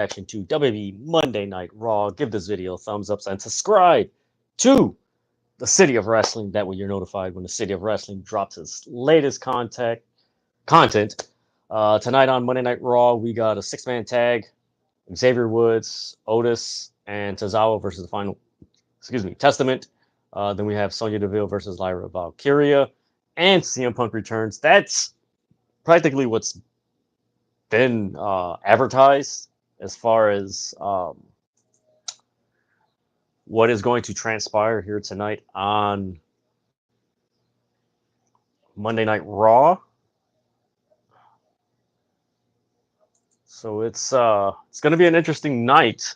reaction to WWE Monday Night Raw. Give this video a thumbs up and subscribe to the City of Wrestling. That way you're notified when the City of Wrestling drops its latest content. Tonight on Monday Night Raw, we got a six-man tag. Xavier Woods, Otis, and Tozawa versus the final, Testament. Then we have Sonya Deville versus Lyra Valkyria, and CM Punk returns. That's practically what's been advertised as far as what is going to transpire here tonight on Monday Night Raw. So it's going to be an interesting night.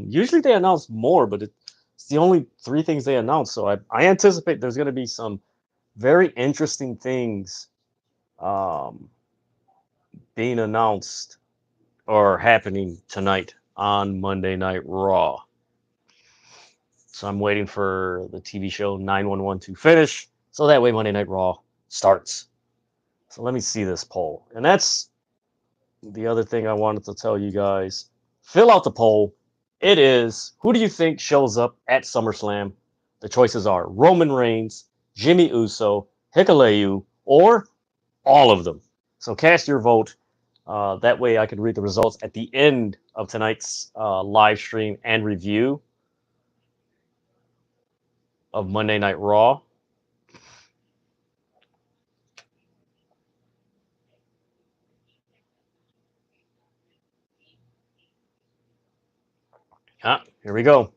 Usually they announce more, but it's the only three things they announce. So I anticipate there's going to be some very interesting things being announced or happening tonight on Monday Night Raw. So I'm waiting for the TV show 911 to finish, so that way Monday Night Raw starts. So let me see this poll. And that's the other thing I wanted to tell you guys. Fill out the poll. It is, who do you think shows up at SummerSlam? The choices are Roman Reigns, Jimmy Uso, Hikuleo, or all of them. So cast your vote. That way I can read the results at the end of tonight's live stream and review of Monday Night Raw. Here we go.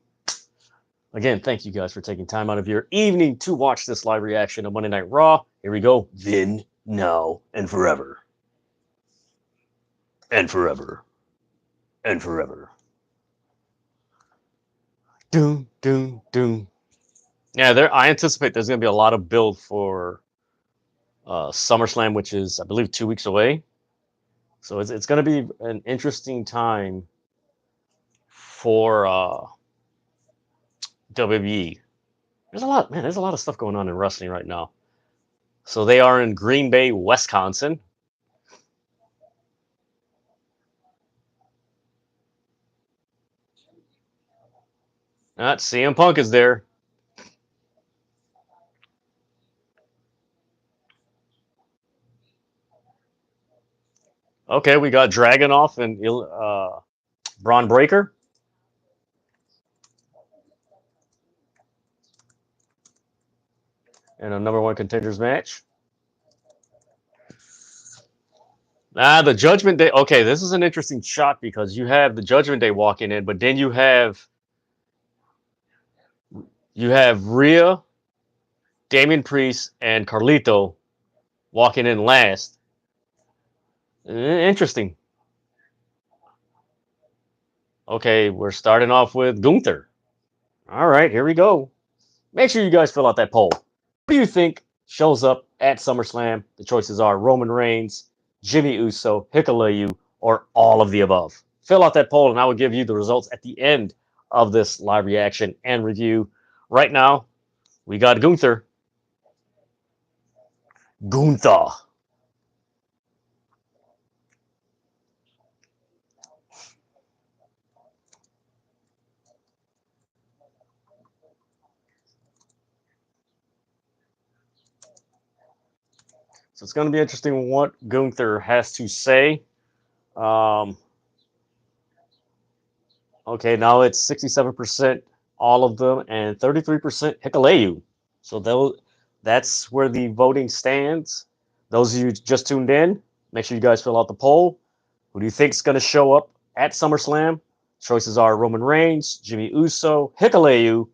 Again, thank you guys for taking time out of your evening to watch this live reaction of Monday Night Raw. Here we go. Then, now, and forever. And forever. And forever. Doom, doom, doom. Yeah, I anticipate there's going to be a lot of build for SummerSlam, which is, I believe, 2 weeks away. So it's going to be an interesting time for WWE. There's a lot of stuff going on in wrestling right now. So they are in Green Bay, Wisconsin. CM Punk is there. Okay, we got Dragunov and Bron Breakker. And a #1 contenders match. The Judgment Day. Okay, this is an interesting shot because you have the Judgment Day walking in, but then you have Rhea, Damian Priest, and Carlito walking in last. Interesting. Okay, we're starting off with Gunther. All right, here we go. Make sure you guys fill out that poll. Who do you think shows up at SummerSlam? The choices are Roman Reigns, Jimmy Uso, Hikuleo, or all of the above. Fill out that poll, and I will give you the results at the end of this live reaction and review. Right now, we got Gunther. Gunther. So it's going to be interesting what Gunther has to say. Okay, now it's 67% all of them and 33% Hikuleo. So that's where the voting stands. Those of you just tuned in, make sure you guys fill out the poll. Who do you think is going to show up at SummerSlam? Choices are Roman Reigns, Jimmy Uso, Hikuleo,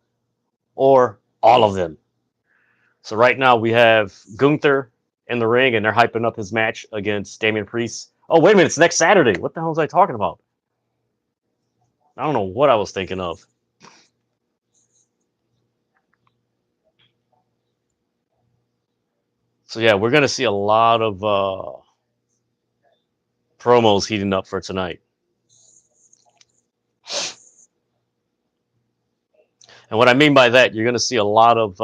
or all of them. So right now we have Gunther in the ring, and they're hyping up his match against Damian Priest. Oh, wait a minute, it's next Saturday. What the hell was I talking about? I don't know what I was thinking of. So yeah, we're going to see a lot of promos heating up for tonight. And what I mean by that, you're going to see a lot of,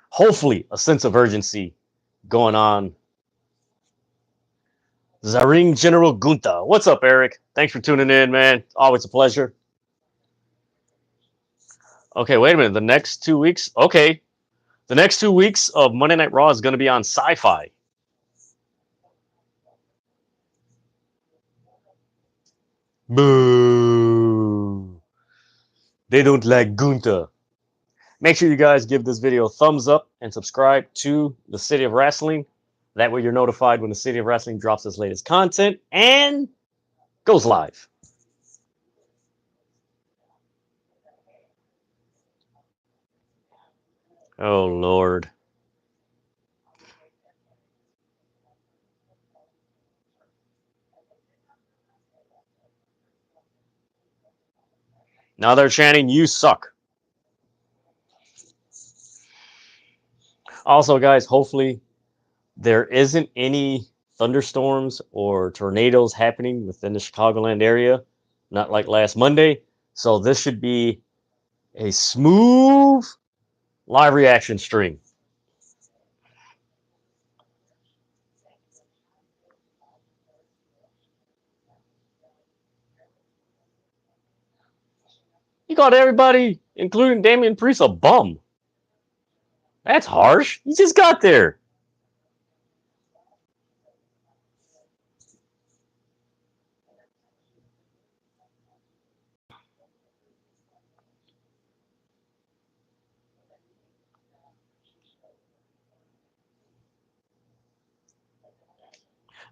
hopefully, a sense of urgency going on Zaring General Gunther. What's up, Eric? Thanks for tuning in, man. Always a pleasure. Okay, wait a minute. The next 2 weeks? Okay. The next 2 weeks of Monday Night Raw is going to be on Sci-Fi. Boo. They don't like Gunther. Make sure you guys give this video a thumbs up and subscribe to the City of Rasslin. That way you're notified when the City of Rasslin drops its latest content and goes live. Oh, Lord. Now they're chanting, "You suck." Also, guys, hopefully there isn't any thunderstorms or tornadoes happening within the Chicagoland area, not like last Monday. So this should be a smooth live reaction stream. You called everybody, including Damian Priest, a bum. That's harsh. He just got there.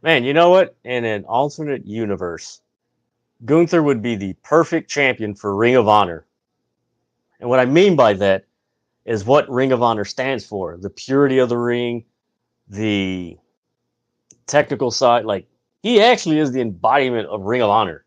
Man, you know what? In an alternate universe, Gunther would be the perfect champion for Ring of Honor. And what I mean by that is what Ring of Honor stands for: the purity of the ring, the technical side. Like, he actually is the embodiment of Ring of Honor.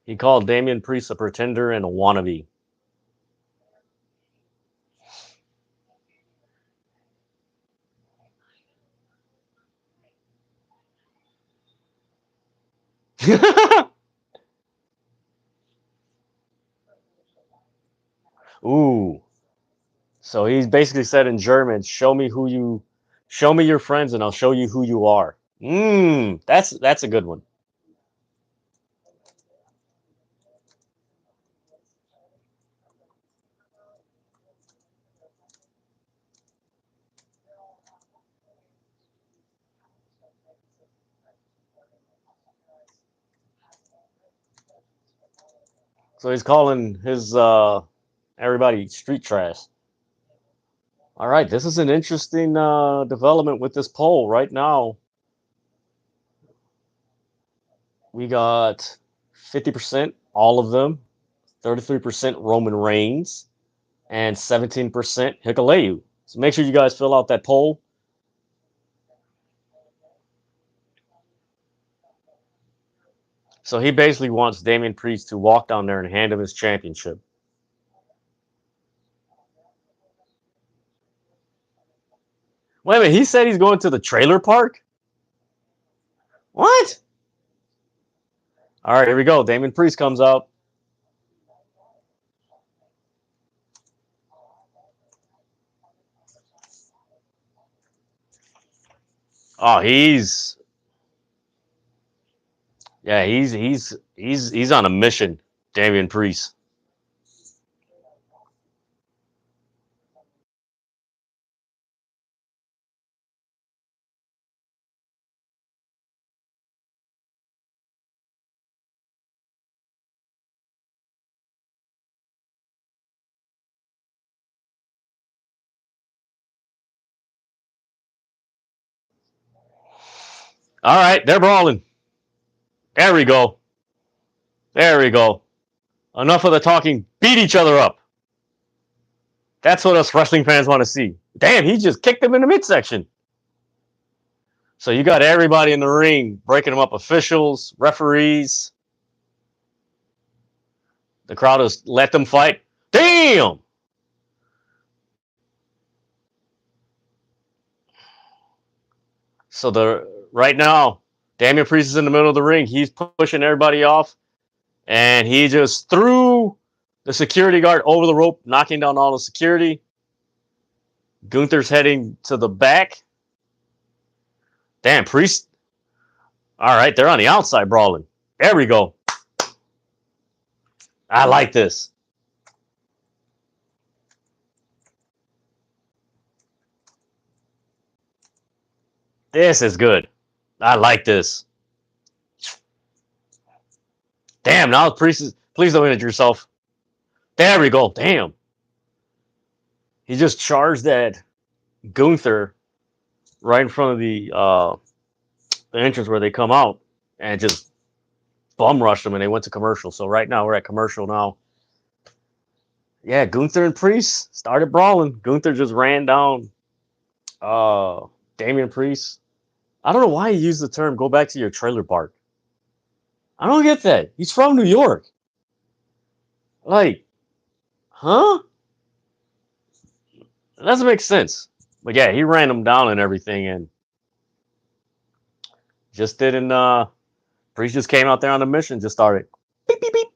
He called Damian Priest a pretender and a wannabe. Ooh. So he's basically said in German, show me your friends and I'll show you who you are. That's a good one. So he's calling his everybody street trash. All right, this is an interesting development with this poll right now. We got 50%, all of them, 33% Roman Reigns, and 17% Hikuleu. So make sure you guys fill out that poll. So he basically wants Damian Priest to walk down there and hand him his championship. Wait a minute, he said he's going to the trailer park? What? All right, here we go. Damian Priest comes out. Oh, he's he's on a mission, Damian Priest. All right, they're brawling. There we go. There we go. Enough of the talking. Beat each other up. That's what us wrestling fans want to see. Damn, he just kicked him in the midsection. So you got everybody in the ring breaking them up, officials, referees. The crowd has let them fight. Damn! So right now, Damian Priest is in the middle of the ring. He's pushing everybody off, and he just threw the security guard over the rope, knocking down all the security. Gunther's heading to the back. Damn, Priest. All right, they're on the outside brawling. There we go. I like this. This is good. I like this. Damn, now Priest is... Please don't injure yourself. There we go. Damn. He just charged that Gunther right in front of the entrance where they come out and just bum rushed them, and they went to commercial. So right now we're at commercial now. Yeah, Gunther and Priest started brawling. Gunther just ran down Damian Priest. I don't know why he used the term "go back to your trailer park." I don't get that. He's from New York. Like, huh? It doesn't make sense. But yeah, he ran him down and everything, and just didn't. Priest just came out there on a mission, just started beep beep beep.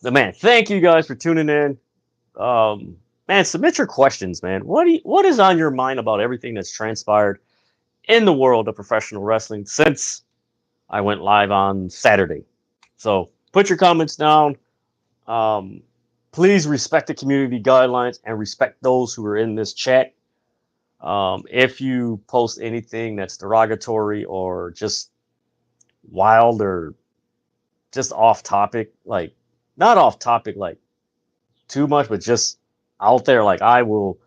The man, thank you guys for tuning in. Man, submit your questions, man. What is on your mind about everything that's transpired in the world of professional wrestling since I went live on Saturday? So put your comments down. Please respect the community guidelines and respect those who are in this chat. If you post anything that's derogatory or just wild or just off topic, like not off topic like too much, but just out there, like I will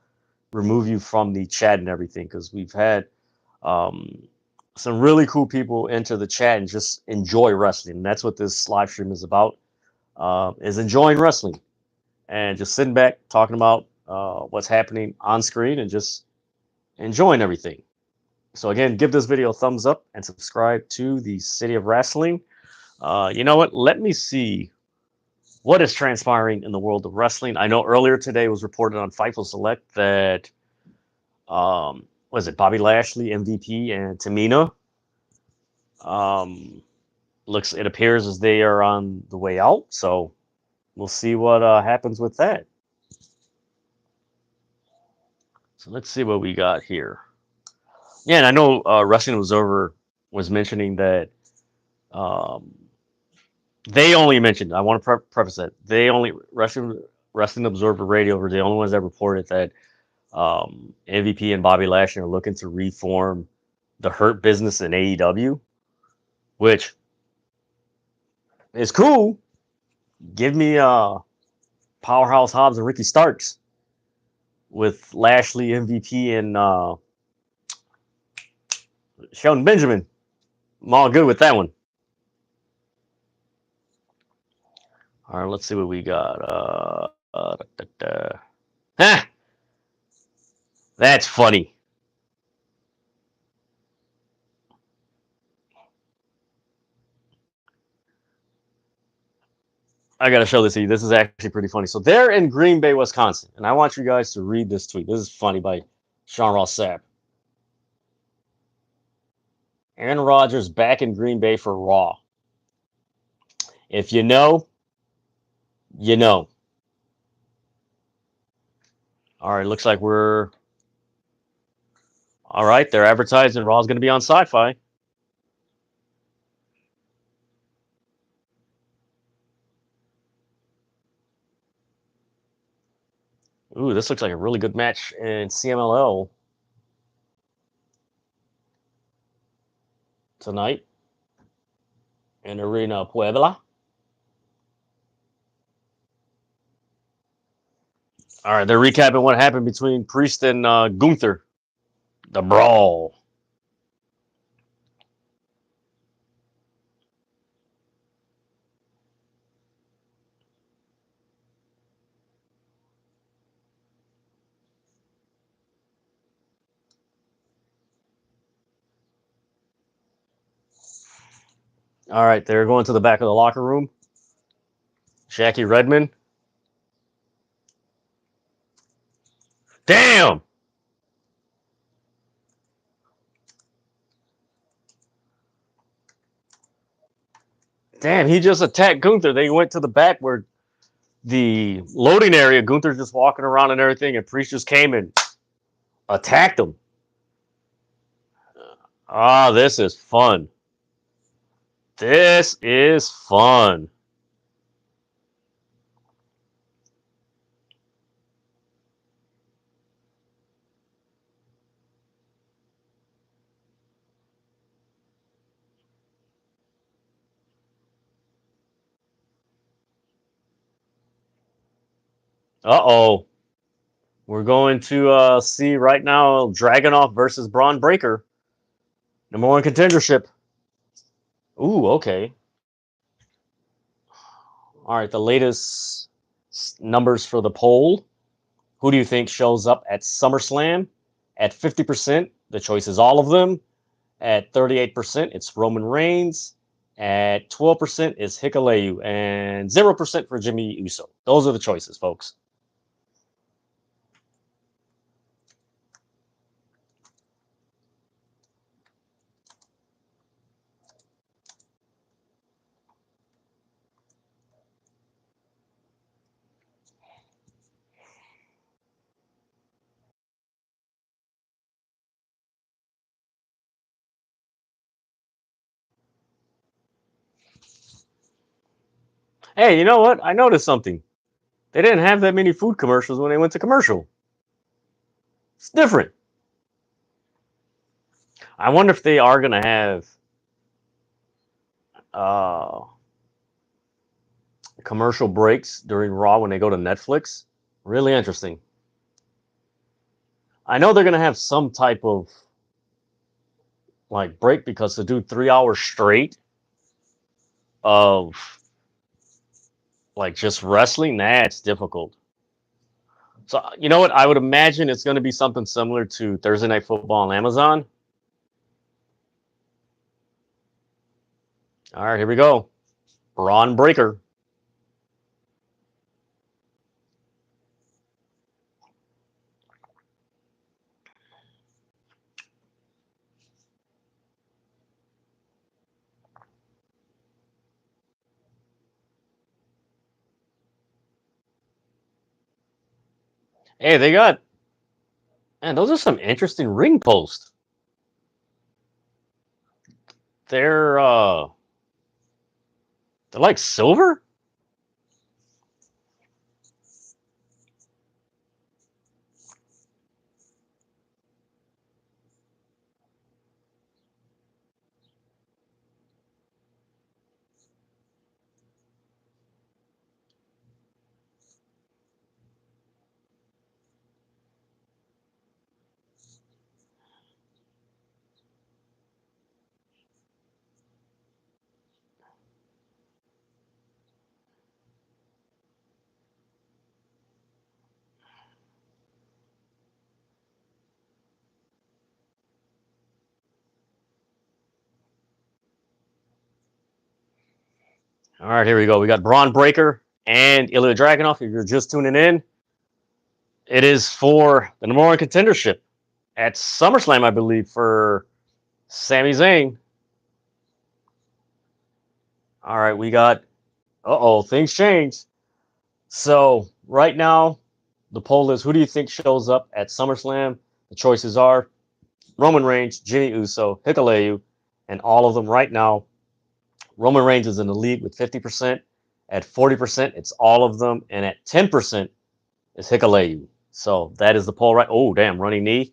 remove you from the chat and everything, because we've had some really cool people enter the chat and just enjoy wrestling. And that's what this live stream is about, is enjoying wrestling and just sitting back talking about what's happening on screen and just enjoying everything. So again, give this video a thumbs up and subscribe to the City of Wrestling. You know what? Let me see what is transpiring in the world of wrestling. I know earlier today was reported on Fightful Select that was it Bobby Lashley, MVP, and Tamina? It appears as they are on the way out. So we'll see what happens with that. So let's see what we got here. Yeah, and I know Wrestling Observer was mentioning that they only mentioned. I want to preface that they only Wrestling Observer Radio were the only ones that reported that MVP and Bobby Lashley are looking to reform the Hurt Business in AEW, which is cool. Give me Powerhouse Hobbs and Ricky Starks with Lashley, MVP, and Shelton Benjamin. I'm all good with that one. All right, let's see what we got. That's funny. I gotta show this to you. This is actually pretty funny. So they're in Green Bay, Wisconsin, and I want you guys to read this tweet. This is funny by Sean Ross Sapp. Aaron Rodgers back in Green Bay for Raw. If you know, you know. All right, looks like we're... All right, they're advertising Raw's going to be on Sci-Fi. Ooh, this looks like a really good match in CMLL tonight in Arena Puebla. All right, they're recapping what happened between Priest and Gunther. The Brawl. All right, they're going to the back of the locker room. Jackie Redmond. Damn! Damn, he just attacked Gunther. They went to the back where the loading area. Gunther's just walking around and everything, and Priest just came and attacked him. Ah, this is fun. This is fun. Uh-oh. We're going to see right now Dragunov versus Braun Breaker. Number one contendership. Ooh, okay. All right, the latest numbers for the poll. Who do you think shows up at SummerSlam? At 50%, the choice is all of them. At 38%, it's Roman Reigns. At 12% is Hikuleo. And 0% for Jimmy Uso. Those are the choices, folks. Hey, you know what? I noticed something. They didn't have that many food commercials when they went to commercial. It's different. I wonder if they are going to have uh, commercial breaks during Raw when they go to Netflix. Really interesting. I know they're going to have some type of like break because to do 3 hours straight of like just wrestling, that's difficult. So you know what? I would imagine it's going to be something similar to Thursday Night Football on Amazon. All right, here we go. Braun Breaker. Hey, they got man. Those are some interesting ring posts. They're uh, they're like silver. All right, here we go. We got Braun Breaker and Ilja Dragunov. If you're just tuning in, it is for the number one contendership at SummerSlam, I believe, for Sami Zayn. All right, we got. Things changed. So right now, the poll is: who do you think shows up at SummerSlam? The choices are Roman Reigns, Jimmy Uso, Hikuleo, and all of them right now. Roman Reigns is in the lead with 50%. At 40%, it's all of them, and at 10% is Hikuleo. So that is the poll, right? Oh, damn, running knee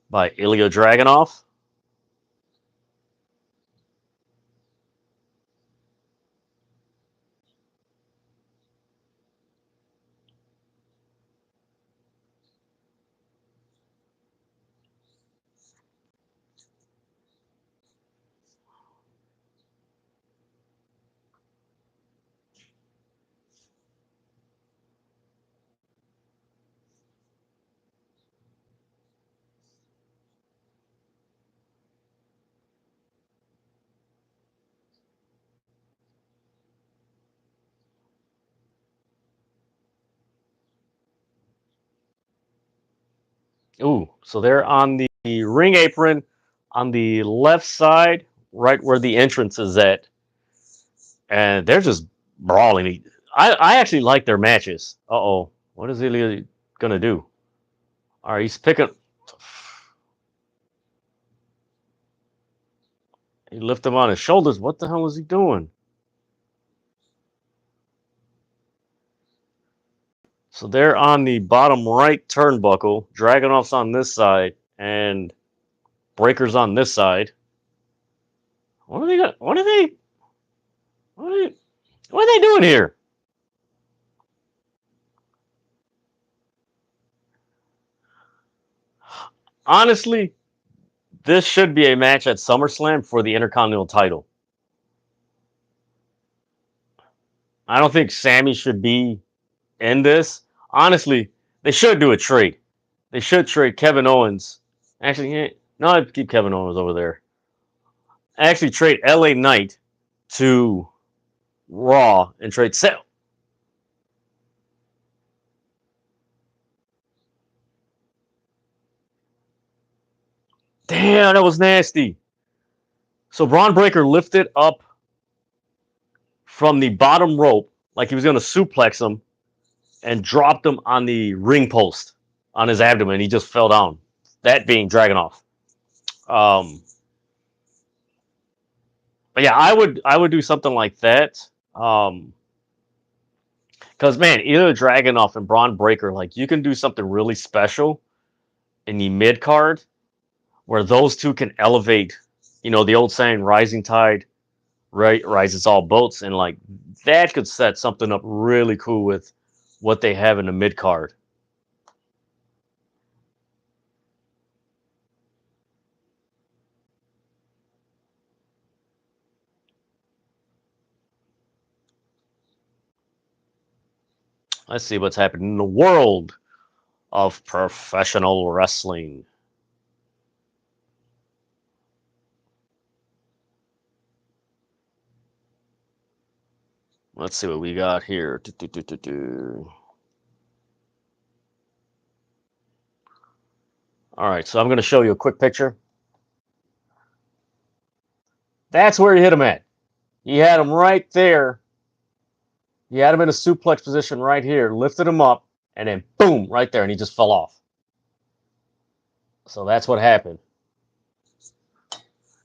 by Ilja Dragunov. Ooh, so they're on the ring apron on the left side, right where the entrance is at. and they're just brawling. I actually like their matches. Uh-oh. What is Ilja going to do? All right, he's picking... He lifted him on his shoulders. What the hell was he doing? So they're on the bottom right turnbuckle. Dragunov's on this side, and Breaker's on this side. What are they got? What are they? What are they doing here? Honestly, this should be a match at SummerSlam for the Intercontinental title. I don't think Sami should be in this. Honestly, they should do a trade. They should trade Kevin Owens. Actually, no, I'd keep Kevin Owens over there. Actually, trade LA Knight to Raw and trade Seth. Damn, that was nasty. So Braun Breaker lifted up from the bottom rope like he was going to suplex him and dropped him on the ring post on his abdomen. He just fell down. That being Dragunov. But yeah, I would do something like that. Because man, either Dragunov and Braun Breaker, like you can do something really special in the mid card where those two can elevate. You know the old saying, "Rising tide, right, rises all boats," and like that could set something up really cool with what they have in the mid card. Let's see what's happening in the world of professional wrestling. Let's see what we got here. All right, so I'm going to show you a quick picture. That's where he hit him at. He had him right there. He had him in a suplex position right here, lifted him up, and then boom, right there, and he just fell off. So that's what happened.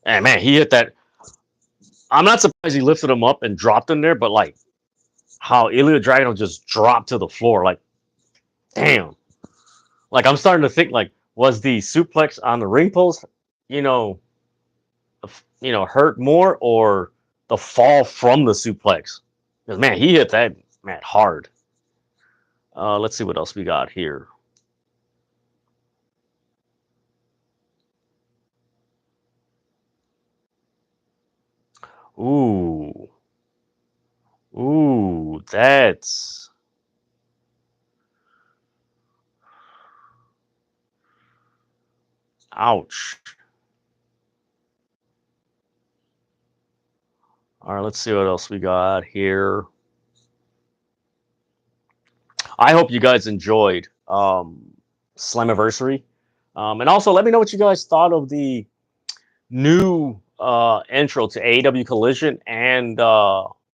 And man, he hit that. I'm not surprised he lifted him up and dropped him there, but like how Ilja Dragunov just dropped to the floor, like damn. Like I'm starting to think like was the suplex on the ring post, you know, hurt more or the fall from the suplex? Because man, he hit that man hard. Let's see what else we got here. Ooh, that's ouch. All right, let's see what else we got here. I hope you guys enjoyed Slammiversary. And also, let me know what you guys thought of the new intro to AEW Collision and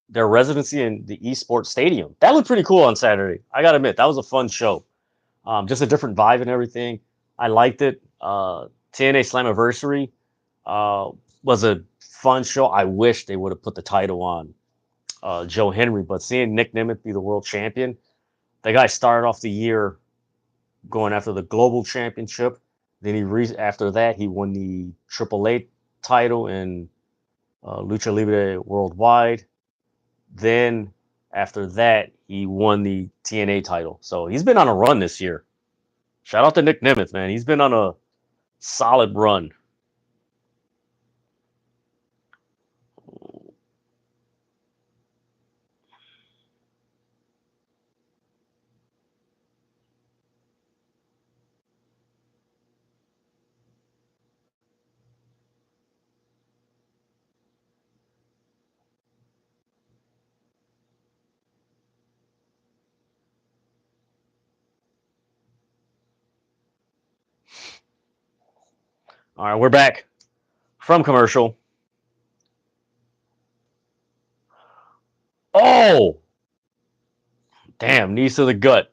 their residency in the Esports Stadium. That looked pretty cool on Saturday. I gotta admit, that was a fun show. Just a different vibe and everything. I liked it. TNA Slammiversary was a fun show. I wish they would have put the title on Joe Henry, but seeing Nick Nemeth be the world champion, the guy started off the year going after the global championship. Then after that he won the AAA title in Lucha Libre Worldwide. Then after that he won the TNA title. So he's been on a run this year. Shout out to Nick Nemeth, man. He's been on a solid run. All right, we're back from commercial. Oh! Damn, knees to the gut.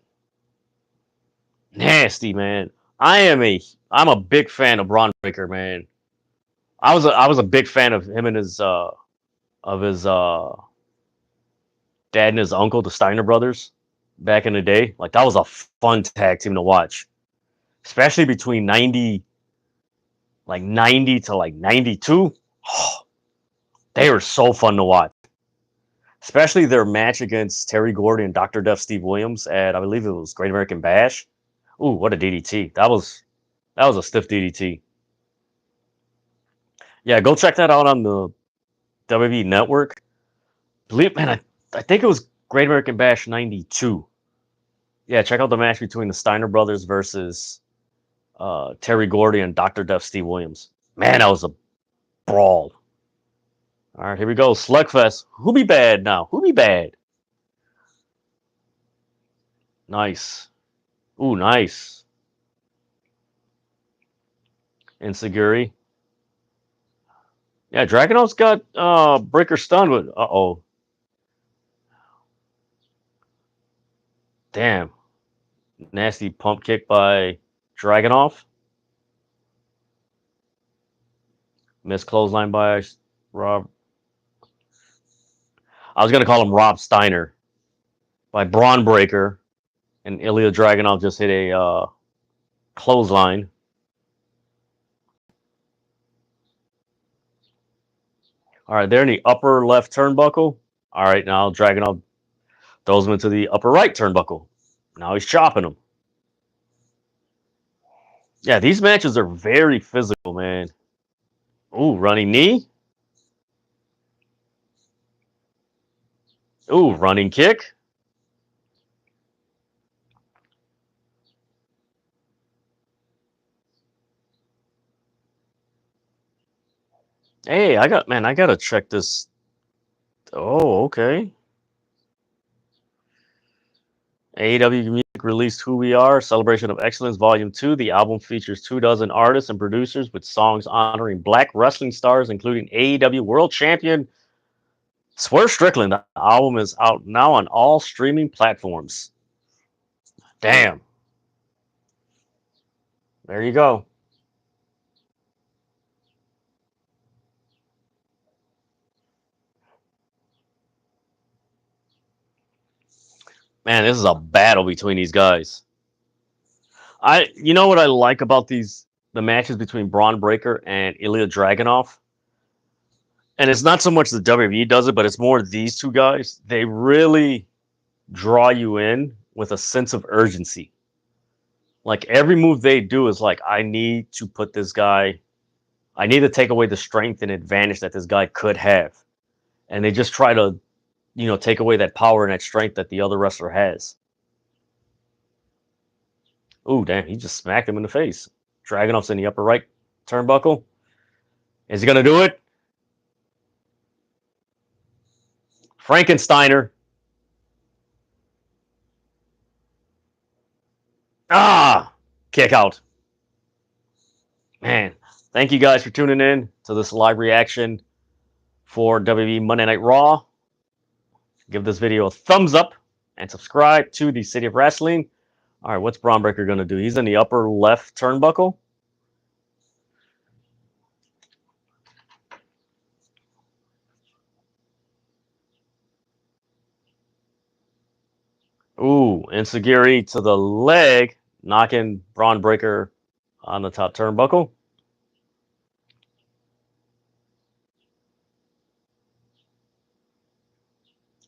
Nasty, man. I'm a big fan of Braun Breaker, man. I was a big fan of him and his dad and his uncle, the Steiner brothers, back in the day. Like that was a fun tag team to watch. Especially between 90 to 92. Oh, they were so fun to watch. Especially their match against Terry Gordy and Dr. Death Steve Williams at, I believe it was Great American Bash. Ooh, what a DDT. That was a stiff DDT. Yeah, go check that out on the WWE Network. Believe, man, I think it was Great American Bash 92. Yeah, check out the match between the Steiner brothers versus Terry Gordy and Dr. Death Steve Williams. Man, that was a brawl. All right, here we go. Slugfest. Who be bad now? Who be bad? Nice. Ooh, nice. Insecurity. Yeah, Dragunov's got Breaker stunned with. Uh-oh. Damn. Nasty pump kick by Dragunov. Missed clothesline by Rob. I was going to call him Rob Steiner. By Braun Breaker. And Ilja Dragunov just hit a clothesline. All right, they're in the upper left turnbuckle. All right, now Dragunov throws him into the upper right turnbuckle. Now he's chopping him. Yeah, these matches are very physical, man. Ooh, running knee. Ooh, running kick. Hey, I gotta check this. Oh, okay. AEW Music released Who We Are, Celebration of Excellence, Volume 2. The album features 24 artists and producers with songs honoring black wrestling stars, including AEW World Champion Swerve Strickland. The album is out now on all streaming platforms. Damn. There you go. Man, this is a battle between these guys. You know what I like about the matches between Braun Breaker and Ilja Dragunov? And it's not so much the WWE does it, but it's more these two guys. They really draw you in with a sense of urgency. Like every move they do is like, I need to put this guy, I need to take away the strength and advantage that this guy could have. And they just try to, take away that power and that strength that the other wrestler has. Ooh, damn, he just smacked him in the face. Dragunov's in the upper right turnbuckle. Is he going to do it? Frankensteiner. Ah, kick out. Man, thank you guys for tuning in to this live reaction for WWE Monday Night Raw. Give this video a thumbs up and subscribe to the City of Wrestling. All right, what's Braun Breaker going to do? He's in the upper left turnbuckle. Ooh, Insecurity to the leg, knocking Braun Breaker on the top turnbuckle.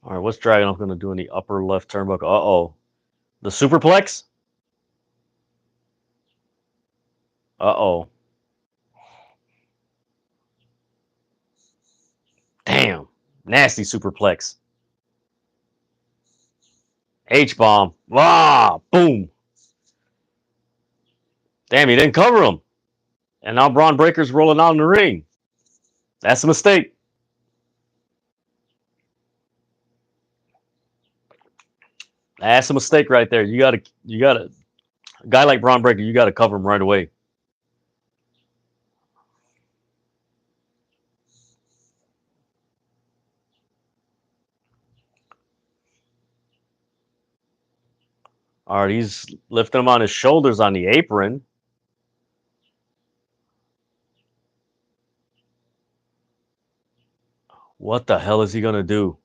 All right, what's Dragunov going to do in the upper left turnbuckle? Uh-oh. The superplex? Uh-oh. Damn. Nasty superplex. H-bomb. Ah, boom. Damn, he didn't cover him. And now Braun Breaker's rolling out in the ring. That's a mistake. That's a mistake right there. You gotta a guy like Braun Breaker, you gotta cover him right away. All right, he's lifting him on his shoulders on the apron. What the hell is he going to do?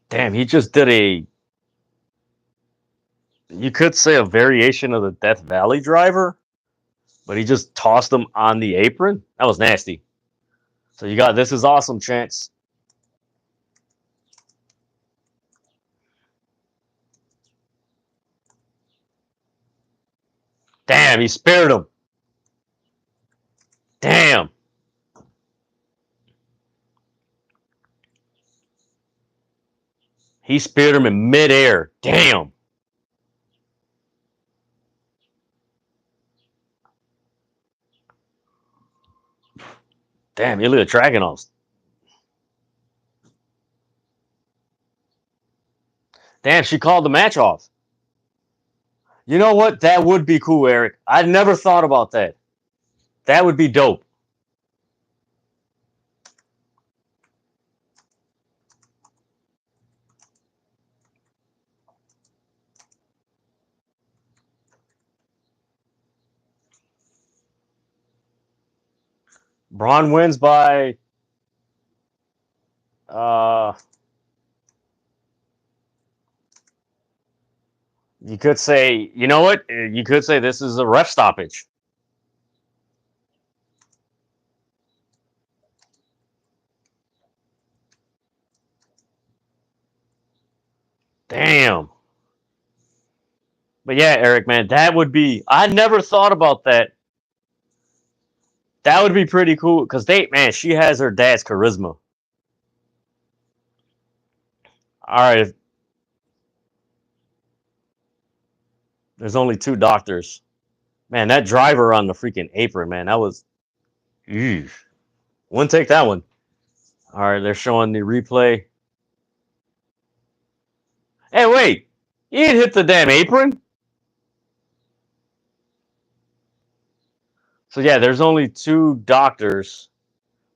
Damn, he just did a... You could say a variation of the Death Valley driver, but he just tossed him on the apron. That was nasty. So you got This Is Awesome chance. Damn, he spared him. Damn. He speared him in midair. Damn. Damn, Ilja Dragunov. Damn, she called the match off. You know what? That would be cool, Eric. I never thought about that. That would be dope. Bron wins by you could say, you know what? You could say this is a ref stoppage. Damn. But yeah, Eric, man, that would be... I never thought about that. That would be pretty cool because she has her dad's charisma. All right, there's only 2 doctors. Man, that driver on the freaking apron, man, that was... Eesh. Wouldn't take that one. All right, they're showing the replay. Hey, wait. He didn't hit the damn apron? So, yeah, there's only 2 doctors.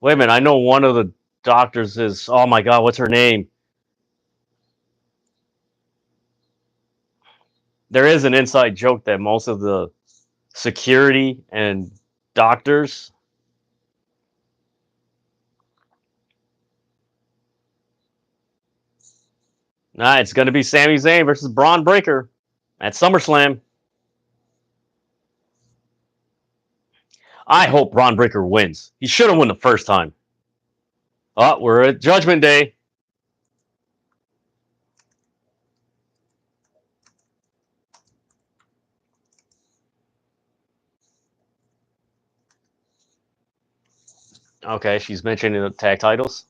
Wait a minute. I know one of the doctors is... Oh, my God. What's her name? There is an inside joke that most of the security and doctors... Nah, it's going to be Sami Zayn versus Braun Breaker at SummerSlam. I hope Braun Breaker wins. He should have won the first time. Oh, we're at Judgment Day. Okay, she's mentioning the tag titles.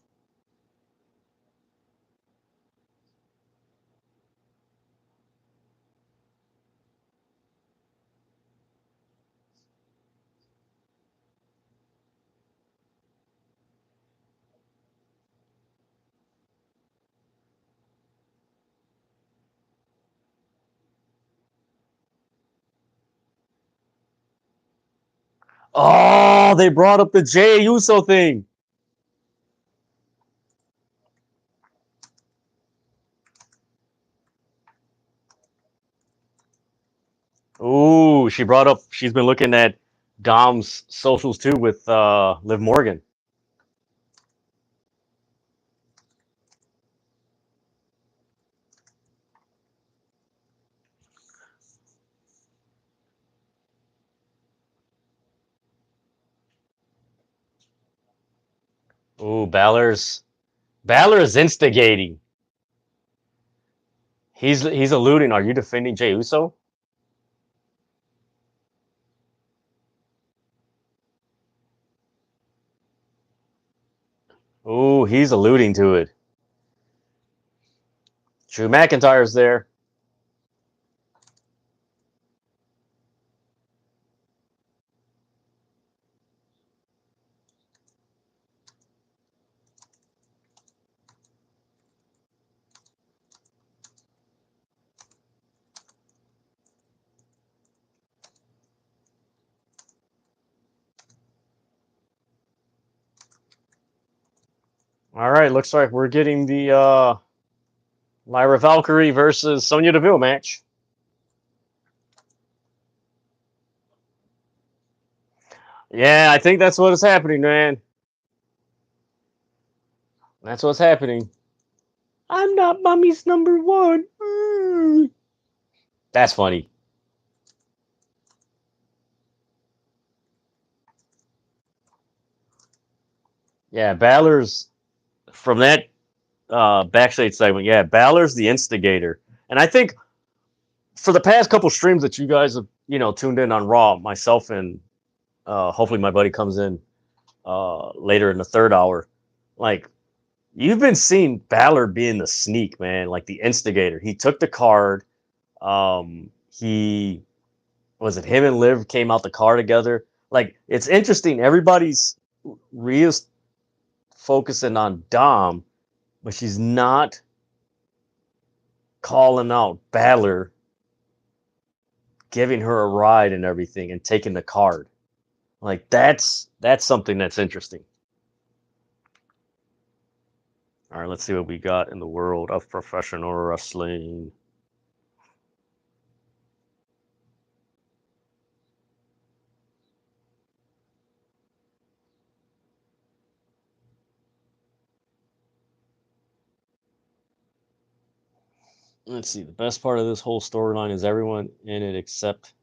Oh, they brought up the Jey Uso thing. Ooh, she's been looking at Dom's socials too with Liv Morgan. Ooh, Balor is instigating. He's alluding. Are you defending Jey Uso? Ooh, he's alluding to it. Drew McIntyre's there. All right, looks like we're getting the Lyra Valkyrie versus Sonya Deville match. Yeah, I think that's what is happening, man. That's what's happening. I'm not mommy's number one. That's funny. Yeah, Balor's from that backstage segment. Yeah, Balor's the instigator, and I think for the past couple streams that you guys have, tuned in on Raw, myself and hopefully my buddy comes in later in the third hour. Like you've been seeing Balor being the sneak, man, like the instigator. He took the card. He was it him and Liv came out the car together. Like it's interesting. Everybody's Rhea's focusing on Dom, but she's not calling out Balor, giving her a ride and everything, and taking the card. Like that's something that's interesting. All right, let's see what we got in the world of professional wrestling. Let's see. The best part of this whole storyline is everyone in it except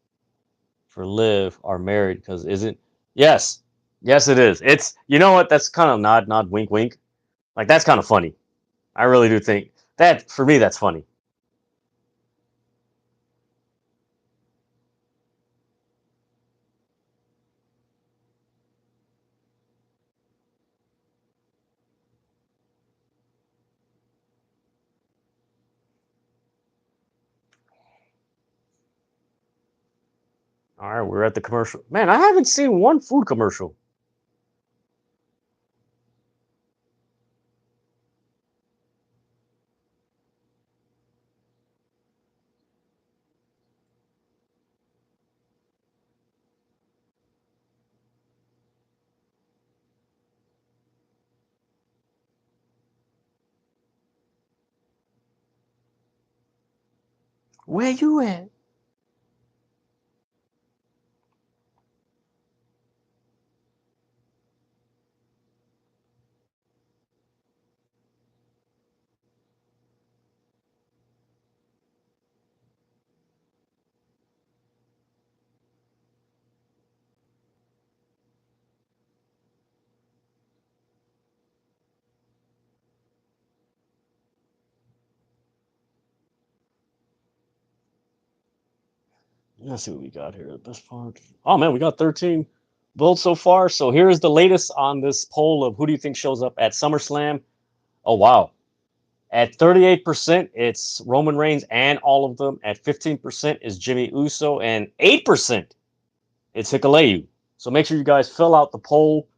for Liv are married because isn't yes. Yes it is. It's you know what? That's kind of nod, wink, wink. Like that's kind of funny. I really do think that for me that's funny. All right, we're at the commercial. Man, I haven't seen one food commercial. Where you at? Let's see what we got here. The best part. Oh man, we got 13 votes so far. So here's the latest on this poll of who do you think shows up at SummerSlam. Oh wow. At 38%, it's Roman Reigns and all of them. At 15% is Jimmy Uso, and 8% it's Hikuleu. So make sure you guys fill out the poll.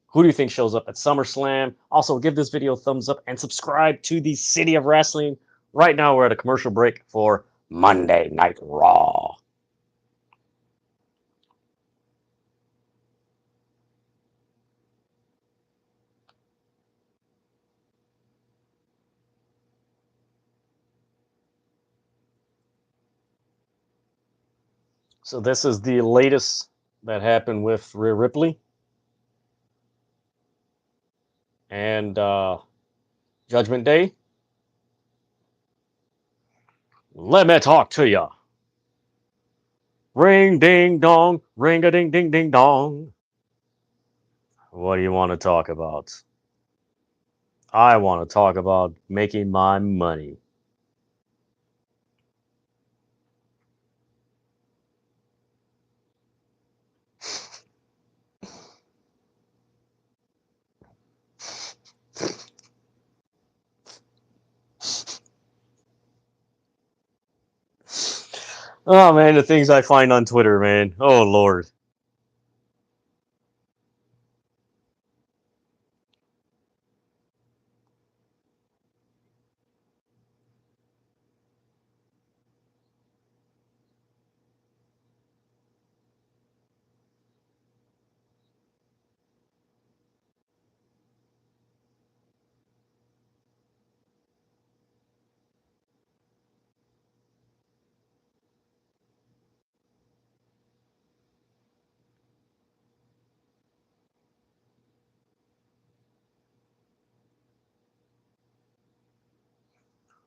Who do you think shows up at SummerSlam? Also, give this video a thumbs up and subscribe to the City of Wrestling. Right now, we're at a commercial break for Monday Night Raw. So this is the latest that happened with Rhea Ripley and Judgment Day. Let me talk to ya. Ring ding dong, ring a ding ding ding dong. What do you want to talk about? I want to talk about making my money. Oh man, the things I find on Twitter, man. Oh Lord.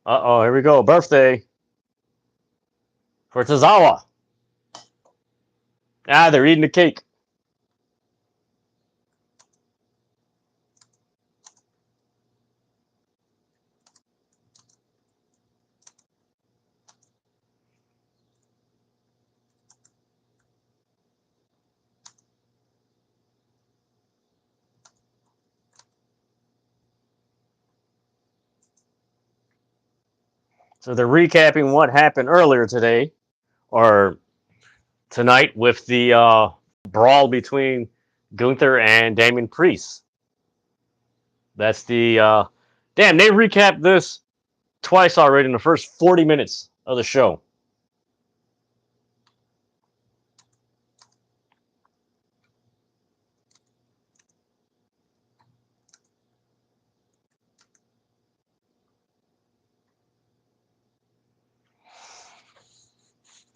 Uh-oh, here we go. Birthday for Tozawa. Ah, they're eating the cake. So they're recapping what happened earlier today, or tonight, with the brawl between Gunther and Damian Priest. That's the damn. They recapped this twice already in the first 40 minutes of the show.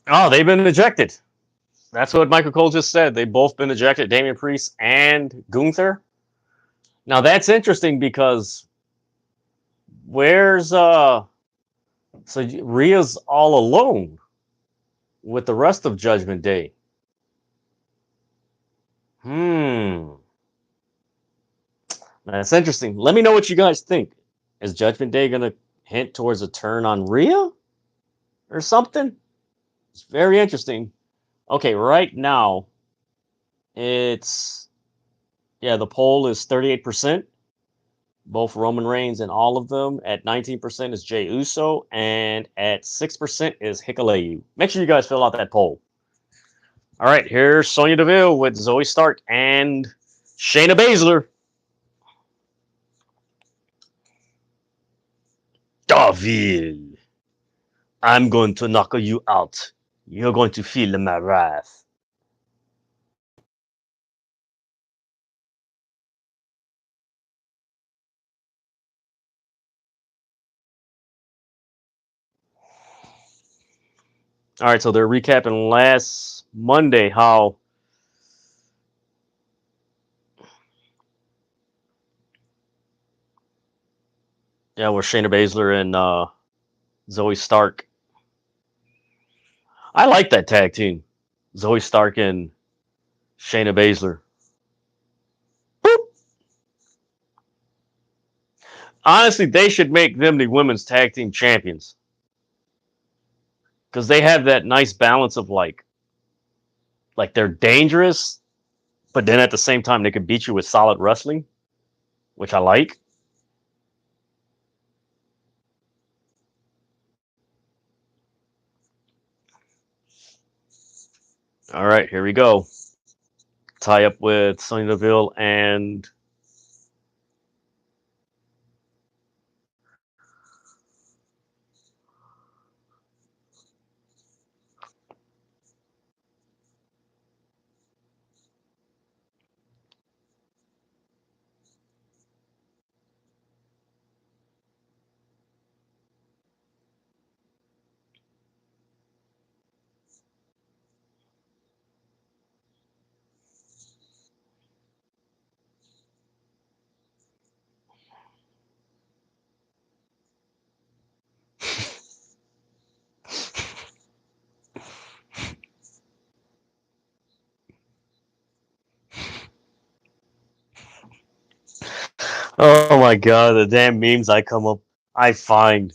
Oh, they've been ejected. That's what Michael Cole just said. They've both been ejected, Damian Priest and Gunther. Now that's interesting because where's so Rhea's all alone with the rest of Judgment Day. That's interesting. Let me know what you guys think. Is Judgment Day gonna hint towards a turn on Rhea or something? It's very interesting. Okay, right now it's the poll is 38%. Both Roman Reigns and all of them. At 19% is Jey Uso, and at 6% is Hikuleo. Make sure you guys fill out that poll. All right, here's Sonya Deville with Zoe Stark and Shayna Baszler. Deville, I'm going to knock you out. You're going to feel my wrath. All right, so they're recapping last Monday how where Shayna Baszler and Zoe Stark. I like that tag team. Zoe Stark and Shayna Baszler. Boop. Honestly, they should make them the women's tag team champions because they have that nice balance of like they're dangerous, but then at the same time they can beat you with solid wrestling, which I like. All right, here we go. Tie up with Sonya Deville and oh my god, the damn memes I find.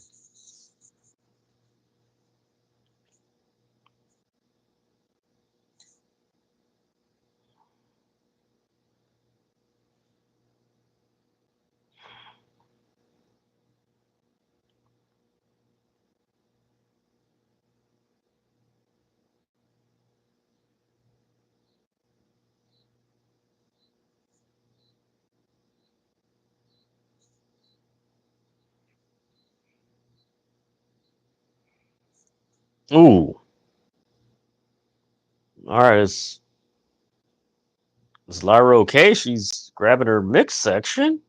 Ooh. All right, is Lyra okay? She's grabbing her mix section.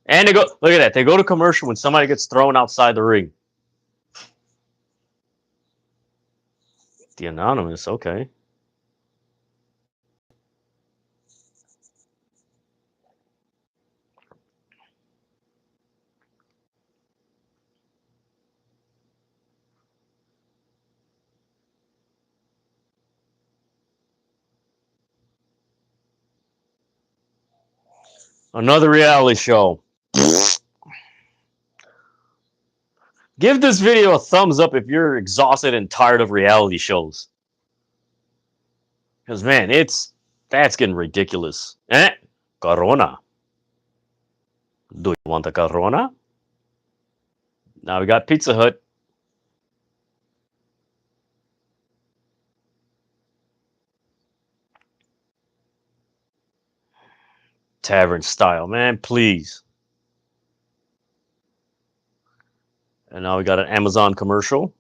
And they go, look at that. They go to commercial when somebody gets thrown outside the ring. The Anonymous, okay. Another reality show. Give this video a thumbs up if you're exhausted and tired of reality shows. Because, man, that's getting ridiculous. Corona. Do you want a Corona? Now we got Pizza Hut. Tavern style, man, please. And now we got an Amazon commercial.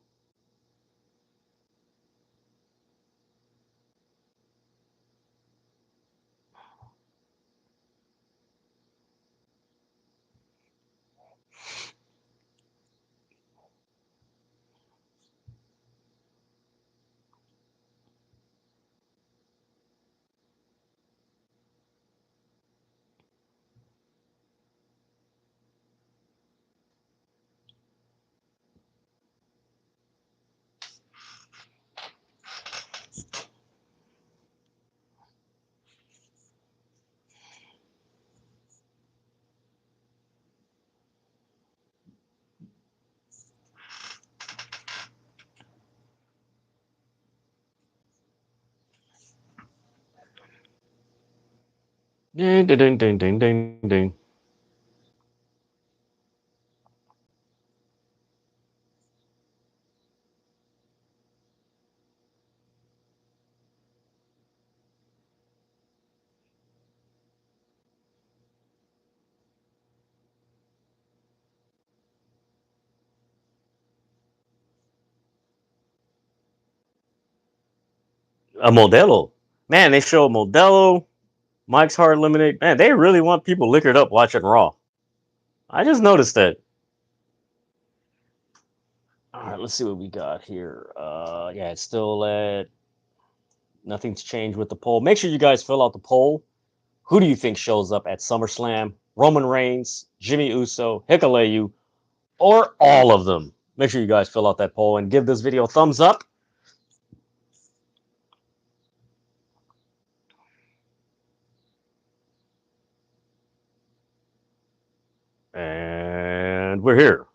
Ding, ding, ding, ding, ding, ding, ding. A Modelo. Man, they show Modelo, Mike's Hard Lemonade. Man, they really want people liquored up watching Raw. I just noticed that. All right, let's see what we got here. Yeah, it's still at nothing's changed with the poll. Make sure you guys fill out the poll. Who do you think shows up at SummerSlam? Roman Reigns, Jimmy Uso, Hikuleu, or all of them? Make sure you guys fill out that poll and give this video a thumbs up. And we're here.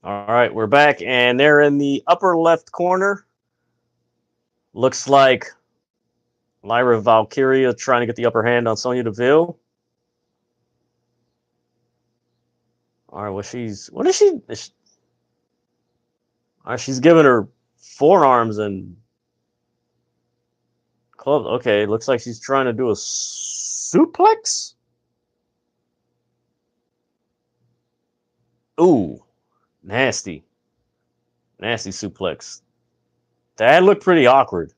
All right, we're back, and they're in the upper left corner. Looks like Lyra Valkyria trying to get the upper hand on Sonya Deville. All right, what is she? All right, she's giving her forearms and clubs. Okay, looks like she's trying to do a suplex. Ooh, nasty. Nasty suplex. That looked pretty awkward.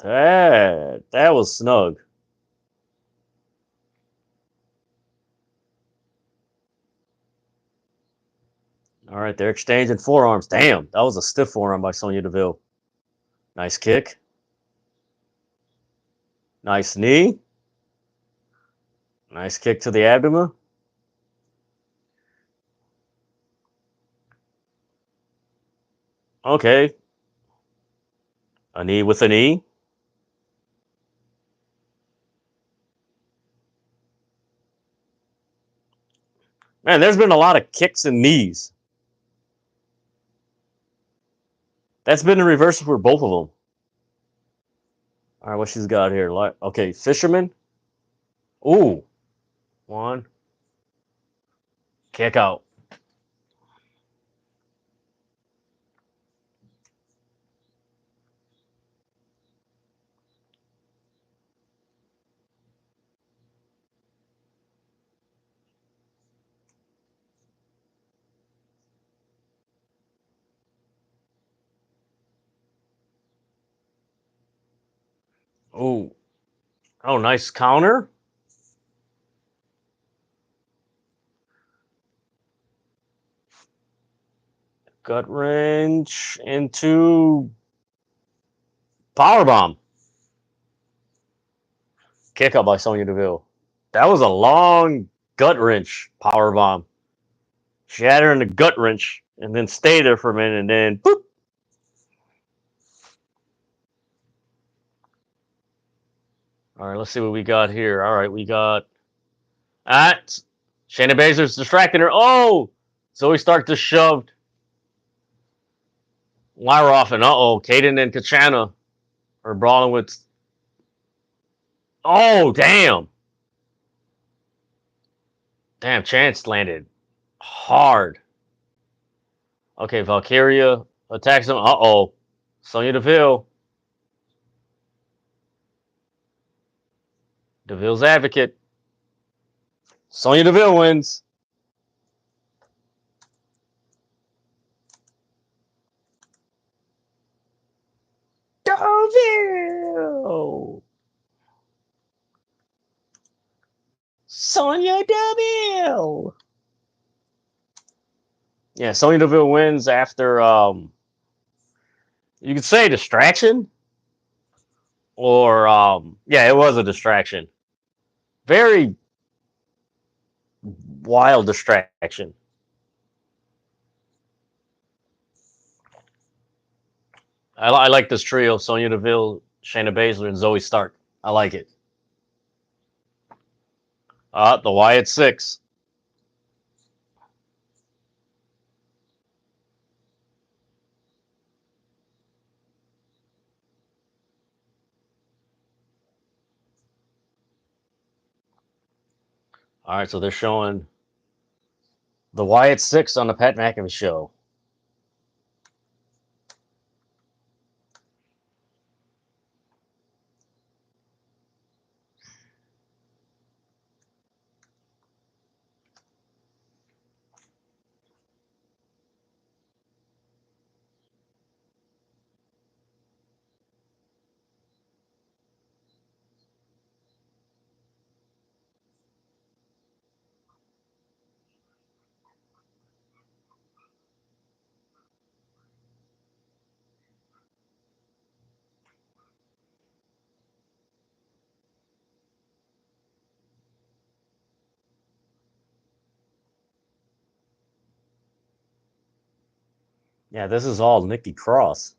That was snug. All right, they're exchanging forearms. Damn, that was a stiff forearm by Sonya Deville. Nice kick. Nice knee. Nice kick to the abdomen. Okay. A knee with a knee. Man, there's been a lot of kicks and knees. That's been the reversal for both of them. All right, what she's got here? Okay, fisherman. Ooh. One. Kick out. Ooh. Oh, nice counter. Gut wrench into powerbomb. Kick out by Sonya Deville. That was a long gut wrench powerbomb. She had her in the gut wrench and then stayed there for a minute and then boop. All right, let's see what we got here. All right, we got Shayna Baszler's distracting her. Oh, Zoe Stark just shoved Lyra off, and Kaden and Kachana are brawling with. Oh, damn. Damn, Chance landed hard. Okay, Valkyria attacks him. Sonya Deville. Deville's advocate. Sonya Deville wins. Deville. Sonya Deville. Yeah, Sonya Deville wins after you could say distraction, or yeah, it was a distraction. Very wild distraction. I like this trio: Sonya Deville, Shayna Baszler, and Zoe Stark. I like it. The Wyatt Six. All right, so they're showing the Wyatt Six on the Pat McAfee show. Yeah, this is all Nikki Cross.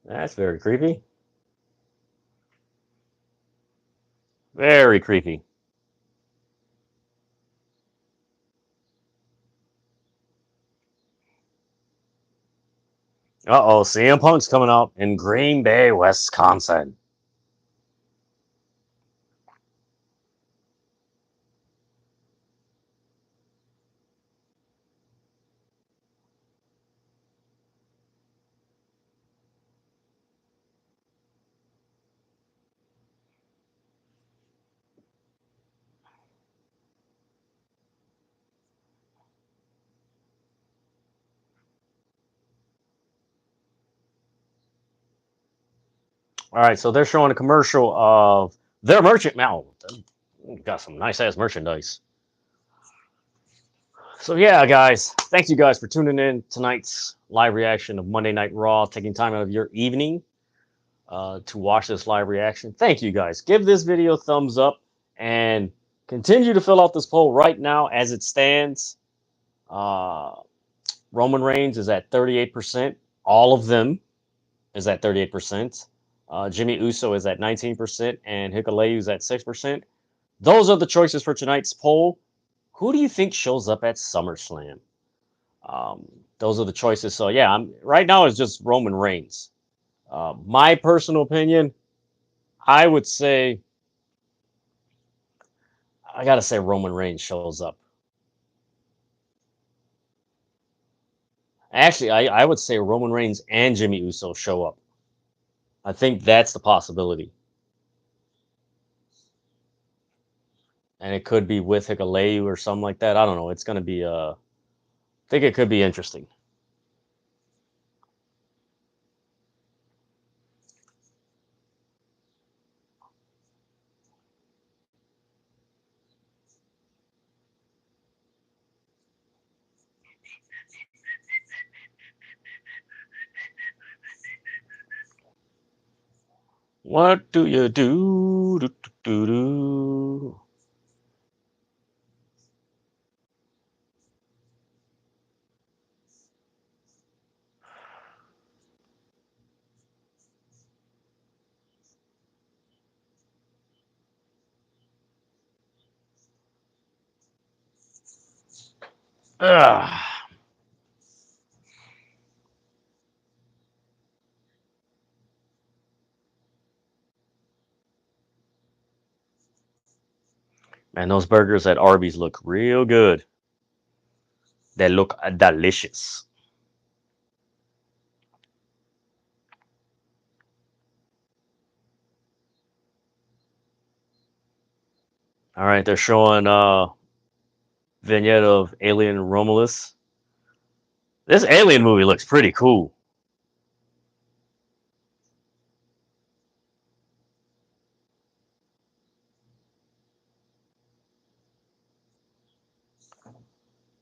That's very creepy. Very creepy. CM Punk's coming up in Green Bay, Wisconsin. All right, so they're showing a commercial of their merchant. Now, got some nice ass merchandise. So yeah, guys, thank you guys for tuning in tonight's live reaction of Monday Night Raw. Taking time out of your evening to watch this live reaction. Thank you guys. Give this video a thumbs up and continue to fill out this poll right now as it stands. Roman Reigns is at 38%. All of them is at 38%. Jimmy Uso is at 19%, and Hikuleo is at 6%. Those are the choices for tonight's poll. Who do you think shows up at SummerSlam? Those are the choices. So yeah, right now it's just Roman Reigns. My personal opinion, I would say, I gotta say Roman Reigns shows up. Actually, I would say Roman Reigns and Jimmy Uso show up. I think that's the possibility. And it could be with Hikuleo or something like that. I don't know. It's going to be, I think it could be interesting. What do you do? Do, do, do, do. Ugh. Man, those burgers at Arby's look real good. They look delicious. All right, they're showing vignette of Alien Romulus. This Alien movie looks pretty cool.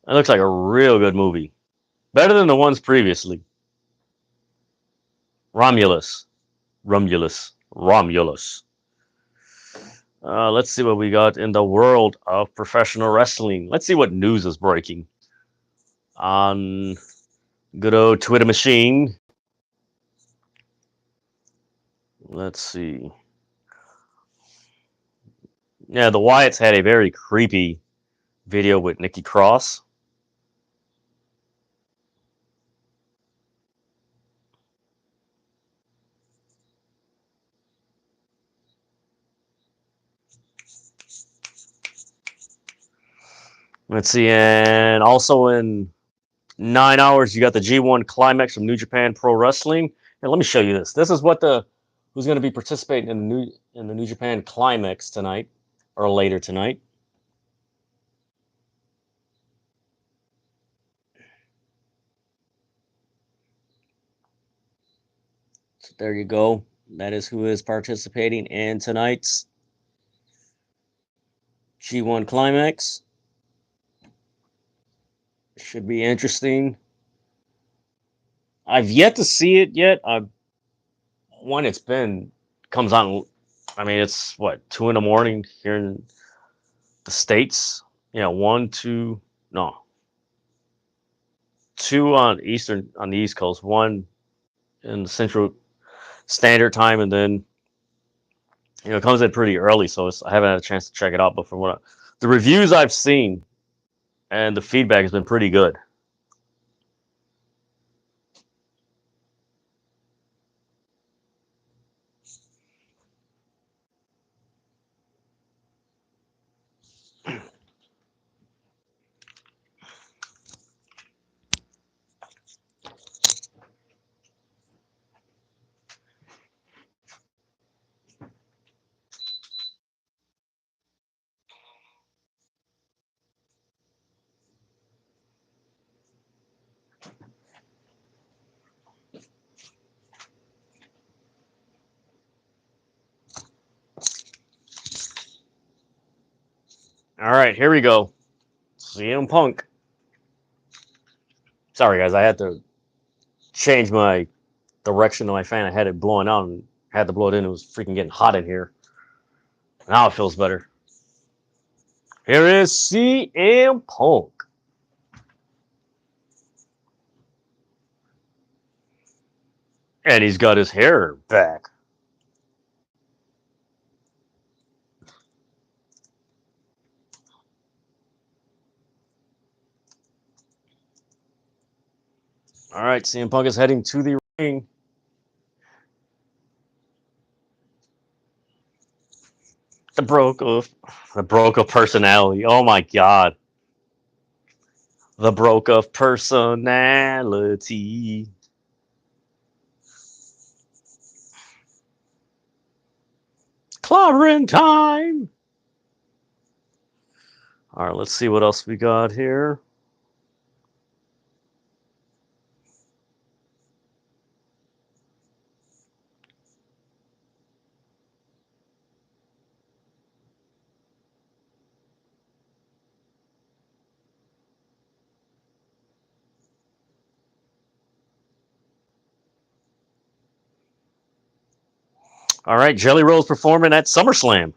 It looks like a real good movie. Better than the ones previously. Romulus. Romulus. Let's see what we got in the world of professional wrestling. Let's see what news is breaking on good old Twitter machine. Let's see. Yeah, the Wyatts had a very creepy video with Nikki Cross. Let's see, and also in 9 hours, you got the G1 Climax from New Japan Pro Wrestling. And let me show you this. This is what who's going to be participating in the New Japan Climax tonight or later tonight. So there you go. That is who is participating in tonight's G1 Climax. Should be interesting. I've yet to see it yet. When it's been comes on. I mean, it's what 2 in the morning here in the States. Yeah, 1, 2, no, 2 on the East Coast, 1 in the Central Standard Time, and then it comes in pretty early, so I haven't had a chance to check it out. But from the reviews I've seen and the feedback has been pretty good. All right, here we go. CM Punk. Sorry, guys, I had to change my direction of my fan. I had it blowing out and had to blow it in. It was freaking getting hot in here. Now it feels better. Here is CM Punk. And he's got his hair back. All right, CM Punk is heading to the ring. The broke of personality. Oh my god. The broke of personality. Clobbering time. All right, let's see what else we got here. All right, Jelly Roll's performing at SummerSlam.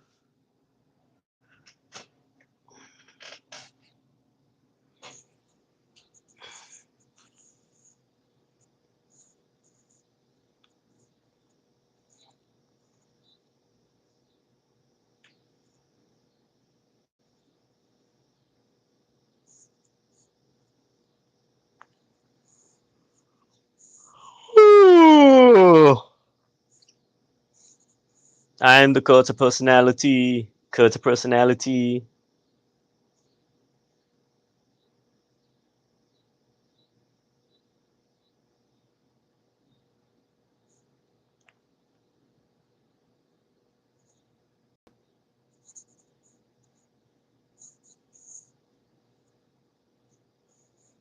Ooh. I'm the cult of personality. Cult of personality.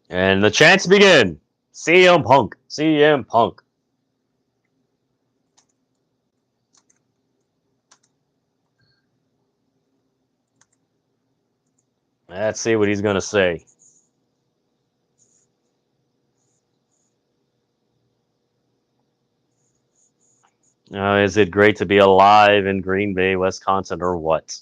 And the chants begin. CM Punk. CM Punk. Let's see what he's going to say. Is it great to be alive in Green Bay, Wisconsin, or what?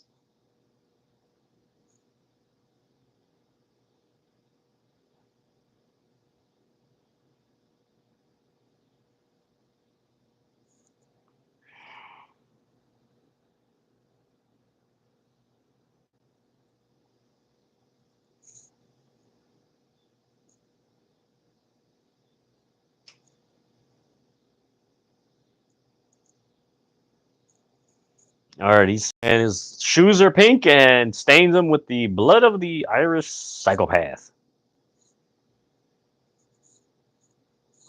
All right, and his shoes are pink and stains them with the blood of the Irish psychopath.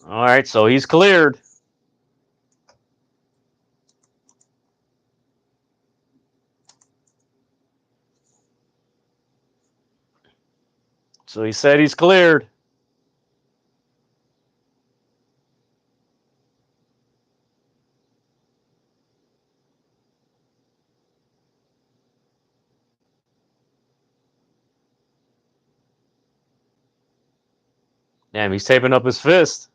All right, so he's cleared. So he said he's cleared. Damn, he's taping up his fist.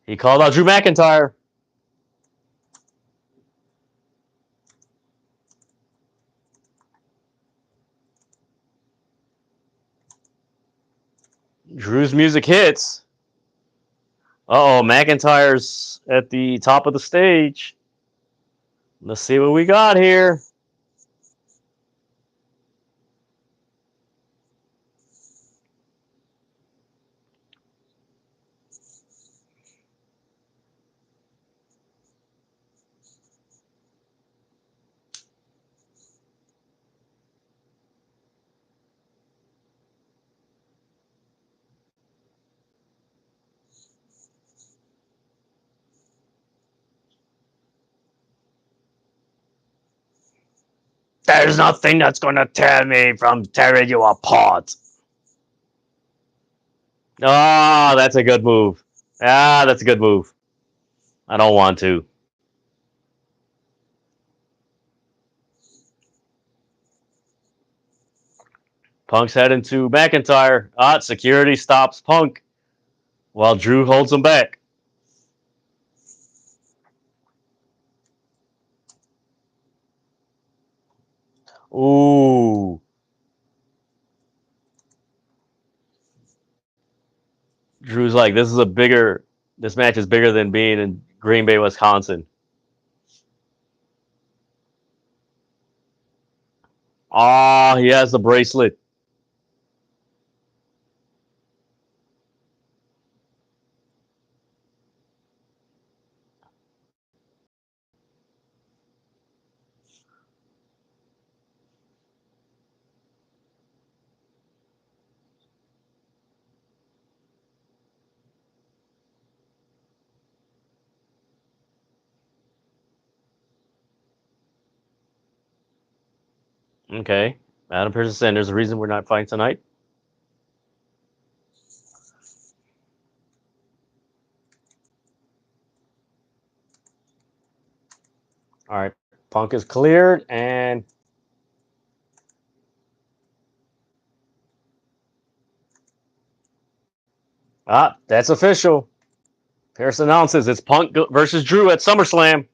He called out Drew McIntyre. Drew's music hits. Uh-oh, McIntyre's at the top of the stage. Let's see what we got here. There's nothing that's going to tear me from tearing you apart. Ah, that's a good move. Ah, that's a good move. I don't want to. Punk's heading to McIntyre. Security stops Punk while Drew holds him back. Ooh. Drew's like, this match is bigger than being in Green Bay, Wisconsin. He has the bracelet. Okay. Adam Pearce is saying there's a reason we're not fighting tonight. All right. Punk is cleared, and that's official. Pearce announces it's Punk versus Drew at SummerSlam.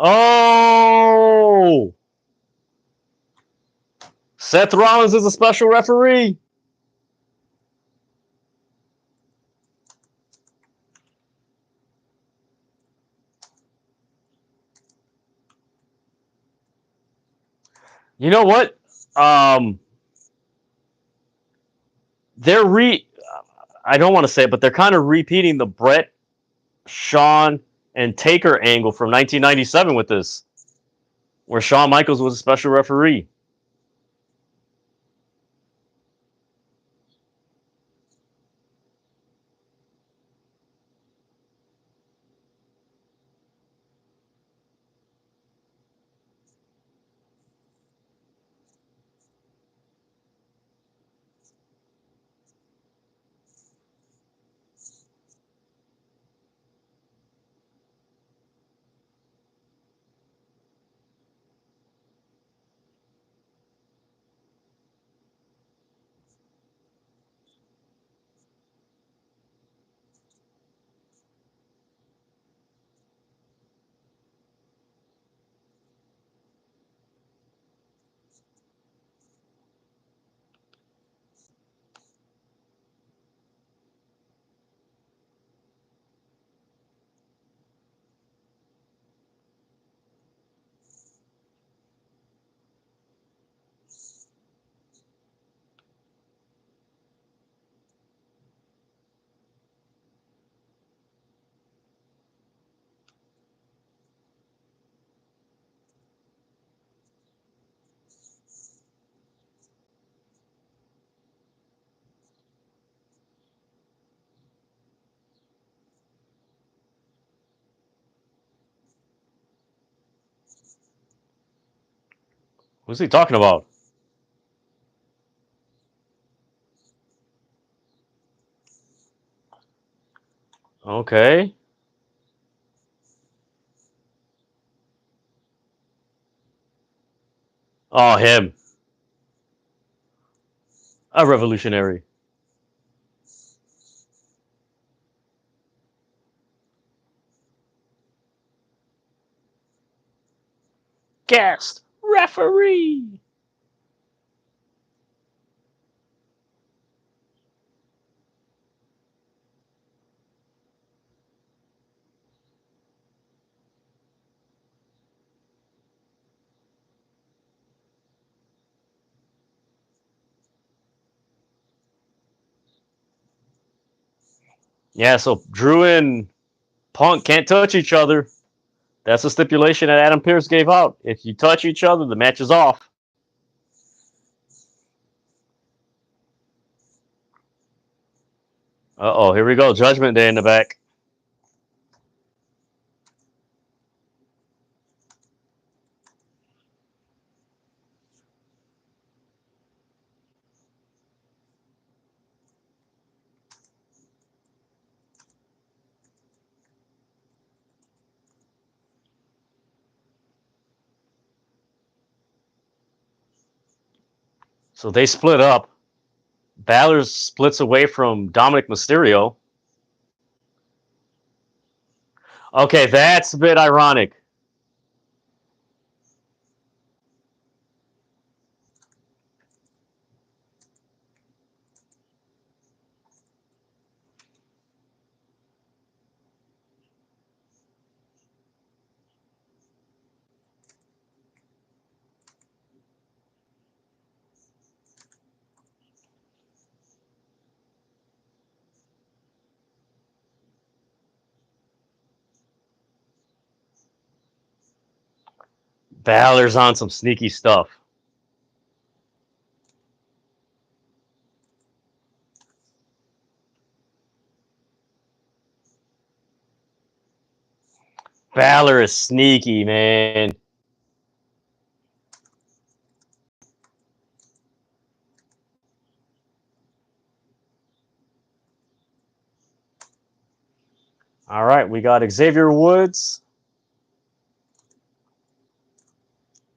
Oh! Seth Rollins is a special referee. You know what? They're I don't want to say it, but they're kind of repeating the Brett, Shawn, and Taker angle from 1997 with this, where Shawn Michaels was a special referee. Who's he talking about? Okay. Oh, him. A revolutionary. Guest referee. Yeah, so Drew and Punk can't touch each other. That's a stipulation that Adam Pearce gave out. If you touch each other, the match is off. Uh-oh, here we go. Judgment Day in the back. So they split up. Balor splits away from Dominik Mysterio. Okay, that's a bit ironic. Balor's on some sneaky stuff. Balor is sneaky, man. All right, we got Xavier Woods,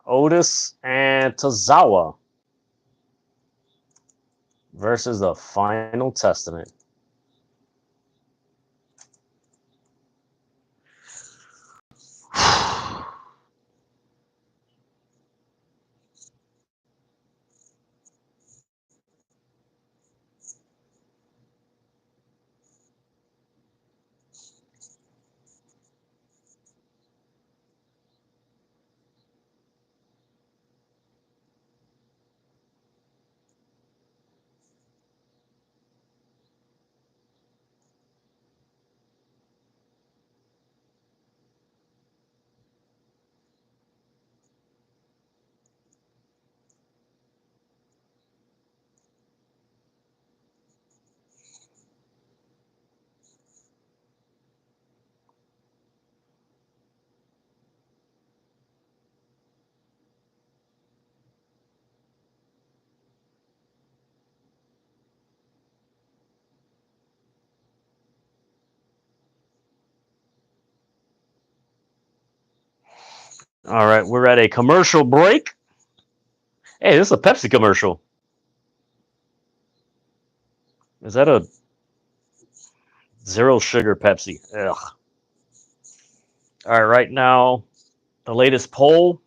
Otis, and Tozawa versus the Final Testament. All right, we're at a commercial break. Hey, this is a Pepsi commercial. Is that a zero sugar Pepsi? Ugh. All right now, the latest poll.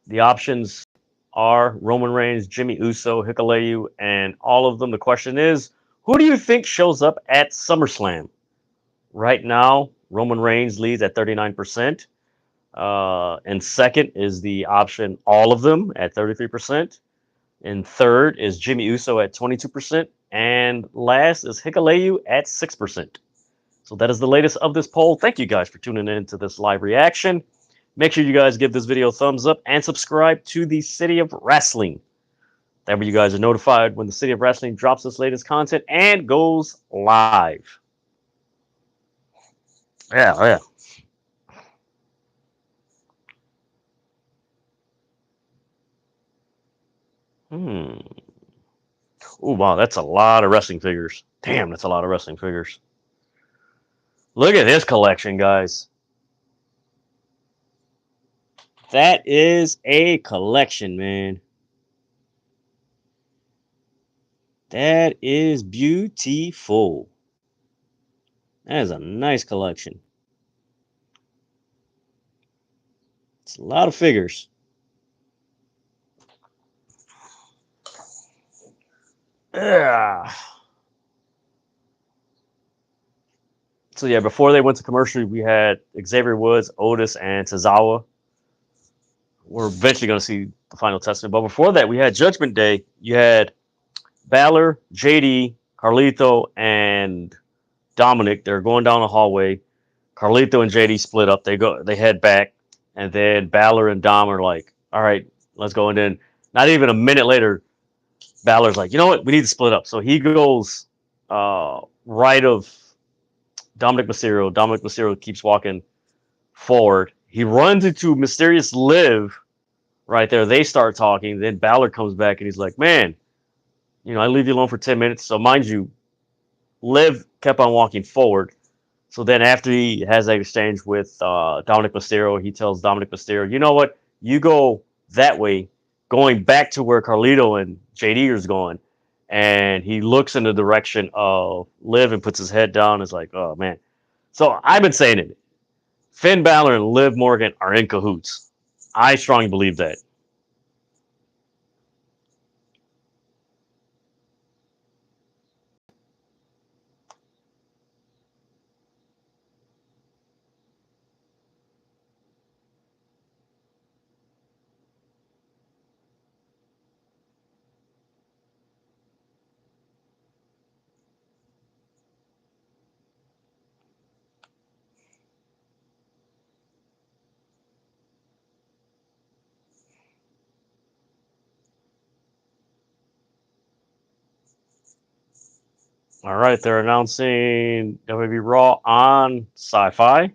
The options are Roman Reigns, Jimmy Uso, Hikuleo, and all of them. The question is, who do you think shows up at SummerSlam? Right now, Roman Reigns leads at 39%. And second is the option all of them at 33%. And third is Jimmy Uso at 22%. And last is Hikuleo at 6%. So that is the latest of this poll. Thank you guys for tuning in to this live reaction. Make sure you guys give this video a thumbs up and subscribe to the City of Rasslin. That way you guys are notified when the City of Rasslin drops its latest content and goes live. Yeah, oh yeah. Oh, wow, that's a lot of wrestling figures. Damn, that's a lot of wrestling figures. Look at this collection, guys. That is a collection, man. That is beautiful. That is a nice collection. It's a lot of figures. Yeah. So yeah, before they went to commercial, we had Xavier Woods, Otis, and Tozawa. We're eventually going to see the final testament. But before that, we had Judgment Day. You had Balor, JD, Carlito, and Dominik. They're going down the hallway. Carlito and JD split up. They head back, and then Balor and Dom are like, "All right, let's go." And then not even a minute later, Balor's like, "You know what? We need to split up." So he goes right of Dominik Mysterio. Dominik Mysterio keeps walking forward. He runs into Mysterious Liv right there. They start talking. Then Balor comes back and he's like, "Man, I leave you alone for 10 minutes." So mind you, Liv kept on walking forward. So then after he has that exchange with Dominik Mysterio, he tells Dominik Mysterio, "You know what? You go that way, going back to where Carlito and JD is going." And he looks in the direction of Liv and puts his head down and is like, "Oh, man." So I've been saying it. Finn Balor and Liv Morgan are in cahoots. I strongly believe that. All right, they're announcing WWE Raw on Sci-Fi.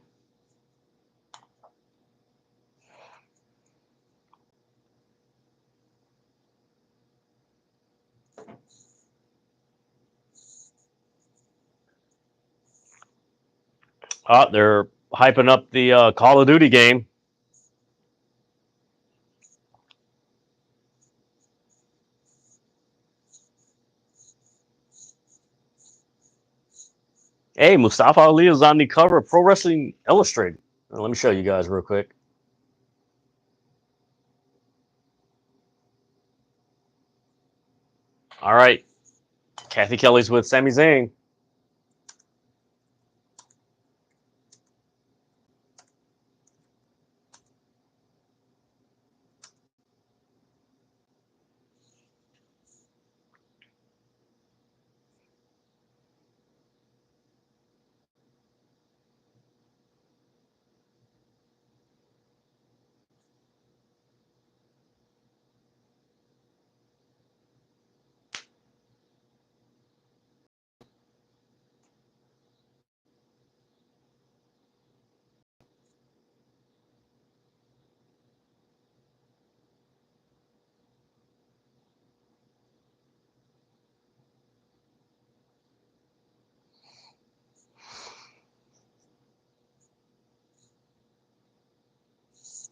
They're hyping up the Call of Duty game. Hey, Mustafa Ali is on the cover of Pro Wrestling Illustrated. Let me show you guys real quick. All right, Kathy Kelly's with Sami Zayn.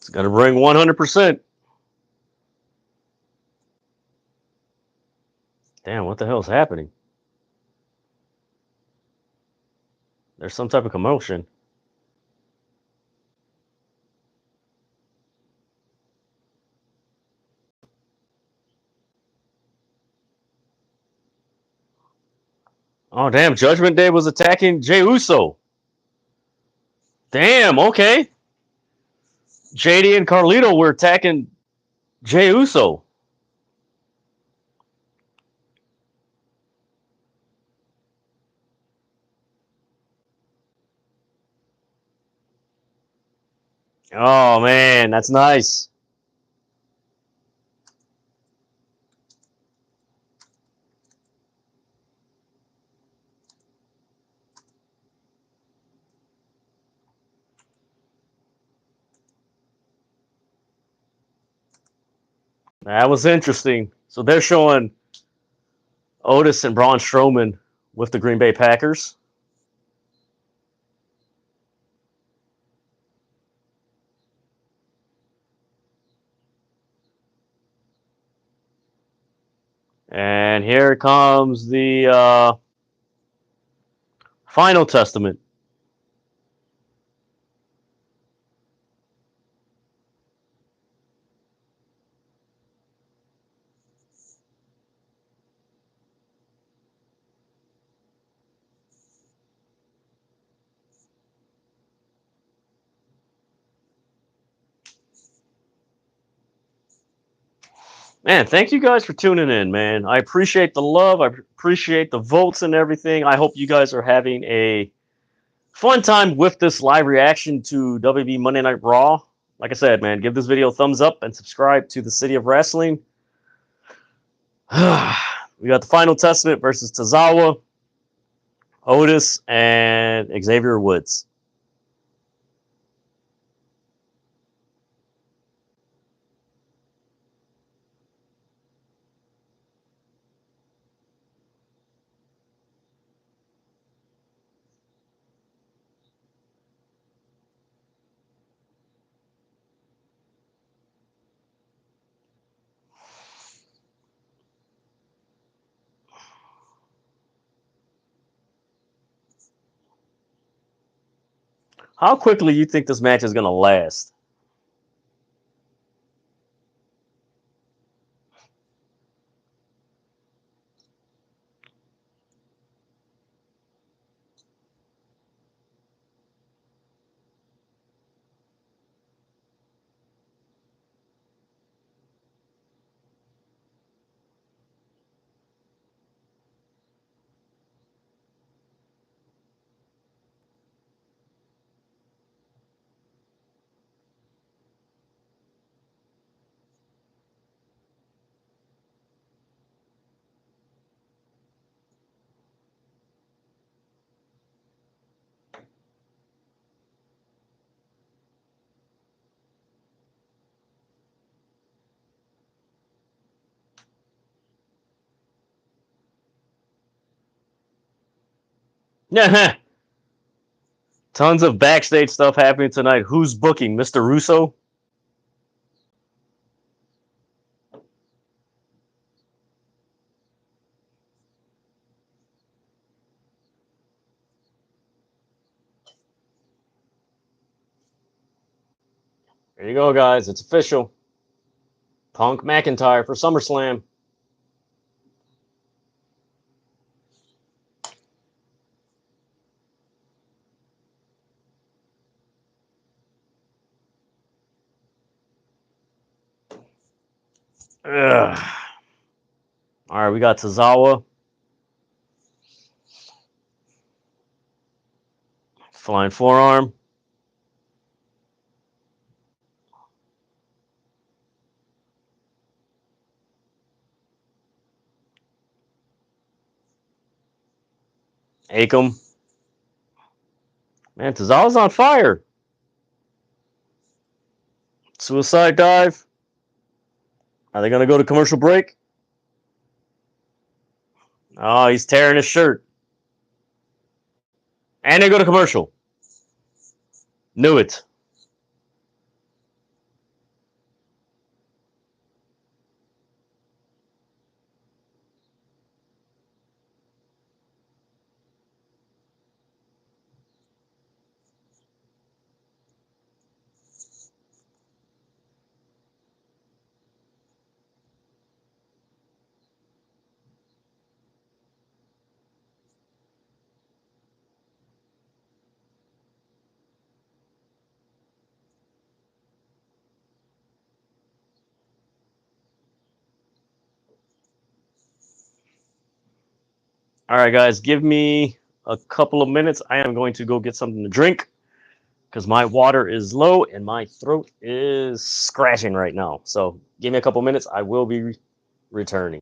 It's going to bring 100%. Damn, what the hell is happening? There's some type of commotion. Oh, damn. Judgment Day was attacking Jey Uso. Damn, okay. JD and Carlito were attacking Jey Uso. Oh, man, that's nice. That was interesting. So they're showing Otis and Braun Strowman with the Green Bay Packers. And here comes the final testament. Man, thank you guys for tuning in, man. I appreciate the love. I appreciate the votes and everything. I hope you guys are having a fun time with this live reaction to WB Monday Night Raw. Like I said, man, give this video a thumbs up and subscribe to the City of Wrestling. We got the Final Testament versus Tozawa, Otis, and Xavier Woods. How quickly you think this match is going to last? Yeah. Tons of backstage stuff happening tonight. Who's booking? Mr. Russo? There you go, guys. It's official. Punk McIntyre for SummerSlam. Ugh. All right, we got Tozawa. Flying forearm. Akam. Man, Tozawa's on fire. Suicide dive. Are they going to go to commercial break? Oh, he's tearing his shirt. And they go to commercial. Knew it. All right, guys, give me a couple of minutes. I am going to go get something to drink because my water is low and my throat is scratching right now. So give me a couple minutes. I will be returning.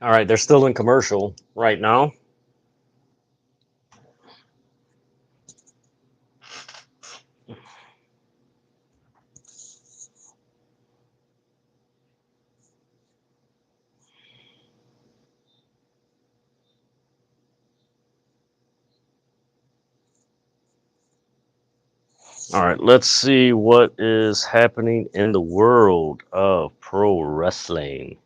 All right, they're still in commercial right now. All right, let's see what is happening in the world of pro wrestling.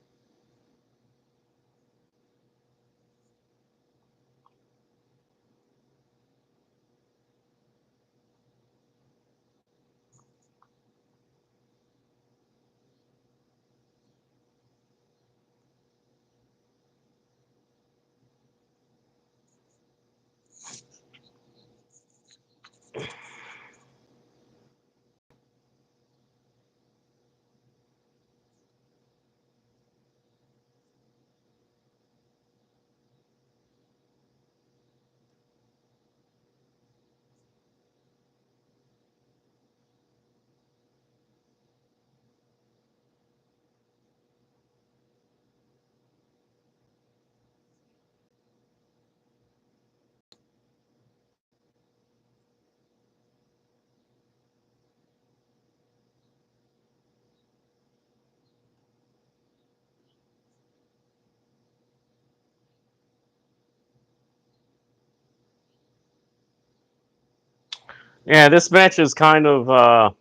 Yeah, this match is kind of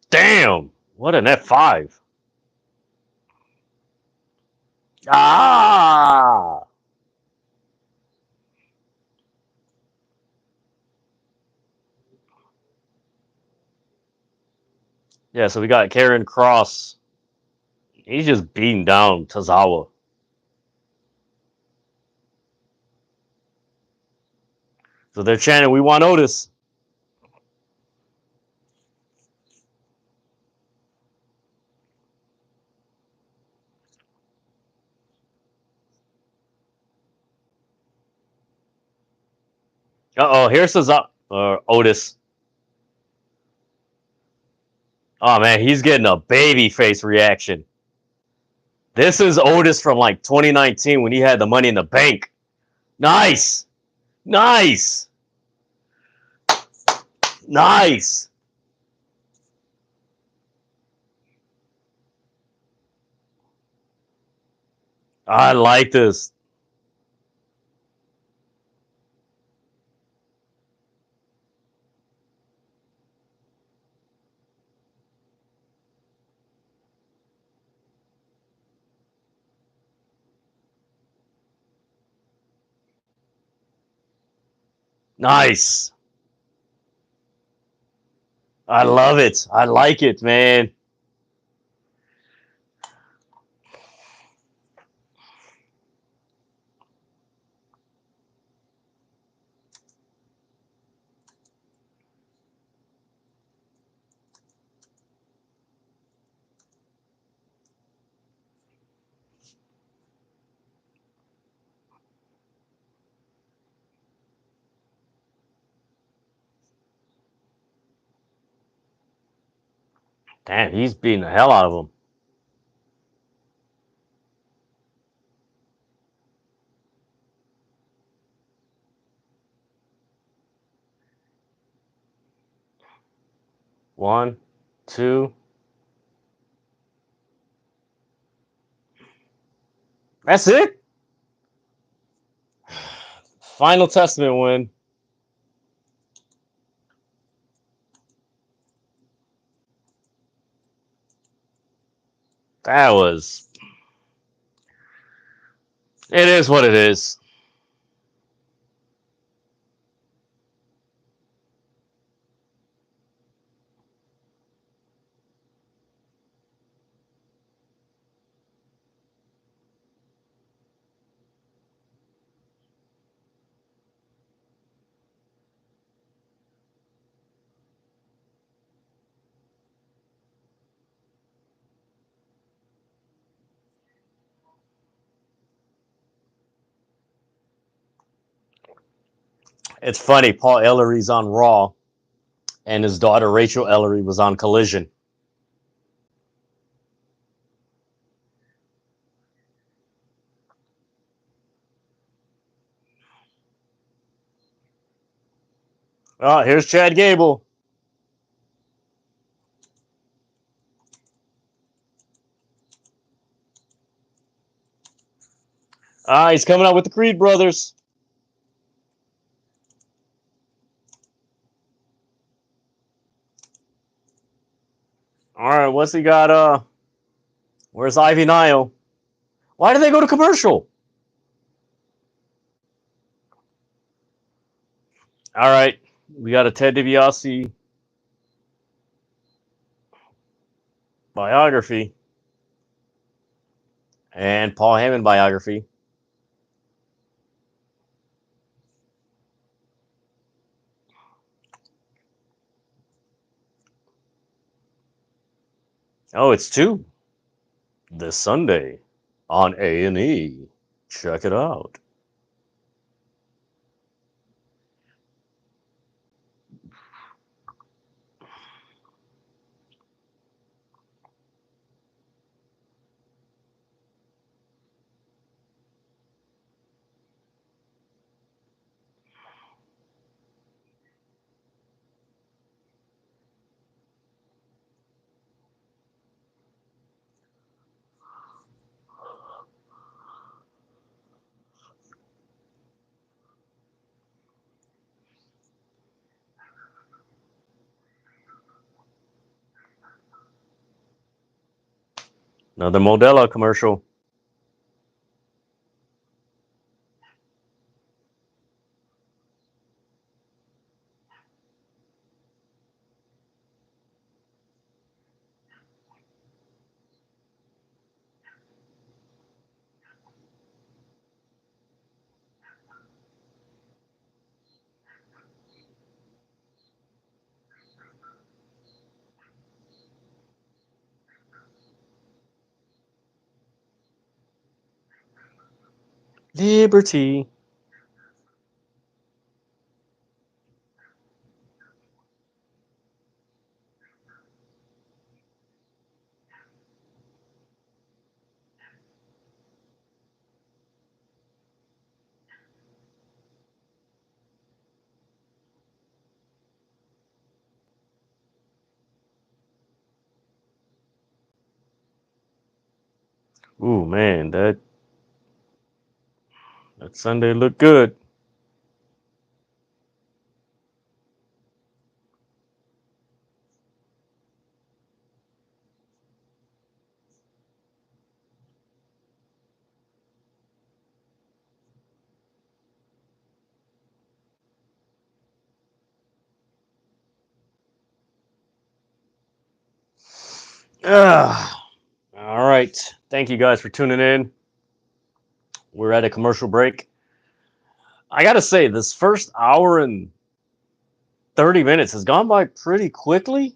damn. What an F5. Ah. Yeah, so we got Karen Cross. He's just beating down Tozawa. So they're chanting, "We want Otis." Uh oh, here's Tozawa. Otis. Oh man, he's getting a baby face reaction. This is Otis from like 2019 when he had the money in the bank. Nice. Nice. Nice. I like this. Nice. I love it. I like it, man. Damn, he's beating the hell out of him. One, two. That's it? Final Testament win. That was... It is what it is. It's funny, Paul Ellery's on Raw, and his daughter Rachel Ellery was on Collision. Oh, here's Chad Gable. He's coming out with the Creed brothers. All right, what's he got? Where's Ivy Nile? Why did they go to commercial? All right, we got a Ted DiBiase biography and Paul Heyman biography. Oh, it's two this Sunday on A&E. Check it out. Another Modelo commercial. Liberty. Ooh, man, that Sunday looked good. All right. Thank you guys for tuning in. We're at a commercial break. I got to say, this first hour and 30 minutes has gone by pretty quickly.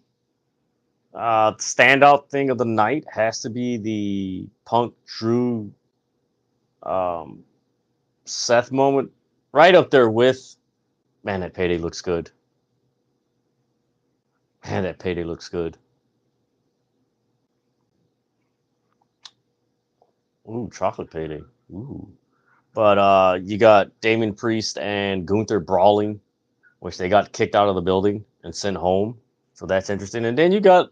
Standout thing of the night has to be the Punk Drew um, Seth moment. Right up there with, man, that payday looks good. Man, that payday looks good. Ooh, chocolate payday. Ooh. But you got Damian Priest and Gunther brawling, which they got kicked out of the building and sent home. So that's interesting. And then you got,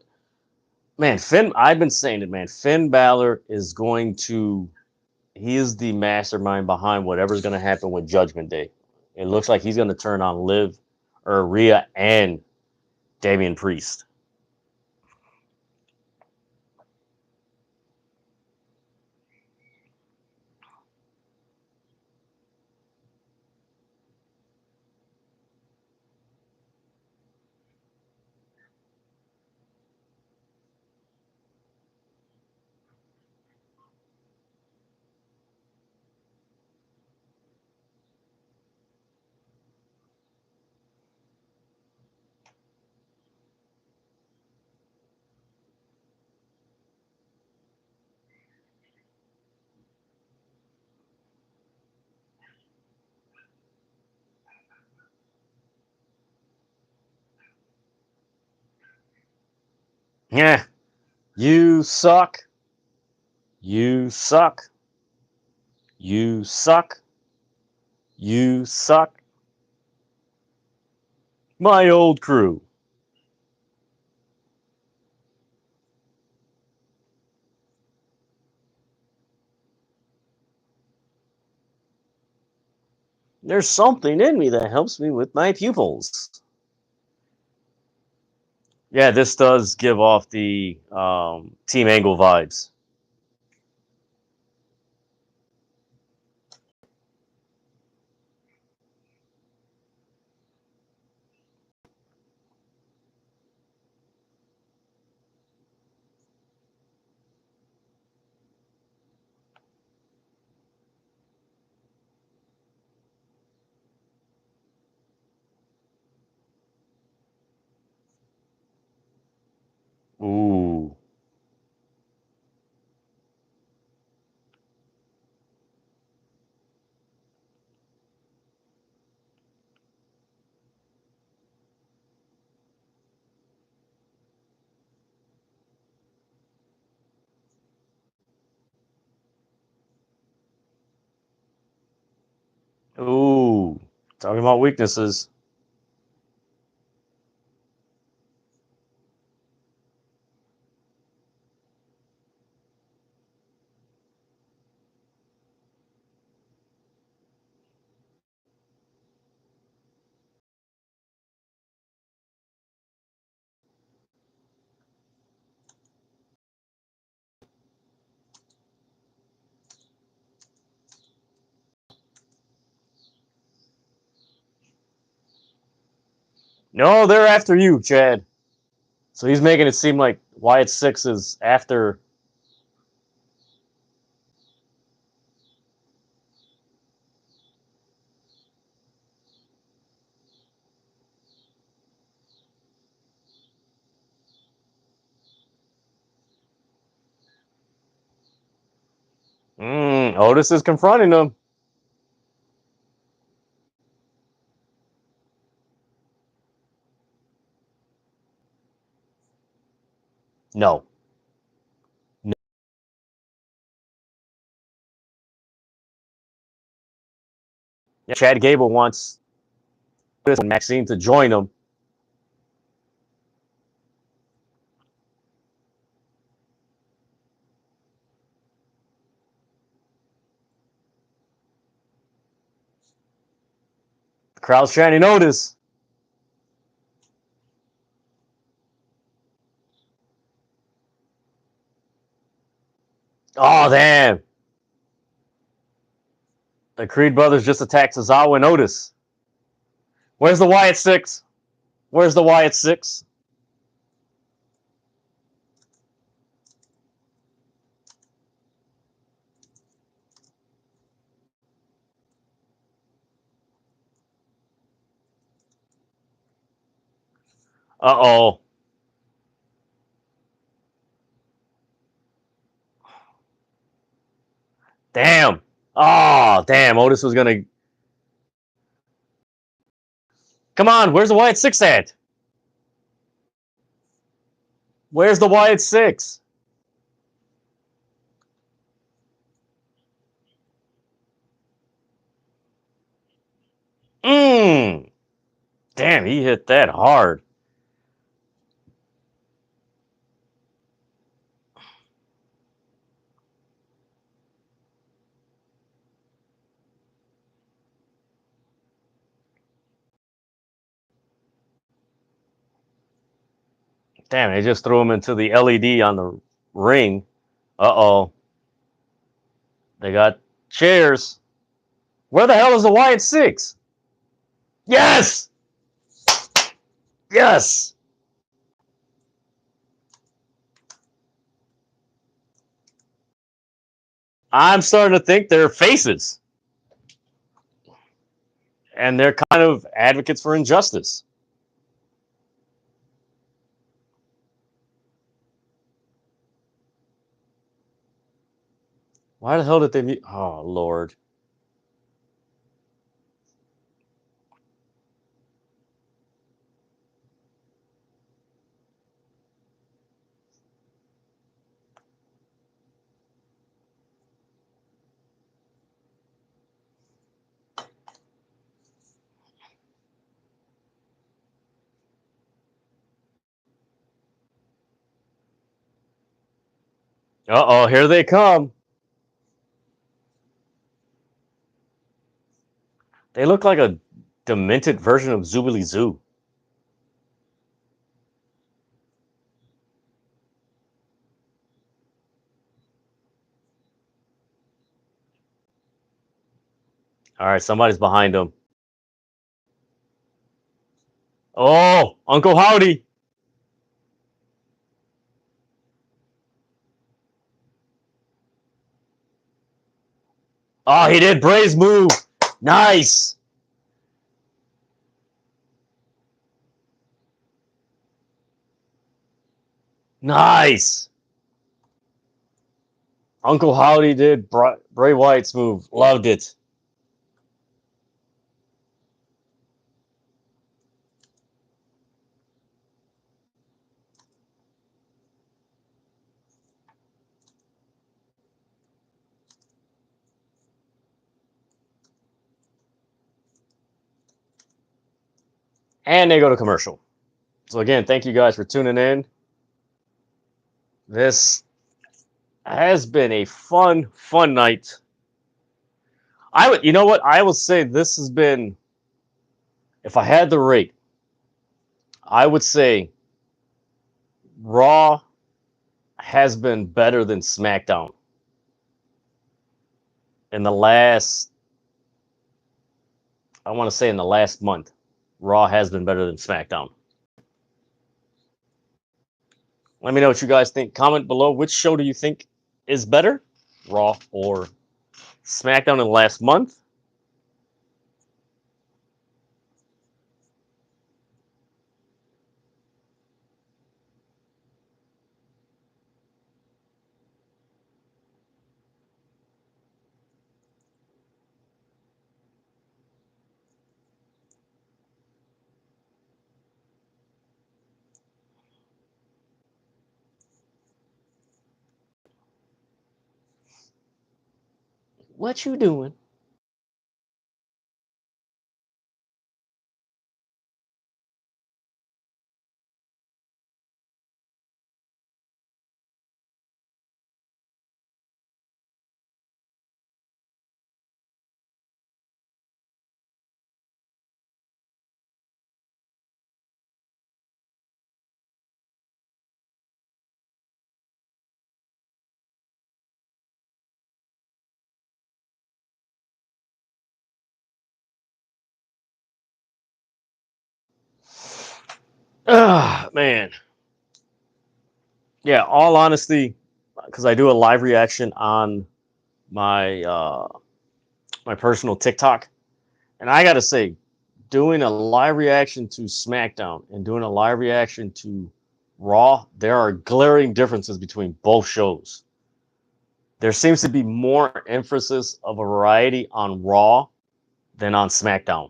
man, Finn. I've been saying it, man. Finn Balor is going to, he is the mastermind behind whatever's going to happen with Judgment Day. It looks like he's going to turn on Liv or Rhea and Damian Priest. Yeah, you suck. You suck. You suck. You suck. My old crew. There's something in me that helps me with my pupils. Yeah, this does give off the Team Angle vibes. Ooh. Ooh. Talking about weaknesses. No, they're after you, Chad. So he's making it seem like Wyatt 6 is after. Otis is confronting him. No. No. Chad Gable wants Maxxine to join him. The crowd's chanting Otis. Oh, damn. The Creed brothers just attacked Tozawa and Otis. Where's the Wyatt 6? Where's the Wyatt 6? Uh-oh. Damn. Oh, damn. Otis was going to... Come on. Where's the Wyatt 6 at? Where's the Wyatt 6? Damn, he hit that hard. Damn, they just threw him into the LED on the ring. Uh-oh. They got chairs. Where the hell is the Wyatt 6? Yes! Yes! I'm starting to think they're faces. And they're kind of advocates for injustice. Why the hell did they... Oh, Lord. Uh-oh, here they come. They look like a demented version of Zoobly Zoo. All right, somebody's behind them. Oh, Uncle Howdy. Oh, he did Bray's move. Nice. Nice. Uncle Howdy did Bray Wyatt's move. Loved it. And they go to commercial. So again, thank you guys for tuning in. This has been a fun night. You know what? I will say this has been, if I had to rate, I would say Raw has been better than SmackDown in the last, I want to say in the last month. Raw has been better than SmackDown. Let me know what you guys think. Comment below, which show do you think is better, Raw or SmackDown in the last month? What you doing? Man. Yeah, all honesty, because I do a live reaction on my my personal TikTok, and I gotta say, doing a live reaction to SmackDown and doing a live reaction to Raw, there are glaring differences between both shows. There seems to be more emphasis of a variety on Raw than on SmackDown.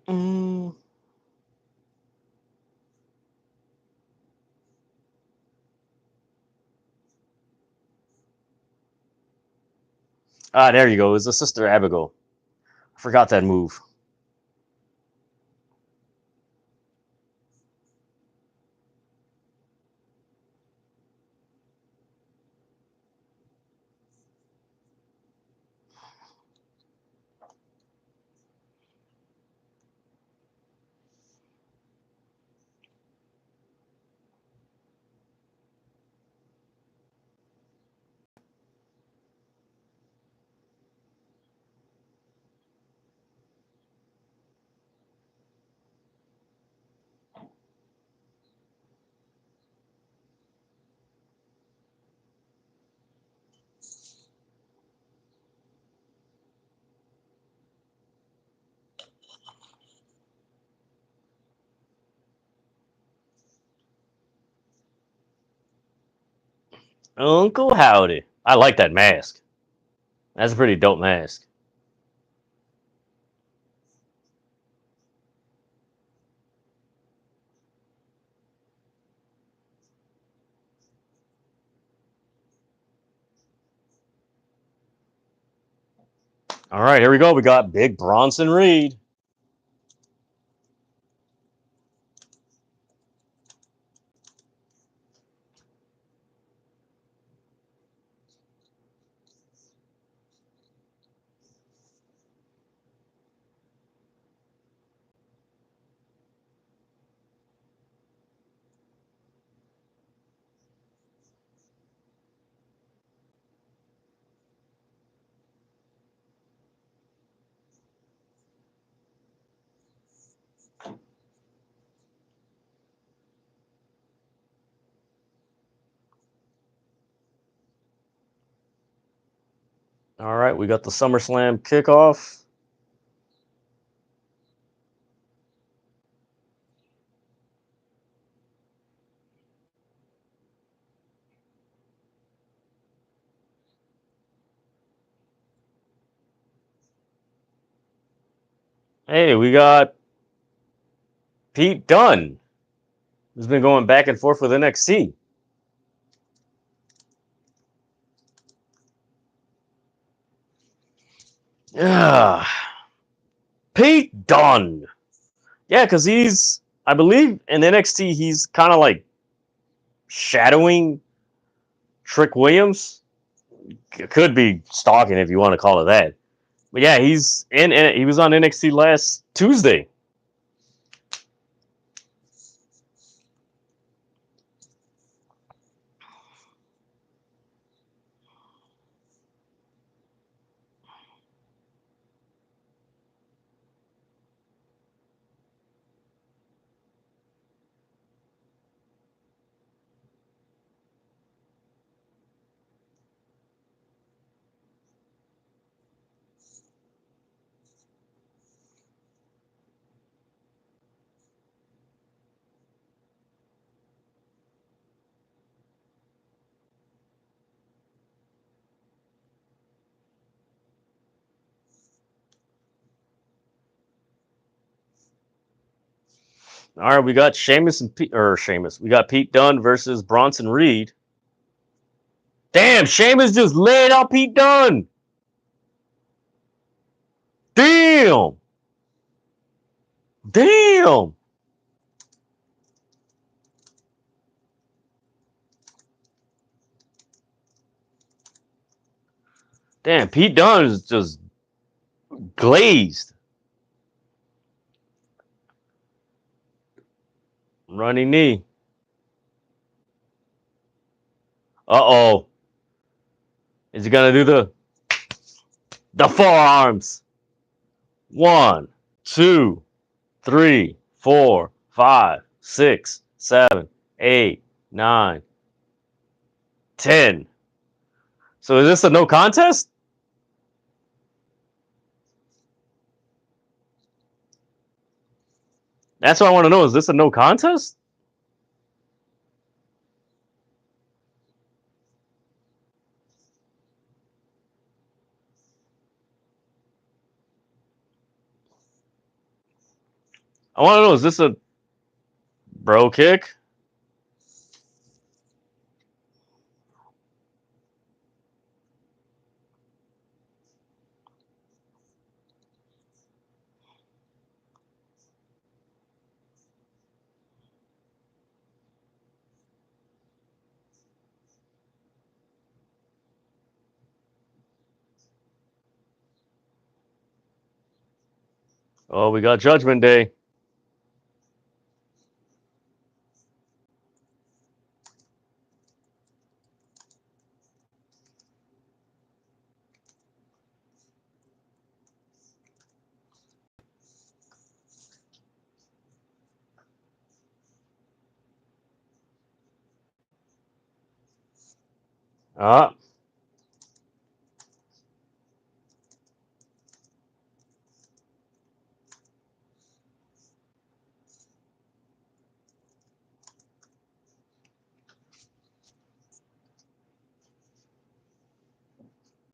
Mm. Ah, there you go. It's a Sister Abigal. I forgot that move. Uncle Howdy. I like that mask. That's a pretty dope mask. All right, here we go. We got Big Bronson Reed. All right, we got the SummerSlam kickoff. Hey, we got Pete Dunne, who's been going back and forth with NXT. Yeah, Pete Dunne. Yeah, because he's, I believe, in NXT, he's kind of like shadowing Trick Williams. Could be stalking if you want to call it that. But yeah, he's in. He was on NXT last Tuesday. All right, we got Sheamus and Pete, or Sheamus. We got Pete Dunne versus Bronson Reed. Damn, Sheamus just laid out Pete Dunne. Damn. Damn. Damn, Pete Dunne is just glazed. Running knee. Uh-oh. Is he gonna do the forearms? 1, 2, 3. 4, 5, 6, 7, 8, 9, 10. So is this a no contest? That's what I want to know. Is this a no contest? I want to know, is this a bro kick? Oh, we got Judgment Day. Ah.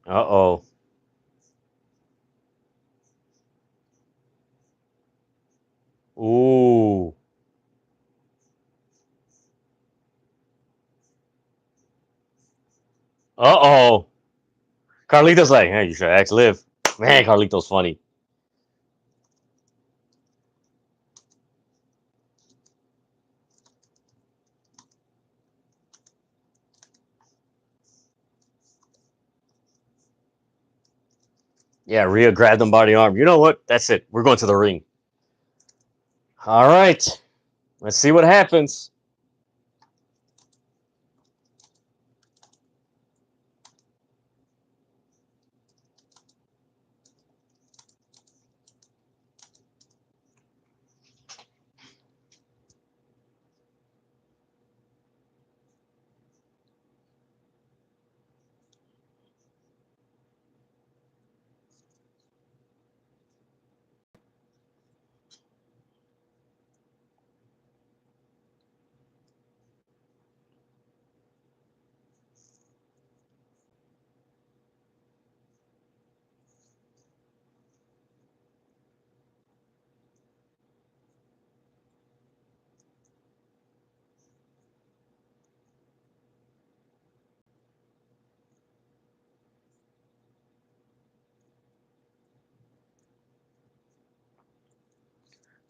Uh-oh. Ooh. Uh-oh. Carlito's like, hey, you should ask Liv. Man, Carlito's funny. Yeah, Rhea grabbed him by the arm. You know what? That's it. We're going to the ring. All right. Let's see what happens.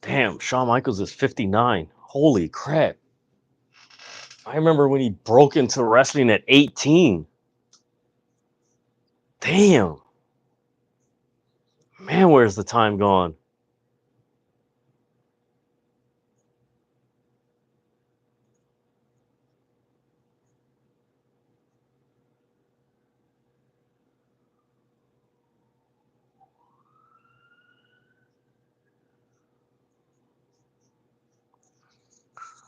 Damn, Shawn Michaels is 59. Holy crap. I remember when he broke into wrestling at 18. Damn. Man, where's the time gone?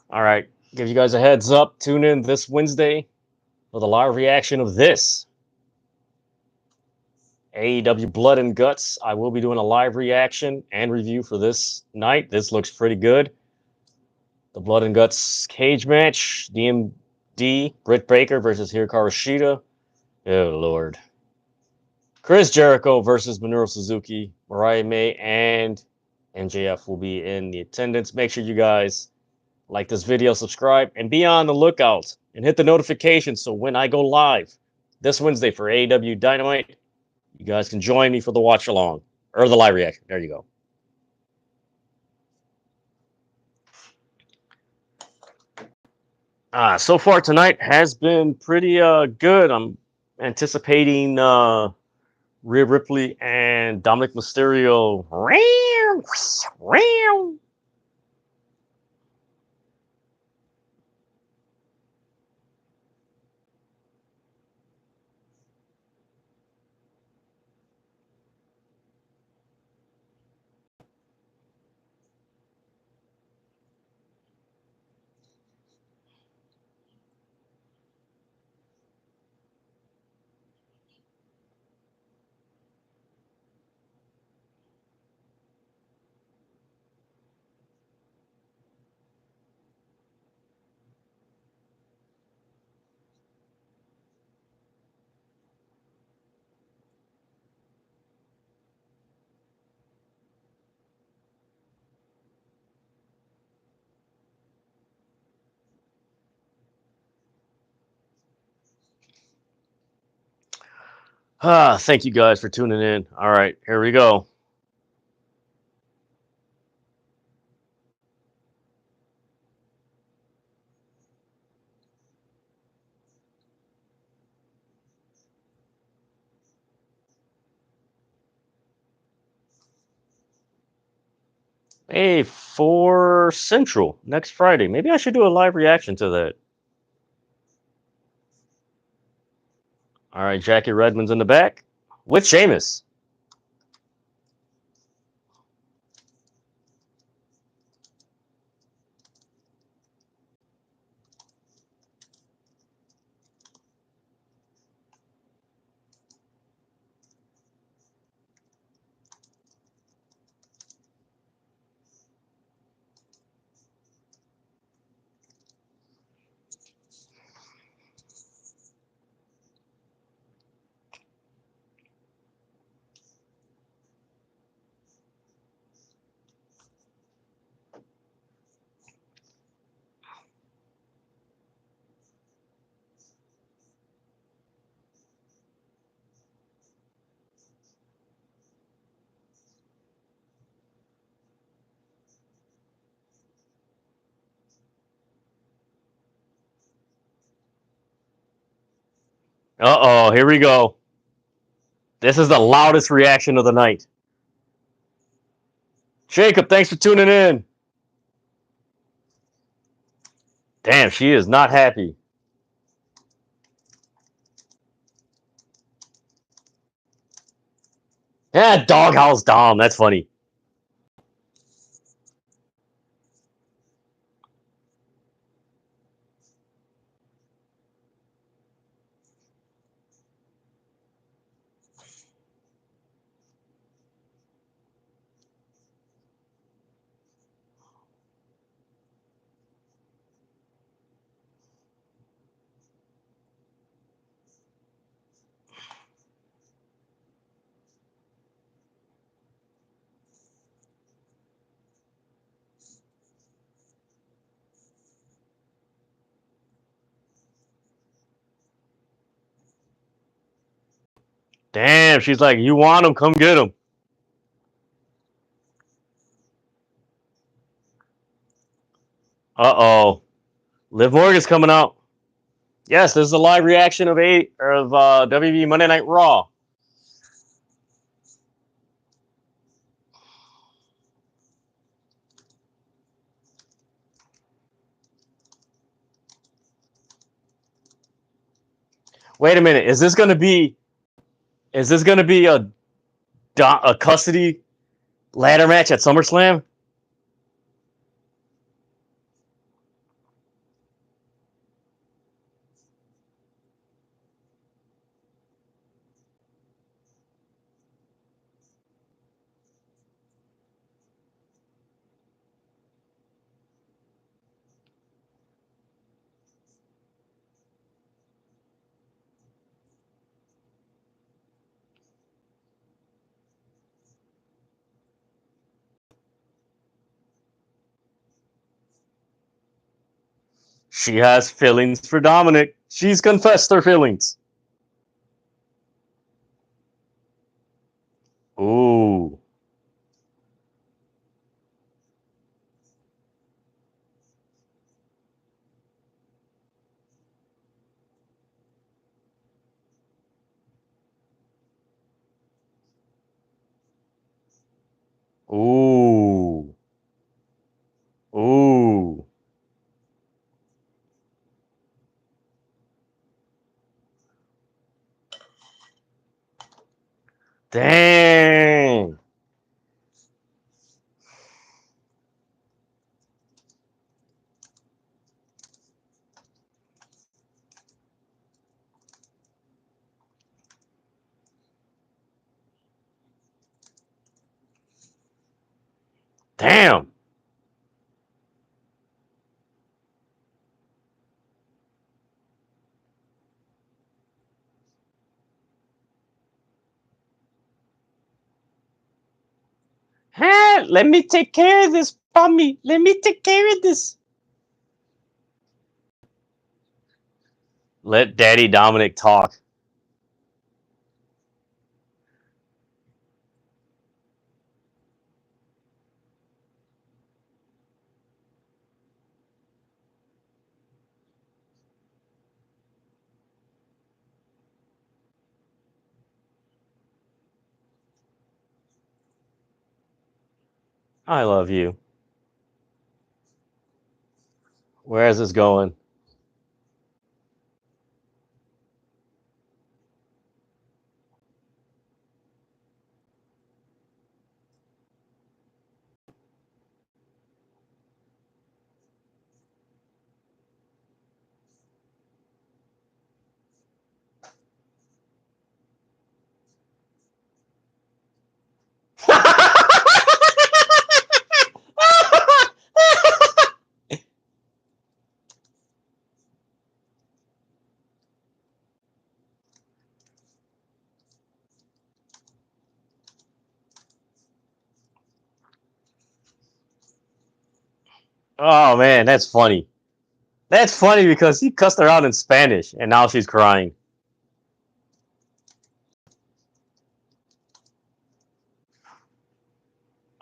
All right. Give you guys a heads up. Tune in this Wednesday for the live reaction of this AEW Blood and Guts. I will be doing a live reaction and review for this night. This looks pretty good. The Blood and Guts cage match. DMD, Britt Baker versus Hikaru Shida. Oh, Lord. Chris Jericho versus Minoru Suzuki. Mariah May and MJF will be in the attendance. Make sure you guys like this video, subscribe, and be on the lookout. And hit the notification so when I go live this Wednesday for AEW Dynamite, you guys can join me for the watch along or the live reaction. There you go. So far tonight has been pretty good. I'm anticipating Rhea Ripley and Dominik Mysterio. Thank you guys for tuning in. All right, here we go. Hey, for Central next Friday. Maybe I should do a live reaction to that. All right, Jackie Redmond's in the back with Sheamus. Uh-oh, here we go. This is the loudest reaction of the night. Jacob, thanks for tuning in. Damn, she is not happy. Yeah, Doghouse Dom. That's funny. Damn, she's like, you want him? Come get him. Uh-oh. Liv Morgan's coming out. Yes, this is a live reaction of WWE Monday Night Raw. Wait a minute. Is this gonna be a custody ladder match at SummerSlam? She has feelings for Dominik. She's confessed her feelings. Ooh. Ooh. Ooh. Dang. Damn. Hey, let me take care of this, Tommy. Let me take care of this. Let Daddy Dominik talk. I love you. Where is this going? Oh man, that's funny. That's funny because he cussed her out in Spanish and now she's crying.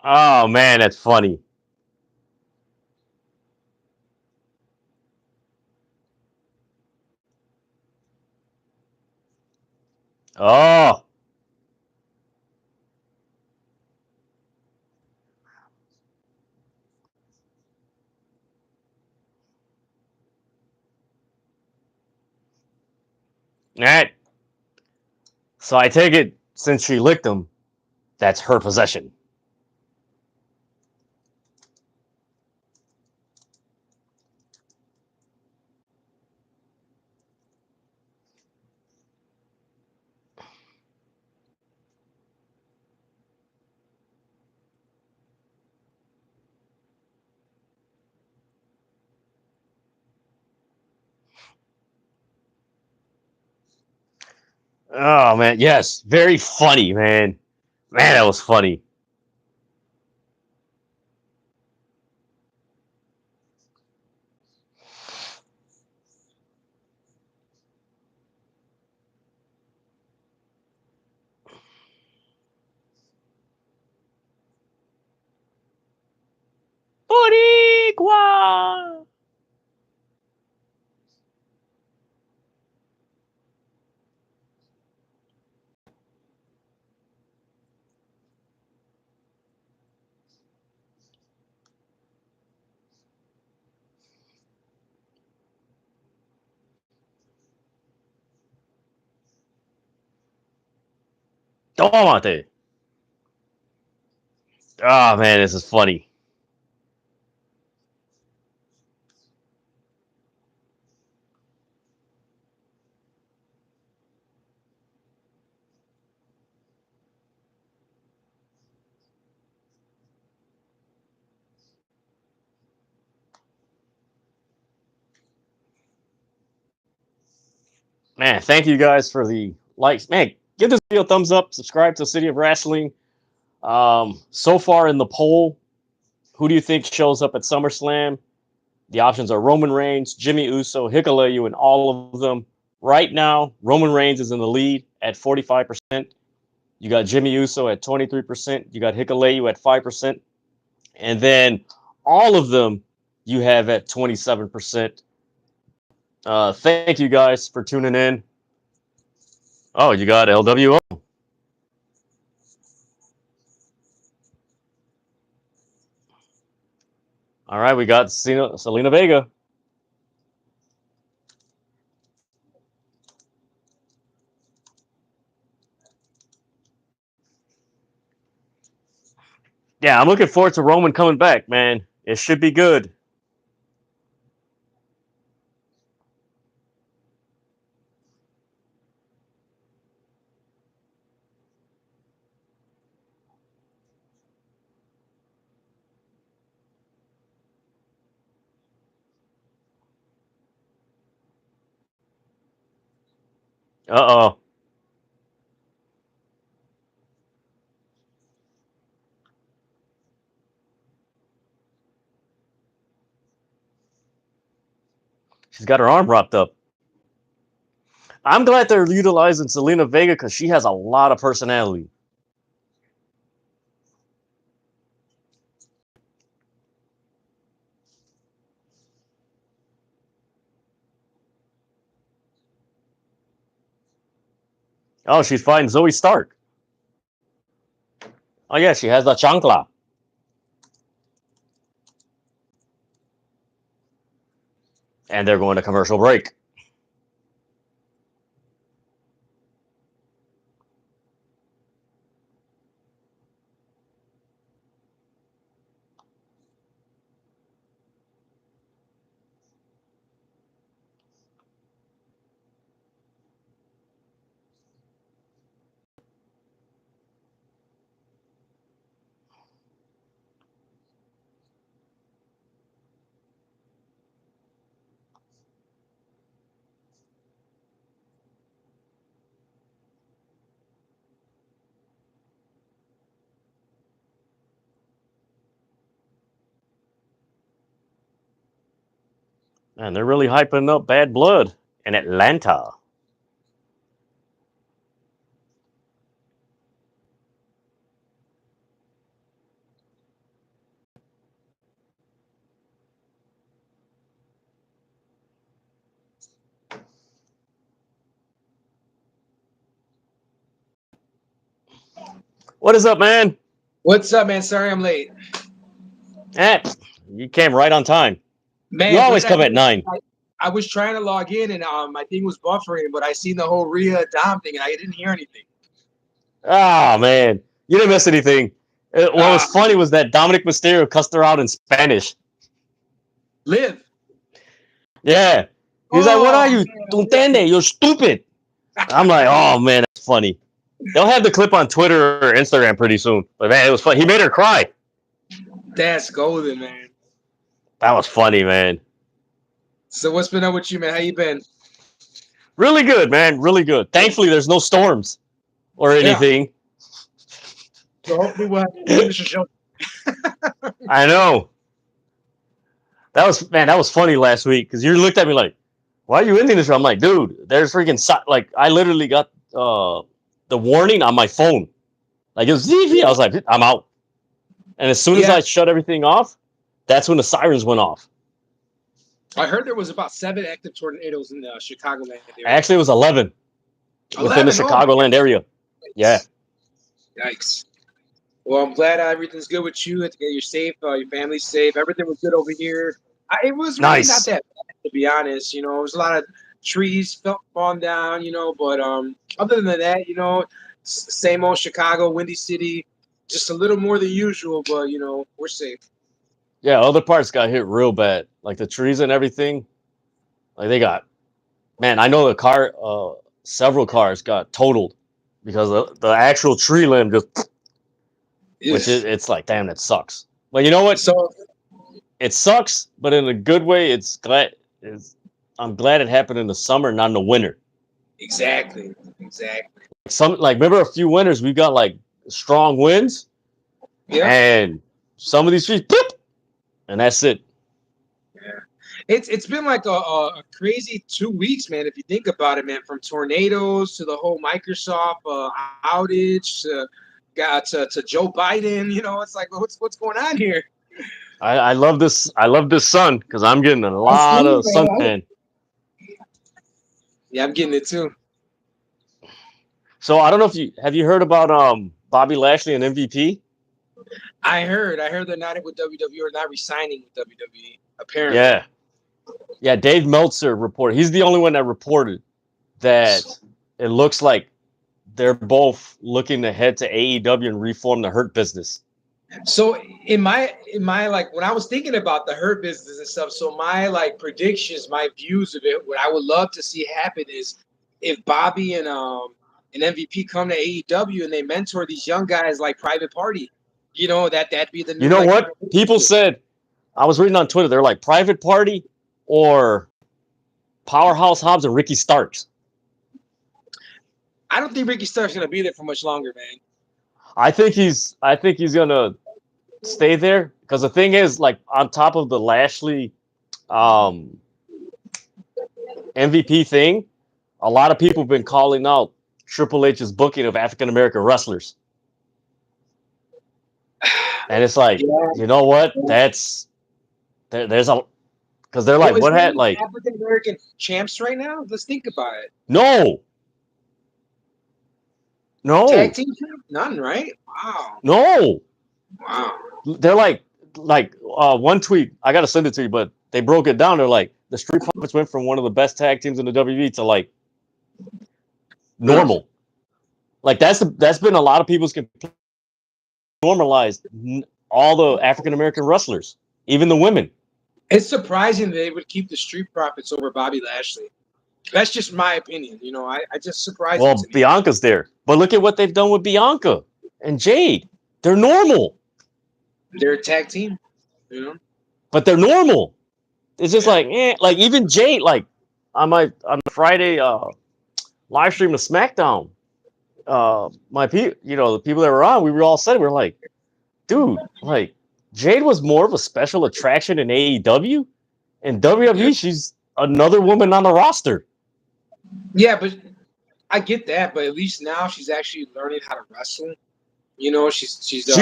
Oh man, that's funny. Oh, that. So I take it since she licked him, that's her possession. Oh man, yes, very funny, man. Man, that was funny. Boricua! Tomate. Oh man, this is funny. Man, thank you guys for the likes. Man, give this video a thumbs up. Subscribe to City of Wrestling. So far in the poll, who do you think shows up at SummerSlam? The options are Roman Reigns, Jimmy Uso, Hikuleo, and all of them. Right now, Roman Reigns is in the lead at 45%. You got Jimmy Uso at 23%. You got Hikuleo at 5%. And then all of them you have at 27%. Thank you guys for tuning in. Oh, you got LWO. All right, we got Selena Vega. Yeah, I'm looking forward to Roman coming back, man. It should be good. Uh-oh. She's got her arm wrapped up. I'm glad they're utilizing Selena Vega because she has a lot of personality. Oh, she's fighting Zoe Stark. Oh, yeah, she has the chancla. And they're going to commercial break. And they're really hyping up Bad Blood in Atlanta. What is up, man? What's up, man? Sorry I'm late. You came right on time. Man, you always come at 9. I was trying to log in and my thing was buffering, but I seen the whole Rhea Dom thing and I didn't hear anything. Oh, man. You didn't miss anything. What was funny was that Dominik Mysterio cussed her out in Spanish. Live. Yeah. He's like, what are you? Tuntende, you're stupid. I'm like, oh, man, that's funny. They'll have the clip on Twitter or Instagram pretty soon. But, man, it was funny. He made her cry. That's golden, man. That was funny, man. So what's been up with you, man? How you been? Really good, man. Really good. Thankfully, there's no storms or anything. Yeah. So hopefully we'll have to finish the show. I know. That was funny last week because you looked at me like, why are you ending this show? I'm like, dude, there's freaking like I literally got the warning on my phone. Like it was ZV. I was like, I'm out. And as soon as I shut everything off, that's when the sirens went off. I heard there was about 7 active tornadoes in the Chicagoland area. Actually, it was 11 within the Chicagoland area. Yeah. Yikes. Well, I'm glad everything's good with you. You're safe. Your family's safe. Everything was good over here. It was really not that bad, to be honest. You know, it was a lot of trees falling down, you know, but other than that, you know, same old Chicago, Windy City, just a little more than usual, but, you know, we're safe. Yeah, other parts got hit real bad. Like the trees and everything. Like they got, man, I know several cars got totaled because the actual tree limb just, which it's like, damn, that sucks. But you know what? So it sucks, but in a good way, I'm glad it happened in the summer, not in the winter. Exactly. Remember a few winters we got like strong winds, and some of these trees, boop, and that's it. Yeah, it's been like a crazy 2 weeks, man. If you think about it, man, from tornadoes to the whole Microsoft outage to Joe Biden, you know, it's like what's going on here? I love this. I love this sun because I'm getting a lot of suntan. Yeah, I'm getting it too. So I don't know if you heard about Bobby Lashley and MVP? I heard they're not with WWE or not re-signing with WWE, apparently. Yeah, Dave Meltzer reported. He's the only one that reported that it looks like they're both looking to head to AEW and reform the Hurt business. So in my like when I was thinking about the Hurt business and stuff, so my like predictions, my views of it, what I would love to see happen is if Bobby and MVP come to AEW and they mentor these young guys like Private Party, you know, that'd be the new. You know what? People said, I was reading on Twitter, they're like Private Party or Powerhouse Hobbs and Ricky Starks. I don't think Ricky Starks gonna be there for much longer, man. I think he's gonna stay there because the thing is, like, on top of the Lashley MVP thing, a lot of people have been calling out Triple H's booking of African American wrestlers, and it's like, you know what? There's a because they're like, what had like African American champs right now? Let's think about it. No. Tag team? None, right? Wow. No. Wow. They're like one tweet. I gotta send it to you, but they broke it down. They're like, the Street Profits went from one of the best tag teams in the WWE to like normal. Like that's been a lot of people's complaint. Normalized all the African American wrestlers, even the women. It's surprising they would keep the Street Profits over Bobby Lashley. That's just my opinion. You know, I just surprised. Well, Bianca's there, but look at what they've done with Bianca and Jade. They're normal. They're a tag team, you know. But they're normal. It's just like even Jade, like on the Friday live stream of SmackDown, the people that were on, we were all said, we were like, dude, like Jade was more of a special attraction in AEW, and WWE, she's another woman on the roster. Yeah, but I get that, but at least now she's actually learning how to wrestle. You know, she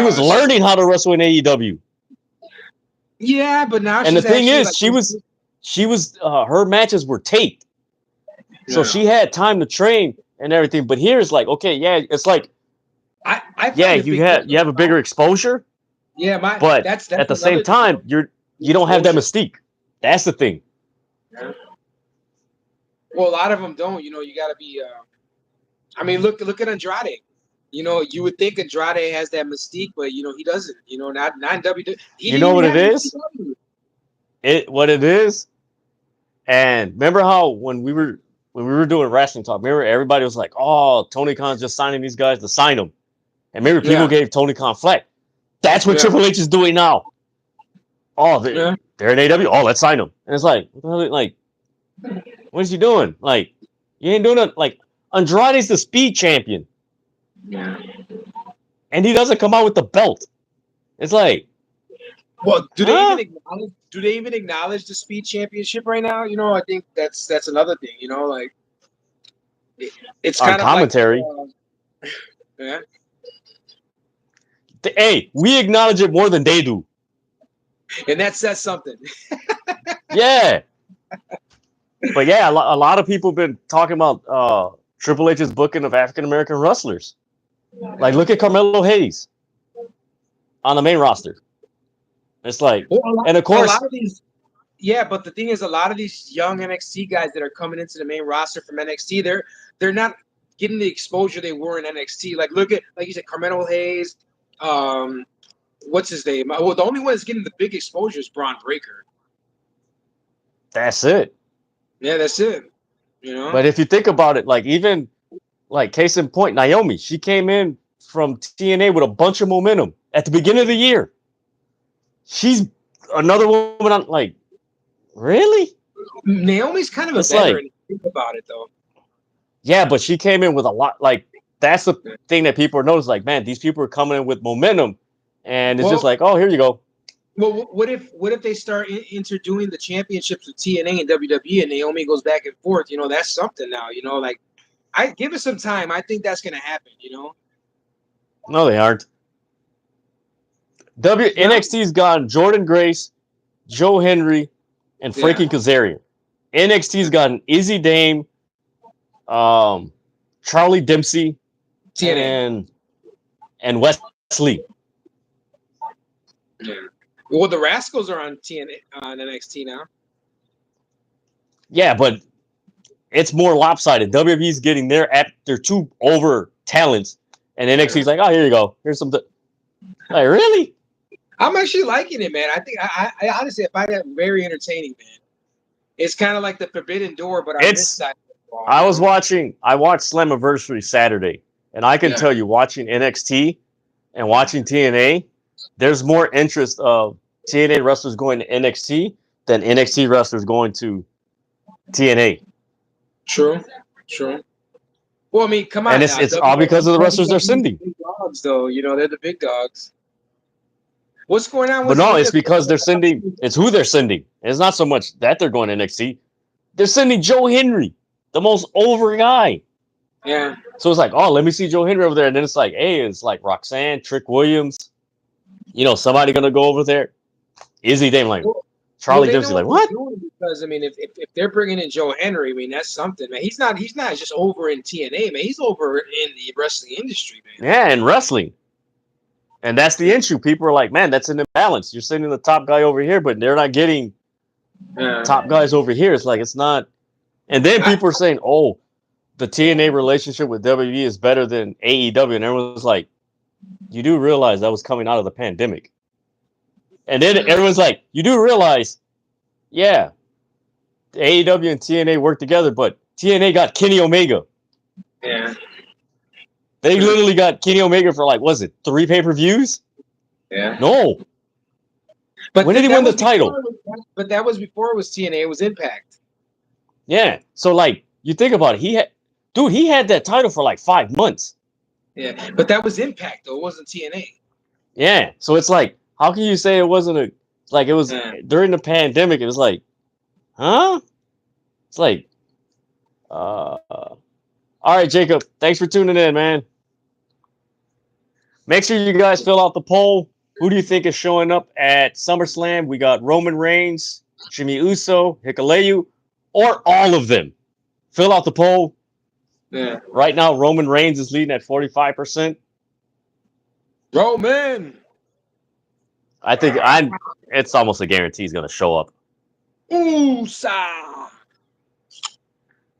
was learning how to wrestle in AEW. Yeah, but now and the thing is, like, she was her matches were taped, so she had time to train and everything. But here's like, okay, yeah, it's like, you have a bigger exposure. Yeah, but that's at the same time, you don't have that mystique. That's the thing. Yeah. Well, a lot of them don't. You know, you got to be. I mean, look at Andrade. You know, you would think Andrade has that mystique, but you know he doesn't. You know, not WWE. You know what it is? What it is. And remember how when we were doing wrestling talk, remember everybody was like, "Oh, Tony Khan's just signing these guys to sign them," and remember people gave Tony Khan flack. That's what Triple H is doing now. Oh, they're in AEW. Oh, let's sign them. And it's like, like, what is he doing? Like, you ain't doing it. Like, Andrade's the speed champion. Yeah. And he doesn't come out with the belt. It's like, well, do they even acknowledge the speed championship right now? You know, I think that's another thing. You know, like it's kind of commentary. Yeah. Hey, we acknowledge it more than they do, and that says something. Yeah. But yeah, a lot of people have been talking about Triple H's booking of African American wrestlers. Like, look at Carmelo Hayes on the main roster. It's like, and of course, a lot of these, but the thing is, a lot of these young NXT guys that are coming into the main roster from NXT, they're not getting the exposure they were in NXT. Like, look at, like you said, Carmelo Hayes. What's his name? Well, the only one that's getting the big exposure is Braun Breaker. That's it. Yeah, that's it. You know. But if you think about it, like even like case in point, Naomi, she came in from TNA with a bunch of momentum at the beginning of the year. She's another woman on, like, really? Naomi's kind of a veteran. Like, think about it though. Yeah, but she came in with a lot. Like, that's the thing that people are noticing. Like, man, these people are coming in with momentum, and it's just like, oh, here you go. Well, what if they start interdoing the championships with TNA and WWE, and Naomi goes back and forth? You know, that's something now. You know, like, I give it some time. I think that's going to happen. You know. No, they aren't. NXT's gone Jordan Grace, Joe Henry, and Frankie Kazarian. NXT's gotten Izzy Dame, Charlie Dempsey, TNA. and Wesley. Yeah. Well, the Rascals are on TNA on NXT now. Yeah, but it's more lopsided. WWE's getting their two over talents, and NXT's like, oh, here you go. Here's some. Like, really? I'm actually liking it, man. I think I honestly find that very entertaining, man. It's kind of like the Forbidden Door, but on this side. I watched Slammiversary Saturday, and I can tell you, watching NXT and watching TNA, there's more interest of TNA wrestlers going to NXT than NXT wrestlers going to TNA. True. Well, I mean, come on. And it's all because of the wrestlers they're sending. Big dogs, though. You know, they're the big dogs. What's going on? But no, it's because they're sending. It's who they're sending. It's not so much that they're going to NXT. They're sending Joe Henry, the most over guy. Yeah. So it's like, oh, let me see Joe Henry over there. And then it's like, hey, it's like Roxanne, Trick Williams. You know, somebody going to go over there. Izzy Dame, like, Charlie Dempsey, like, what? Because, I mean, if they're bringing in Joe Henry, I mean, that's something, man. He's not just over in TNA, man. He's over in the wrestling industry, man. Yeah, and wrestling. And that's the issue. People are like, man, that's an imbalance. You're sending the top guy over here, but they're not getting top guys over here. It's like it's not. And then people are saying, "Oh, the TNA relationship with WWE is better than AEW," and everyone's like, "You do realize that was coming out of the pandemic?" And then everyone's like, "You do realize, yeah, AEW and TNA work together, but TNA got Kenny Omega." Yeah. They literally got Kenny Omega for like, was it 3 pay-per-views? Yeah. No. But when did he win the title? But that was before it was TNA. It was Impact. Yeah. So like, you think about it, he had that title for like 5 months. Yeah, but that was Impact though. It wasn't TNA. Yeah. So it's like, how can you say it wasn't it was during the pandemic? It was like, huh? It's like, all right, Jacob. Thanks for tuning in, man. Make sure you guys fill out the poll. Who do you think is showing up at SummerSlam? We got Roman Reigns, Jimmy Uso, Hikuleo, or all of them. Fill out the poll. Yeah. Right now, Roman Reigns is leading at 45%. Roman. I think it's almost a guarantee he's going to show up. Usa.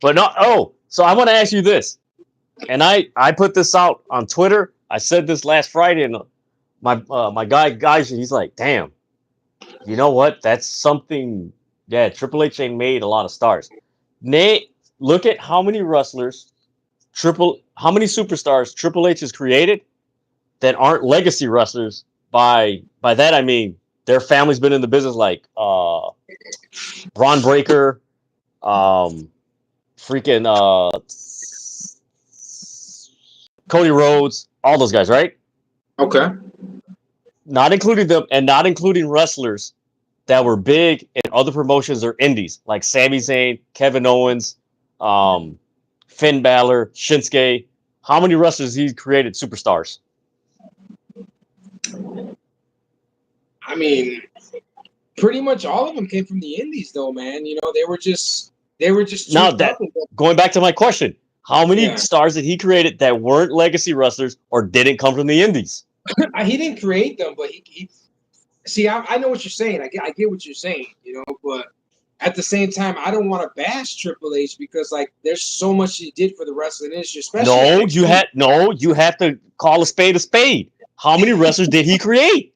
But so I want to ask you this. And I put this out on Twitter. I said this last Friday, and my guy, he's like, damn, you know what? That's something. Yeah, Triple H ain't made a lot of stars. Nate, look at how many wrestlers, how many superstars Triple H has created that aren't legacy wrestlers. By that I mean their family's been in the business, like Braun Breaker, Cody Rhodes, all those guys, right? Okay. Not including them, and not including wrestlers that were big in other promotions or indies, like Sami Zayn, Kevin Owens, Finn Balor, Shinsuke. How many wrestlers he created superstars? I mean, pretty much all of them came from the indies, though, man. You know, they were just now that going back to my question. How many stars did he create that weren't legacy wrestlers or didn't come from the indies? He didn't create them, but he see, I know what you're saying. I get what you're saying, you know, but at the same time, I don't want to bash Triple H because like there's so much he did for the wrestling industry, especially you have to call a spade a spade. How many wrestlers did he create?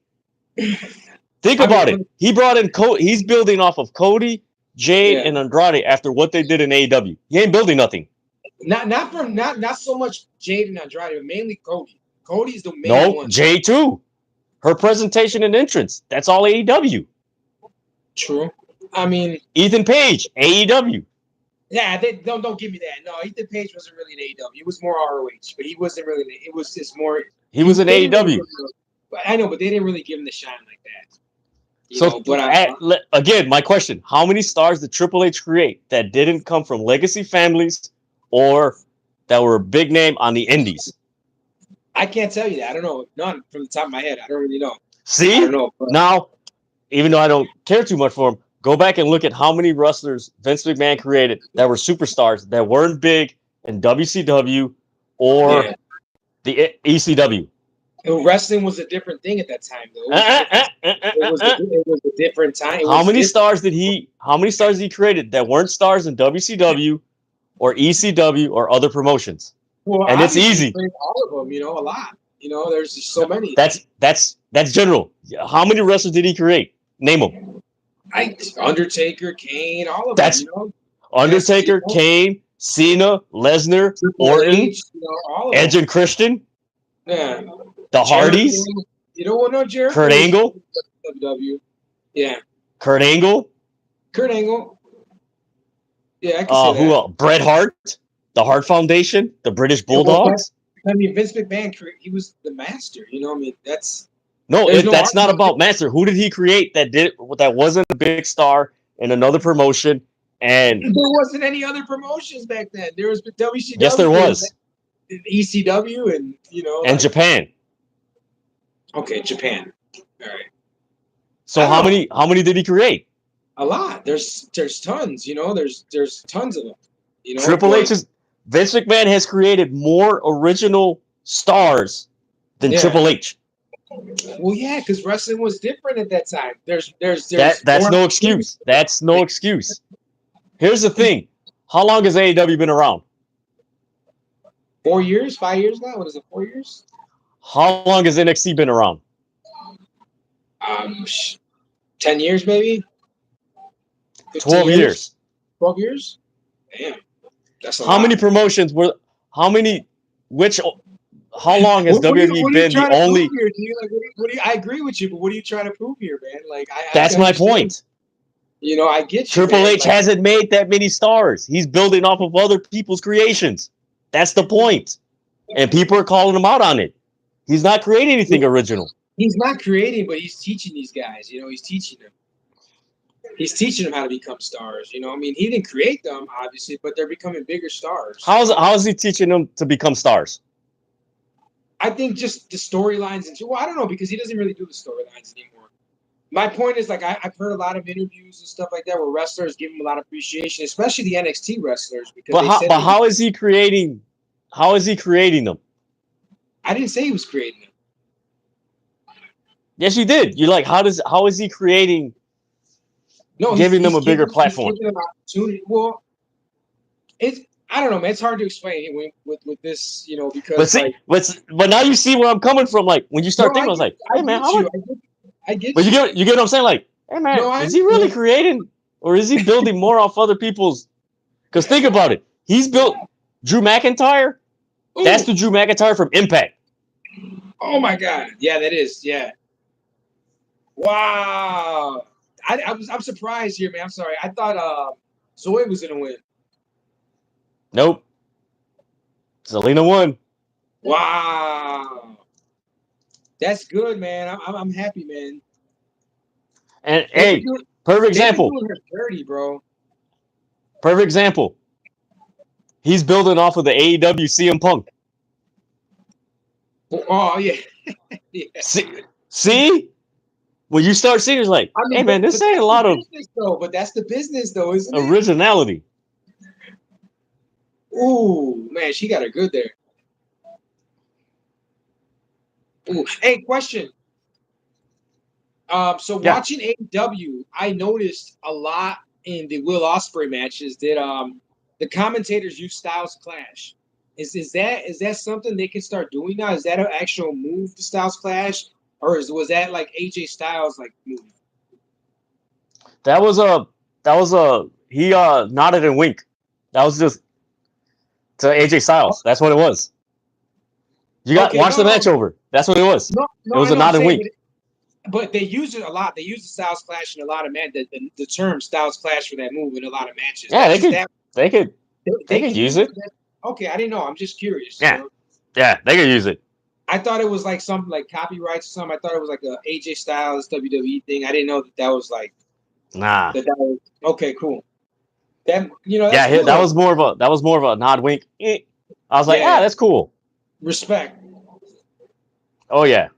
Think about it. He brought in he's building off of Cody, Jade, and Andrade after what they did in AEW. He ain't building nothing. Not so much Jade and Andrade, but mainly Cody. Cody's the main one. Jade too. Her presentation and entrance. That's all AEW. True. I mean, Ethan Page, AEW. Yeah, don't give me that. No, Ethan Page wasn't really an AEW. He was more ROH, but he wasn't really. It was just more. He was an AEW. I know, but they didn't really give him the shine like that. Again, my question: how many stars did Triple H create that didn't come from legacy families or that were big name on the indies? I can't tell you that. I don't know. None from the top of my head. I don't really know. See? I don't know, now, even though I don't care too much for him, go back and look at how many wrestlers Vince McMahon created that were superstars that weren't big in WCW or the ECW. Wrestling was a different thing at that time, though. It was a different time. How many stars did he created that weren't stars in WCW or ECW or other promotions? Well, and it's easy. All of them, you know, a lot. You know, there's just so many. That's general. How many wrestlers did he create? Name them. Undertaker, Kane, all of them. You know? Undertaker, Kane, Cena, Lesnar, Orton, H, you know, all of Edge them. And Christian. Yeah. The Hardys. You don't want no Jericho. Kurt Angle. WWE. Yeah. Kurt Angle. Yeah, I can say that. Who else? Bret Hart. The Hart Foundation. The British Bulldogs. I mean, Vince McMahon, he was the master. You know, I mean, that's that's not about master. Who did he create that wasn't a big star in another promotion? And there wasn't any other promotions back then. There was WCW. Yes, there was. ECW and and Japan. Okay, Japan. All right. So how many did he create? A lot. There's tons. You know, there's tons of them. You know, Vince McMahon has created more original stars than Triple H. Well, yeah, because wrestling was different at that time. There's That's more no excuse. That's no excuse. Here's the thing. How long has AEW been around? 4 years, 5 years now. What is it? 4 years? How long has NXT been around? 10 years maybe. 12 years. 12 years. Damn, that's a How lot. many promotions were? How many? Which? How long has WWE been the only? I agree with you, but what are you trying to prove here, man? Like, That's my point. You know, I get you. Triple H hasn't made that many stars. He's building off of other people's creations. That's the point. And people are calling him out on it. He's not creating anything original. He's not creating, but he's teaching these guys. You know, he's teaching them. He's teaching them how to become stars. You know, I mean, he didn't create them, obviously, but they're becoming bigger stars. How is he teaching them to become stars? I think just the storylines. Well, I don't know, because he doesn't really do the storylines anymore. My point is, like, I've heard a lot of interviews and stuff like that where wrestlers give him a lot of appreciation, especially the NXT wrestlers. Because how is he creating? How is he creating them? I didn't say he was creating them. Yes, you did. You're like, how is he creating? No, giving them a bigger platform. Giving them opportunity. Well, I don't know, man. It's hard to explain with this, you know, because. But now you see where I'm coming from. Like when you start thinking, I was like, hey man, I get. But you get what I'm saying? Like, hey man, is he really creating, or is he building more off other people's? Because think about it, he's built Drew McIntyre. Ooh. That's the Drew McIntyre from Impact. Oh my God! Yeah, that is. Yeah. Wow. I'm surprised here, man. I'm sorry. I thought Zoe was gonna win. Nope. Zelina won. Wow. That's good, man. I'm happy, man. And hey, perfect example. Dirty, bro. Perfect example. He's building off of the AEW CM Punk. Oh yeah. Yeah. See? When you start seeing, it's like, hey man, this ain't a lot of but that's the business though, isn't it? Originality. Ooh, man, she got her good there. Ooh, hey, question. Watching AEW, I noticed a lot in the Will Ospreay matches that the commentators use Styles Clash. Is that something they can start doing now? Is that an actual move, the Styles Clash? Or was that like AJ Styles like move? That was he nodded and winked. That was just to AJ Styles. That's what it was. You got watch the match over. That's what it was. It was a nod and wink. But they use it a lot. They use the Styles Clash in a lot of matches. The term Styles Clash for that move in a lot of matches. Yeah, they could use it. Okay, I didn't know. I'm just curious. Yeah, yeah, they could use it. I thought it was like something like copyrights or something. I thought it was like a AJ Styles WWE thing. I didn't know that was like. Nah. That was, okay, cool. That That's cool. that was more of a nod wink. I was like, that's cool. Respect. Oh yeah,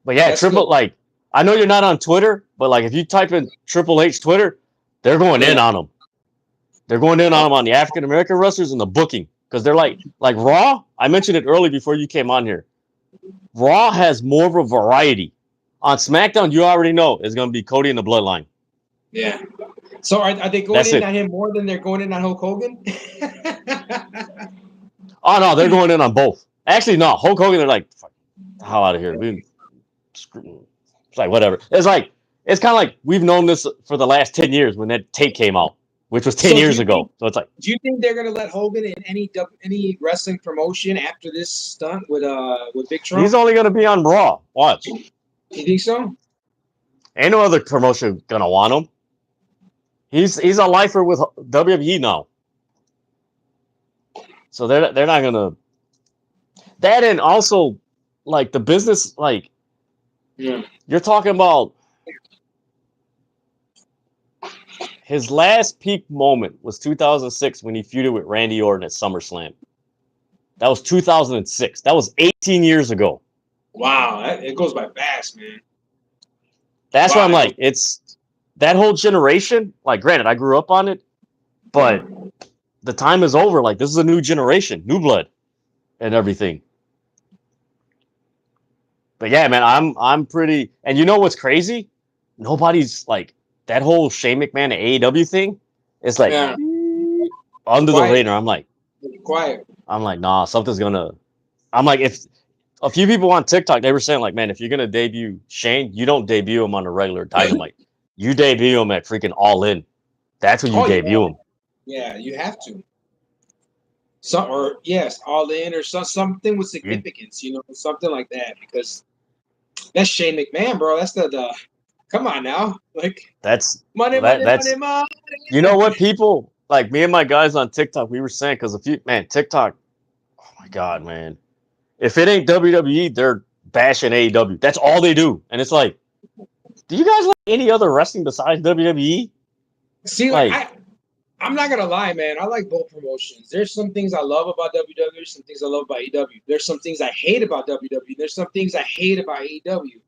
but yeah, that's Triple. Good. Like, I know you're not on Twitter, but like if you type in Triple H Twitter, they're going in on him. They're going in on him on the African American wrestlers and the booking, because they're like Raw. I mentioned it early before you came on here. Raw has more of a variety. On SmackDown, you already know it's going to be Cody and the Bloodline. Yeah. So are they going in on him more than they're going in on Hulk Hogan? Oh no, they're going in on both. Actually, no, Hulk Hogan. They're like, the hell out of here. It's like whatever. It's kind of like we've known this for the last 10 years when that tape came out, which was 10 years ago. So it's like, do you think they're gonna let Hogan in any wrestling promotion after this stunt with Big Trump? He's only gonna be on Raw. Watch. You think so? Ain't no other promotion gonna want him. He's a lifer with WWE now. So they're not gonna. That, and also like the business, like you're talking about. His last peak moment was 2006 when he feuded with Randy Orton at SummerSlam. That was 2006. That was 18 years ago. Wow, it goes by fast, man. That's why I'm like, it's that whole generation. Like, granted, I grew up on it, but the time is over. Like, this is a new generation, new blood, and everything. But yeah, man, I'm pretty. And you know what's crazy? Nobody's like that whole Shane McMahon AEW thing. It's like Yeah, under the quiet, radar. I'm like, quiet. nah, something's gonna. I'm like, if a few people on TikTok, they were saying like, man, if you're gonna debut Shane, you don't debut him on a regular Dynamite. You debut him at freaking All In. That's when you Oh debut him. yeah, you have to. All In or something with significance, something like that, because that's Shane McMahon, bro. That's the come on now, like That's money, money, that's money, money. you know what people like me and my guys on TikTok. We were saying because TikTok. Oh my god, man! If it ain't WWE, they're bashing AEW. That's all they do, and it's like, do you guys like any other wrestling besides WWE? See, Like, I'm not gonna lie, man. I like both promotions. There's some things I love about WWE, some things I love about AEW. There's some things I hate about WWE. There's some things I hate about AEW.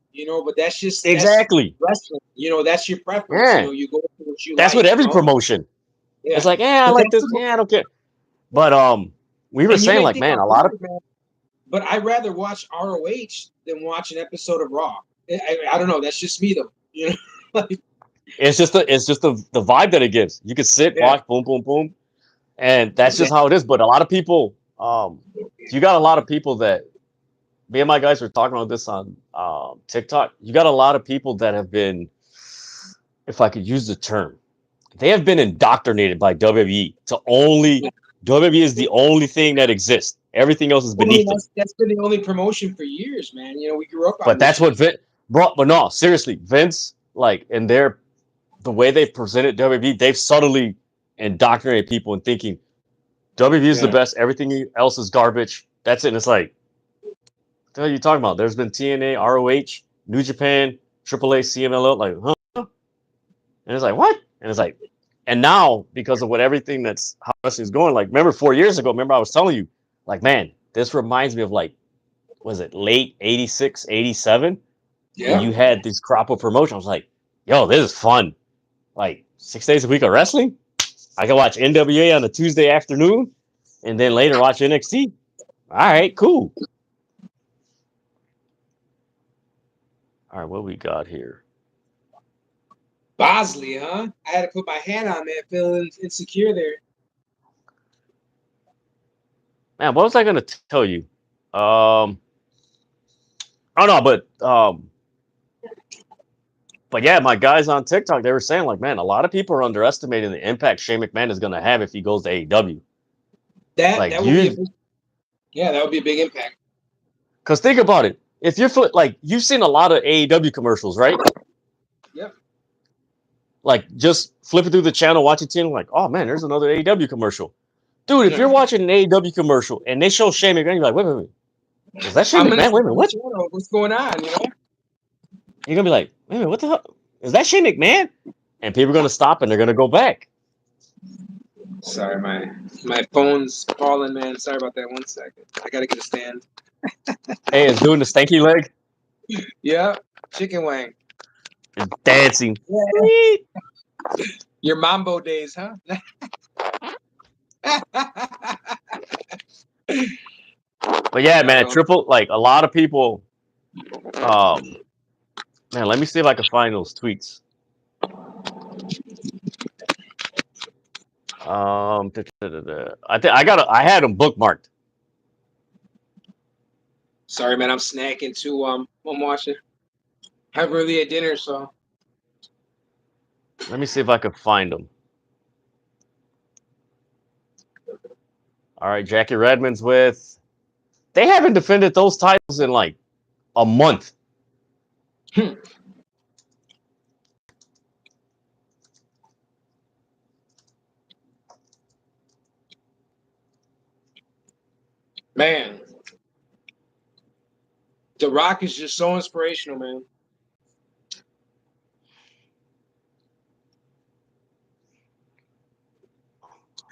But that's exactly. wrestling. That's your preference. Yeah, You go for what you that's like. with every promotion. Yeah. It's like, I But like this. I don't care. But we were and you saying may like, think man, I'm a lot of weird, man, but I'd rather watch ROH than watch an episode of Raw. I don't know. That's just me, though. Like, it's just the vibe that it gives. You can sit, watch, boom, boom, boom, and that's just how it is. But a lot of people, you got a lot of people that me and my guys were talking about this on TikTok. You got a lot of people that have been, if I could use the term, they have been indoctrinated by WWE to only WWE is the only thing that exists. Everything else is beneath them. That's been the only promotion for years, man. We grew up on But this that's what Vince brought. But no, seriously, Vince, like in the way they've presented WWE, they've subtly indoctrinated people in thinking WWE is the best. Everything else is garbage. That's it. And it's like, what the hell are you talking about? There's been TNA, ROH, New Japan, AAA, CMLL. Like, huh? And it's like, what? And it's like, and now because of everything that's how wrestling's going, like, remember 4 years ago, I was telling you, like, man, this reminds me of like, was it late 86, 87? Yeah. When you had this crop of promotion. I was like, yo, this is fun. Like 6 days a week of wrestling. I can watch NWA on a Tuesday afternoon and then later watch NXT. All right, cool. All right, what we got here? Bosley, huh? I had to put my hand on that, feeling insecure there. Man, what was I gonna tell you? Oh no, but yeah, my guys on TikTok, they were saying like, man, a lot of people are underestimating the impact Shane McMahon is gonna have if he goes to AEW. That would be that would be a big impact. Because think about it, if you're you've seen a lot of AEW commercials, right? Yep. Like just flipping through the channel, watching TV, like, oh man, there's another AEW commercial. Dude, if you're watching an AEW commercial and they show Shane McMahon, you're like, wait. Is that Shane McMahon? Wait a minute, what? What's going on, You're going to be like, wait a minute, what the hell? Is that Shane McMahon? And people are going to stop and they're going to go back. Sorry, my phone's falling, man. Sorry about that. 1 second. I got to get a stand. Hey, it's doing the stanky leg? Yeah, chicken wang. It's dancing. Yeah. Your mambo days, huh? But yeah, man, a lot of people, man, let me see if I can find those tweets. I had them bookmarked. Sorry, man, I'm snacking too. I'm watching. I haven't really had dinner, so. Let me see if I can find them. All right, Jackie Redmond's with. They haven't defended those titles in like a month. Man, The Rock is just so inspirational, man.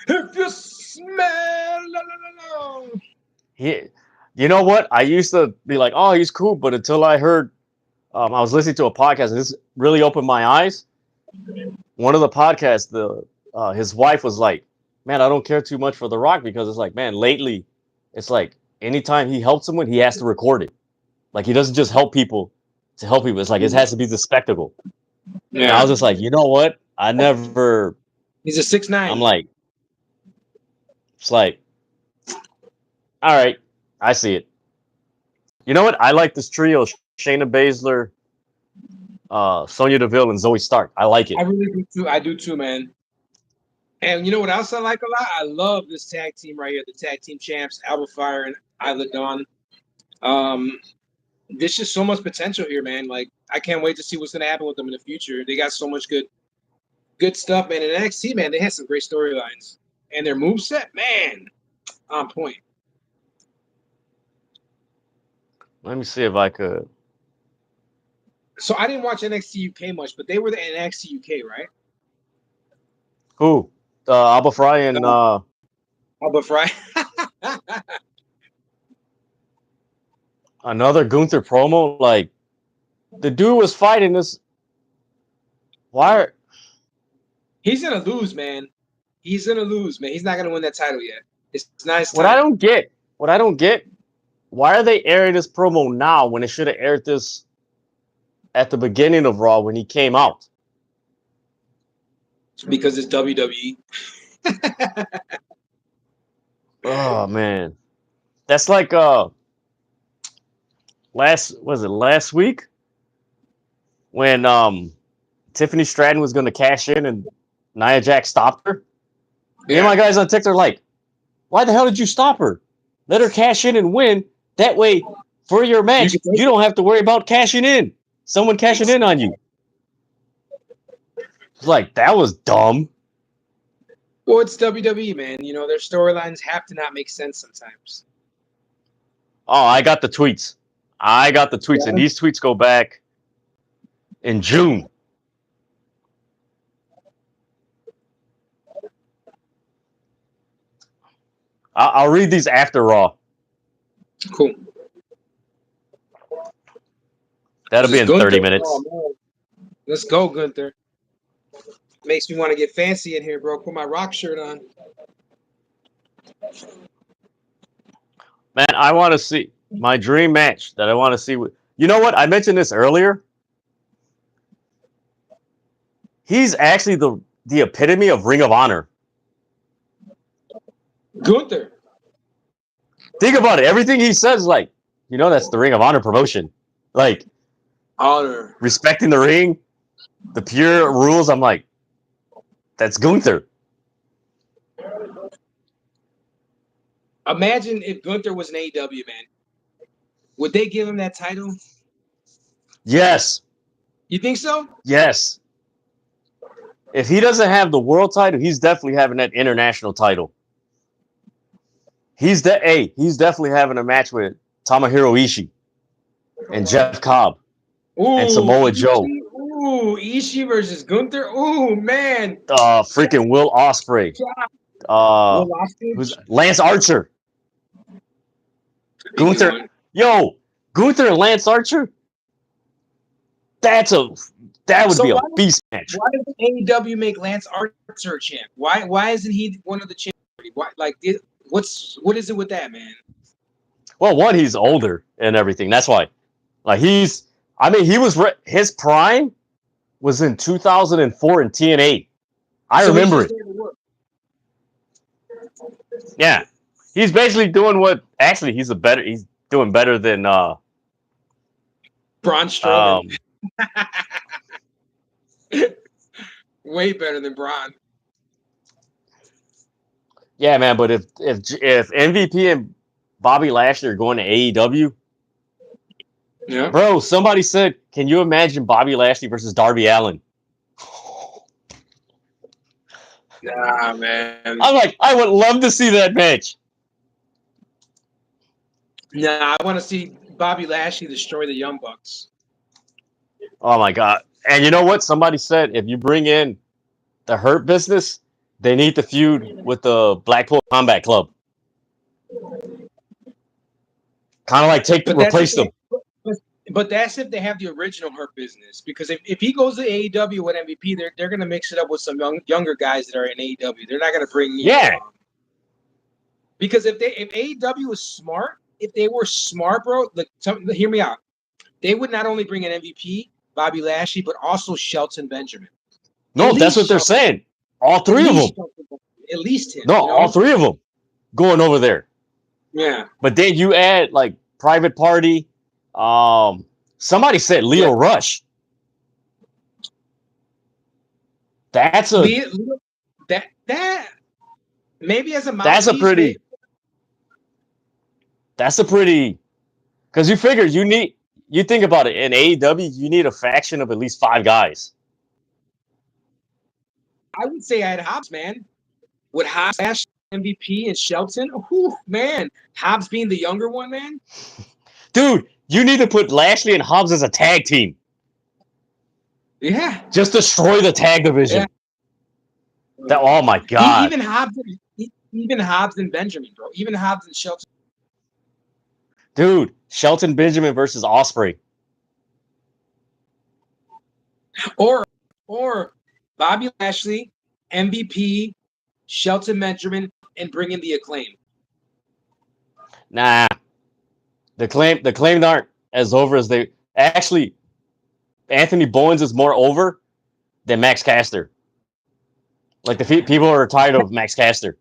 If you smell, You know what? I used to be like, oh, he's cool, but until I heard, I was listening to a podcast, and this really opened my eyes. One of the podcasts, his wife was like, man, I don't care too much for The Rock because it's like, man, lately, it's like anytime he helps someone, he has to record it. Like he doesn't just help people to help people. It's like it has to be the spectacle. Yeah. And I was just like, you know what? I never. He's a 6'9". I'm like, it's like, all right, I see it. You know what? I like this trio: Shayna Baszler, Sonya Deville, and Zoe Stark. I like it. I really do too. I do too, man. And you know what else I like a lot? I love this tag team right here, the tag team champs, Alba Fire and Isla Dawn. There's just so much potential here, man. Like, I can't wait to see what's going to happen with them in the future. They got so much good stuff, man. In NXT, man, they had some great storylines. And their moveset, man, on point. Let me see if I could. So I didn't watch NXT UK much, but they were the NXT UK, right? Who? Alba Fry and Alba Fry. Another Gunther promo. Like the dude was fighting this. Why? He's gonna lose, man. He's gonna lose, man. He's not gonna win that title yet. It's not his time. What I don't get. Why are they airing this promo now when they should have aired this at the beginning of Raw when he came out? Because it's WWE. Oh man, that's like last week when Tiffany Stratton was going to cash in and Nia Jax stopped her. Yeah. Me and my guys on TikTok are like, why the hell did you stop her? Let her cash in and win. That way, for your match, you don't have to worry about cashing in. Someone cashing in on you. It's like, that was dumb. Well, it's WWE, man. You know, their storylines have to not make sense sometimes. Oh, I got the tweets. Yeah. And these tweets go back in June. I'll read these after Raw. Cool. That'll be in 30 minutes. Oh, let's go, Gunther. Makes me want to get fancy in here, bro. Put my rock shirt on. Man, I want to see my dream match that I want to see. You know what? I mentioned this earlier. He's actually the epitome of Ring of Honor. Gunther. Think about it. Everything he says, like, you know, that's the Ring of Honor promotion. Like, honor, respecting the ring, the pure rules. I'm like, that's Gunther. Imagine if Gunther was an AEW man. Would they give him that title? Yes. You think so? Yes. If he doesn't have the world title, he's definitely having that international title. He's definitely having a match with Tomohiro Ishii and Jeff Cobb and Samoa Joe. Ooh, Ishii versus Gunther. Ooh, man. Freaking Will Ospreay. Lance Archer. Gunther. Yo, Gunther and Lance Archer. That would be a beast match. Why does AEW make Lance Archer champ? Why isn't he one of the champions? Why, what is it with that, man? Well, one, he's older and everything. That's why. Like his prime was in 2004 in TNA. I remember it. Yeah. He's basically doing he's doing better than Braun Strowman. Way better than Bron. Yeah, man, but if MVP and Bobby Lashley are going to AEW, yeah, bro, somebody said, can you imagine Bobby Lashley versus Darby Allin? Nah, man. I'm like, I would love to see that match. Nah, I want to see Bobby Lashley destroy the Young Bucks. Oh my God. And you know what? Somebody said if you bring in the Hurt Business, they need to feud with the Blackpool Combat Club. Kind of like replace them. But that's if they have the original Hurt Business. Because if he goes to AEW with MVP, they're going to mix it up with some younger guys that are in AEW. They're not going to bring Yeah. Because if AEW is smart, if they were smart, bro, hear me out. They would not only bring an MVP, Bobby Lashley, but also Shelton Benjamin. No, that's what they're saying. All three of them. At least him. No, all three of them going over there. Yeah. But then you add like Private Party. Somebody said Leo Rush. That's a that maybe as a that's a pretty because you figure you think about it in AEW, you need a faction of at least 5 guys. I would say I had Hobbs, man. With Hobbs, MVP, and Shelton. Whew, man. Hobbs being the younger one, man. Dude, you need to put Lashley and Hobbs as a tag team. Yeah. Just destroy the tag division. Yeah. Oh my God. Even Hobbs and Benjamin, bro. Even Hobbs and Shelton. Dude, Shelton Benjamin versus Ospreay. Or Bobby Lashley, MVP, Shelton Benjamin, and bring in the Acclaim. Nah. The Acclaimed aren't as over as they... Actually, Anthony Bowens is more over than Max Caster. Like, the people are tired of Max Caster.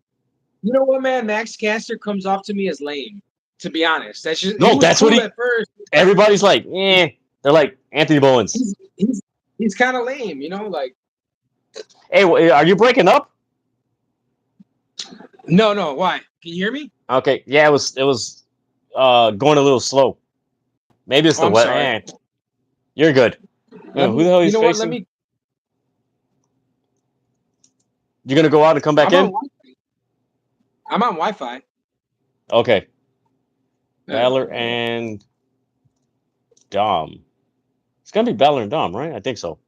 You know what, man? Max Caster comes off to me as lame, to be honest. That's just... No, that's cool what at first. Everybody's like, eh. They're like, Anthony Bowens. He's kind of lame, you know? Like... Hey, are you breaking up? No. Why? Can you hear me? Okay. Yeah, it was going a little slow. Maybe it's the wet. You're good. Who the hell is facing? You gonna go out and come back in? I'm on Wi-Fi. Okay. Balor and Dom. It's gonna be Balor and Dom, right? I think so.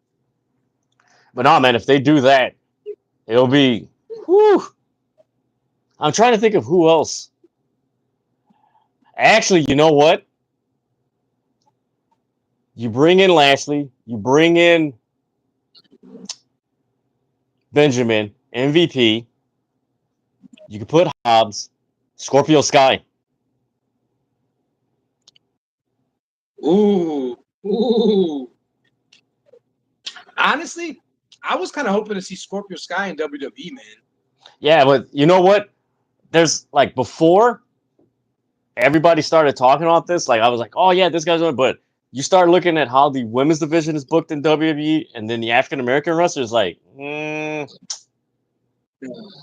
But no, man, if they do that, it'll be. Whew. I'm trying to think of who else. Actually, you know what? You bring in Lashley. You bring in Benjamin, MVP. You can put Hobbs, Scorpio Sky. Ooh. Honestly, I was kind of hoping to see Scorpio Sky in WWE, man. Yeah, but you know what? There's like before everybody started talking about this, like I was like, oh yeah, this guy's on, but you start looking at how the women's division is booked in WWE, and then the African American wrestlers, like,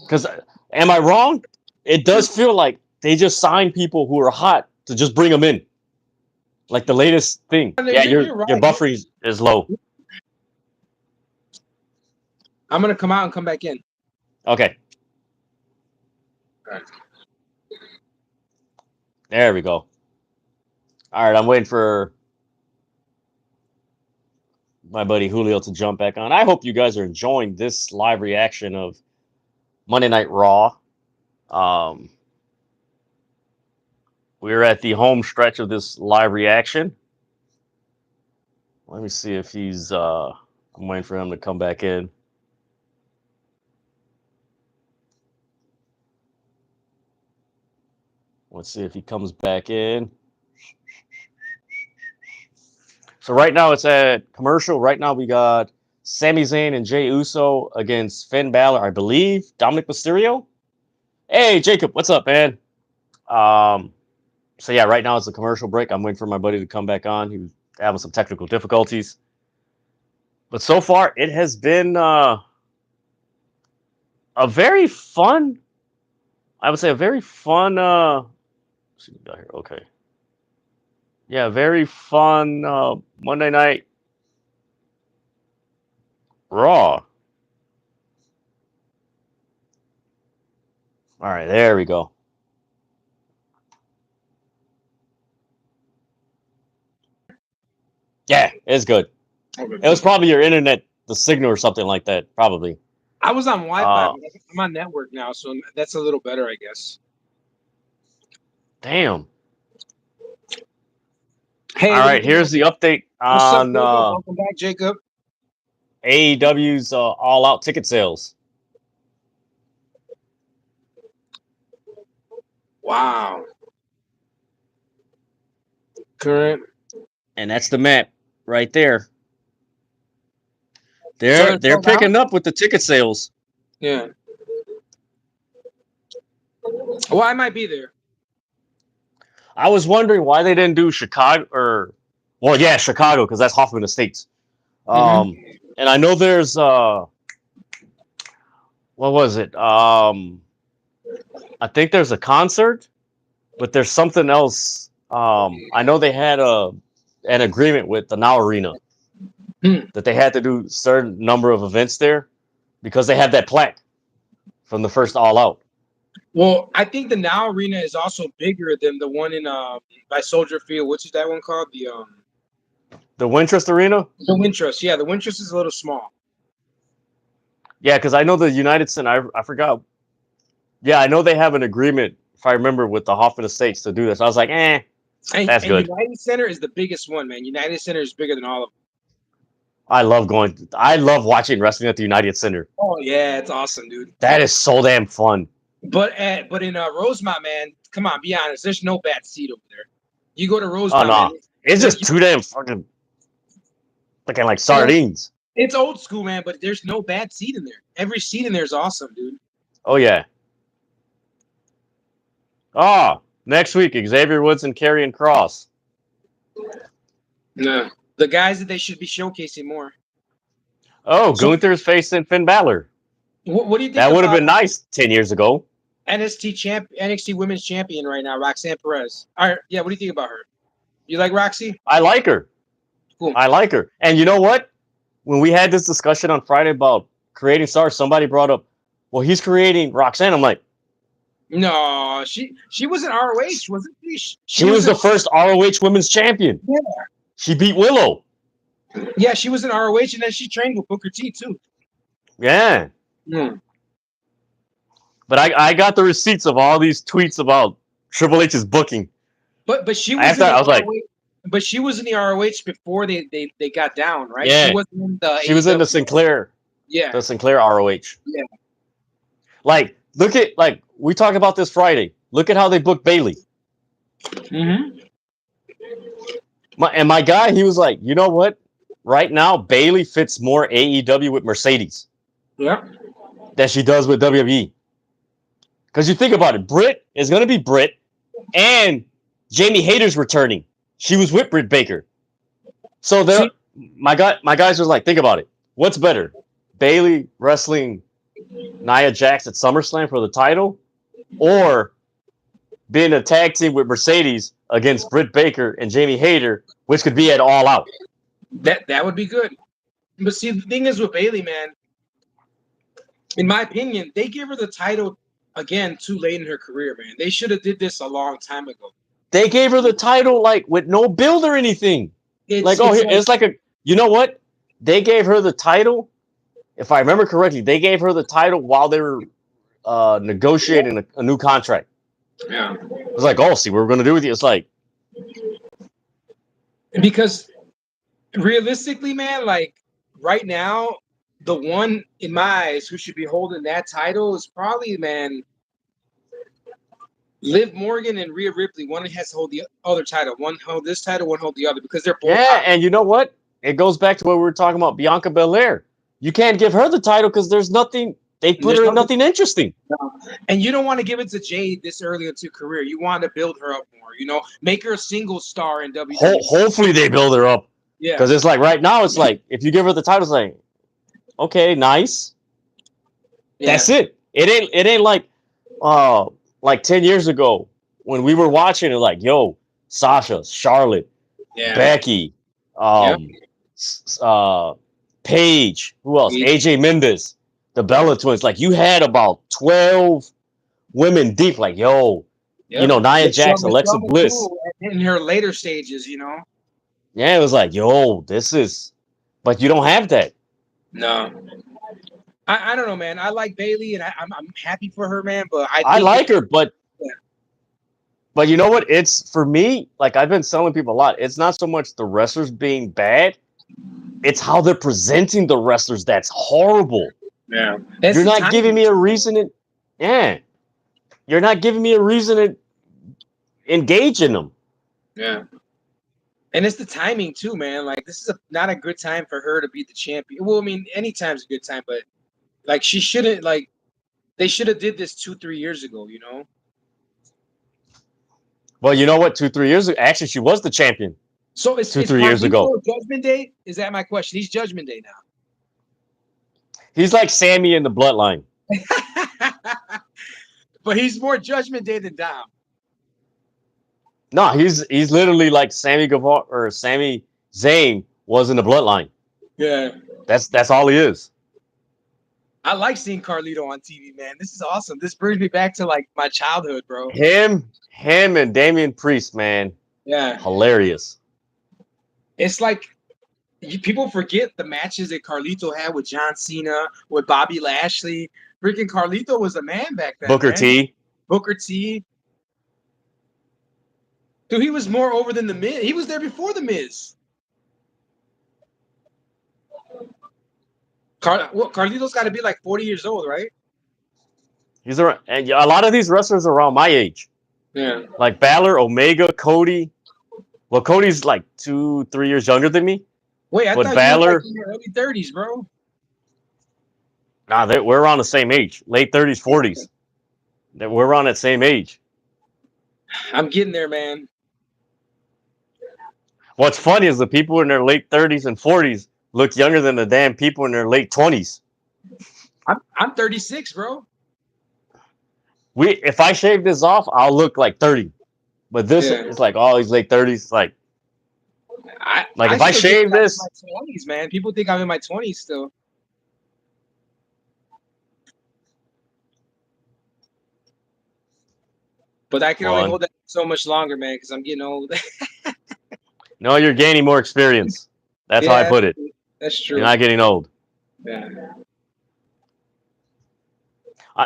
because am I wrong? It does feel like they just sign people who are hot to just bring them in. Like the latest thing. Yeah, your buffering is low. I'm gonna come out and come back in. Okay. All right. There we go. All right, I'm waiting for my buddy Julio to jump back on. I hope you guys are enjoying this live reaction of Monday Night Raw. We're at the home stretch of this live reaction. Let me see if he's... I'm waiting for him to come back in. Let's see if he comes back in. So right now it's at commercial. Right now we got Sami Zayn and Jey Uso against Finn Balor, I believe. Dominik Mysterio. Hey, Jacob, what's up, man? So yeah, right now it's a commercial break. I'm waiting for my buddy to come back on. He was having some technical difficulties. But so far, it has been a very fun... I would say a very fun... let's see what we got here. Okay. Yeah, very fun Monday Night Raw. All right, there we go. Yeah, it's good. It was probably your internet, the signal or something like that, probably. I was on Wi-Fi. I'm on network now, so that's a little better, I guess. Damn. Hey, all right, here's the update on welcome back, Jacob. AEW's All Out ticket sales. Wow. Correct. And that's the map right there. So They're picking up with the ticket sales. Yeah. Well, I might be there. I was wondering why they didn't do Chicago Chicago, because that's Hoffman Estates. And I know there's what was it? I think there's a concert, but there's something else. I know they had an agreement with the Now Arena that they had to do a certain number of events there because they had that plaque from the first All Out. Well, I think the Now Arena is also bigger than the one in by Soldier Field. What's that one called? The Wintrust Arena? The Wintrust, yeah. The Wintrust is a little small. Yeah, because I know the United Center, I forgot. Yeah, I know they have an agreement, if I remember, with the Hoffman Estates to do this. I was like, that's good. United Center is the biggest one, man. United Center is bigger than all of them. I love watching wrestling at the United Center. Oh, yeah, it's awesome, dude. That is so damn fun. But in Rosemont, man, come on, be honest. There's no bad seat over there. You go to Rosemont, man, it's just too damn fucking looking like sardines. It's old school, man, but there's no bad seat in there. Every seat in there is awesome, dude. Oh, yeah. Next week, Xavier Woods and Karrion Kross. No. The guys that they should be showcasing more. Gunther's facing Finn Balor. What do you think? That would have been nice 10 years ago. NXT Women's Champion right now, Roxanne Perez. All right, yeah. What do you think about her? You like Roxy? I like her. Cool. I like her. And you know what? When we had this discussion on Friday about creating stars, somebody brought up, well, he's creating Roxanne. I'm like, no, she was an ROH, wasn't she? She was the first ROH Women's Champion. Yeah. She beat Willow. Yeah, she was an ROH, and then she trained with Booker T too. Yeah. But I got the receipts of all these tweets about Triple H's booking. But she was but she was in the ROH before they got down, right? Yeah. She was in the Sinclair. Yeah. The Sinclair ROH. Yeah. Like, look at, like, we talked about this Friday. Look at how they booked Bayley. My guy, he was like, you know what? Right now, Bayley fits more AEW with Mercedes. Yeah. Than she does with WWE. Because you think about it, Britt is going to be Britt, and Jamie Hayter's returning. She was with Britt Baker. So my guys was like, think about it. What's better? Bayley wrestling Nia Jax at SummerSlam for the title, or being a tag team with Mercedes against Britt Baker and Jamie Hayter, which could be at All Out. That would be good. But see, the thing is with Bayley, man, in my opinion, they gave her the title again too late in her career, man. They should have did this a long time ago. They gave her the title like with no build or anything. It's like a, you know what? They gave her the title. If I remember correctly, they gave her the title while they were negotiating a new contract. Yeah. It was like, oh, see what we're going to do with you. It's like. Because realistically, man, like right now, the one in my eyes who should be holding that title is probably, man, Liv Morgan and Rhea Ripley. One has to hold the other title. One hold this title, one hold the other, because they're both. Yeah, and you know what? It goes back to what we were talking about, Bianca Belair. You can't give her the title because there's nothing. They put her in nothing interesting. No. And you don't want to give it to Jade this early into her career. You want to build her up more. You know, make her a single star in WWE. Hopefully they build her up. Yeah. Because it's like right now, it's like if you give her the title, it's like, okay, nice. Yeah. That's it. It ain't like 10 years ago when we were watching it, like, yo, Sasha, Charlotte, Becky, Paige, who else? AJ Mendez, the Bella Twins. Like, you had about 12 women deep. Like, yo, you know, Nia Jax, Alexa Bliss. In her later stages, you know. Yeah, it was like, yo, this is, but you don't have that. No. I don't know, man. I like Bayley, and I'm happy for her, man. But I like her, but you know what? It's, for me, like I've been telling people a lot. It's not so much the wrestlers being bad; it's how they're presenting the wrestlers that's horrible. Yeah, you're not giving me a reason to. You're not giving me a reason to engage in them. Yeah. And it's the timing too, man. Like this is not a good time for her to be the champion. Well, I mean, any time's a good time, but like she shouldn't. Like they should have did this 2-3 years ago. You know. Well, you know what? 2-3 years ago, actually, she was the champion. So it's 2-3 years ago. Judgment Day? Is that my question? He's Judgment Day now. He's like Sami in the Bloodline. But he's more Judgment Day than Dom. No, he's literally like Sami Guevara or Sami Zayn was in the Bloodline. Yeah. That's all he is. I like seeing Carlito on TV, man. This is awesome. This brings me back to like my childhood, bro. Him and Damian Priest, man. Yeah. Hilarious. It's like people forget the matches that Carlito had with John Cena, with Bobby Lashley. Freaking Carlito was a man back then. Booker T. Dude, he was more over than the Miz. He was there before the Miz. Carlito's got to be like 40 years old, right? He's around, and a lot of these wrestlers are around my age. Yeah. Like Balor, Omega, Cody. Well, Cody's like 2-3 years younger than me. Wait, I thought Balor, you were like in your early 30s, bro. Nah, we're around the same age. Late 30s, 40s. We're around that same age. I'm getting there, man. What's funny is the people in their late 30s and 40s look younger than the damn people in their late 20s. I'm 36, bro. If I shave this off, I'll look like 30. But this is like, oh, he's late 30s. Like if I shave this, my 20s, man. People think I'm in my 20s still. But I can only hold that so much longer, man, because I'm getting old. No, you're gaining more experience. That's how I put it. That's true. You're not getting old. Yeah.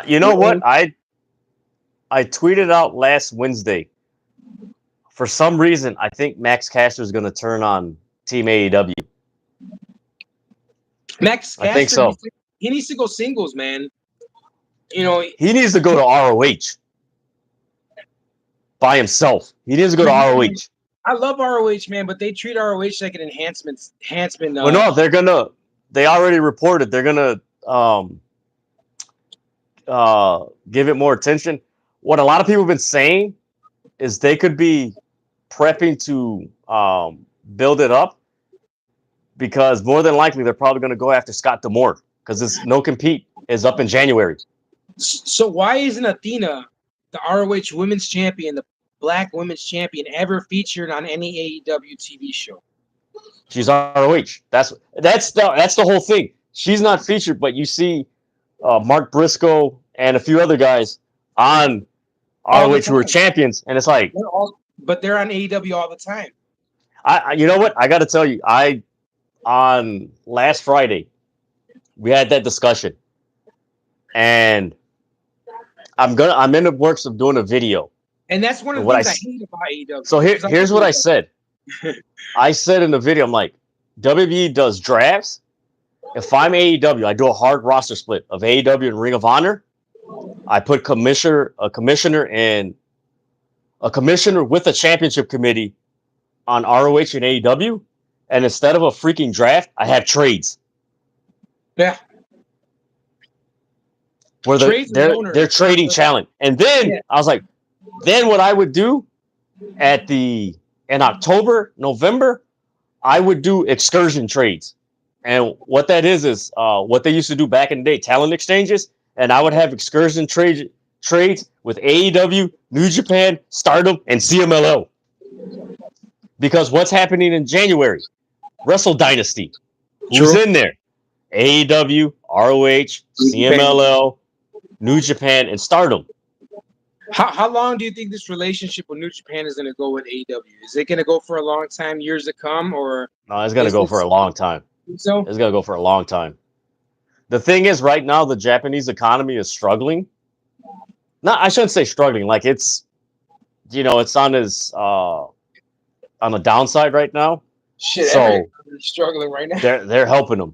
You know what? I tweeted out last Wednesday. For some reason, I think Max Caster is going to turn on Team AEW. Max Caster, I think so. He needs to go singles, man. You know, he needs to go to ROH by himself. He needs to go to ROH. I love ROH, man, but they treat ROH like an enhancement. Well, no, they already reported they're gonna give it more attention. What a lot of people have been saying is they could be prepping to build it up because more than likely they're probably going to go after Scott D'Amore because this no compete is up in January. So why isn't Athena, the ROH Women's Champion, the Black Women's Champion, ever featured on any AEW TV show? She's ROH. That's the whole thing. She's not featured, but you see Mark Briscoe and a few other guys on ROH who are champions, and it's like, but they're on AEW all the time. You know what? I got to tell you, on last Friday, we had that discussion, and I'm in the works of doing a video. And that's one of the things I hate about AEW. So here's what I said. I said in the video, I'm like, WWE does drafts. If I'm AEW, I do a hard roster split of AEW and Ring of Honor. I put a commissioner with a championship committee on ROH and AEW, and instead of a freaking draft, I have trades. Yeah. Where they're trading talent. And then I was like, then what I would do in October, November, I would do excursion trades. And what that is what they used to do back in the day, talent exchanges. And I would have excursion trades with AEW, New Japan, Stardom, and CMLL. Because what's happening in January? Wrestle Dynasty. Who's in there? AEW, ROH, CMLL, New Japan, and Stardom. How long do you think this relationship with New Japan is going to go with AEW? Is it going to go for a long time, years to come, or? No, it's going to go for a long time. So it's going to go for a long time. The thing is, right now, the Japanese economy is struggling. No, I shouldn't say struggling. Like it's on the downside right now. Shit, so struggling right now. They're helping them.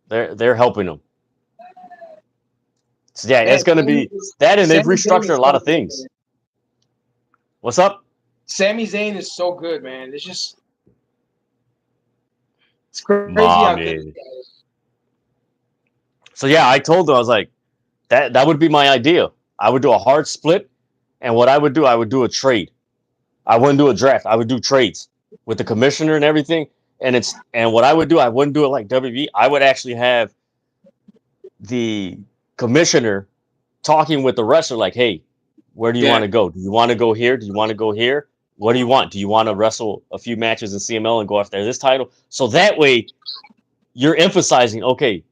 They're helping them. So yeah, it's going to be that, and they've restructured a lot of things. What's up? Sami Zayn is so good, man. It's just It's crazy out there. So yeah, I told them, I was like, that would be my idea. I would do a hard split, and what I would do a trade. I wouldn't do a draft. I would do trades with the commissioner and everything. And what I would do, I wouldn't do it like WB. I would actually have the commissioner talking with the wrestler, like, hey, where do you want to go? Do you want to go here? Do you want to go here? What do you want? Do you want to wrestle a few matches in CML and go after this title? So that way, you're emphasizing, okay,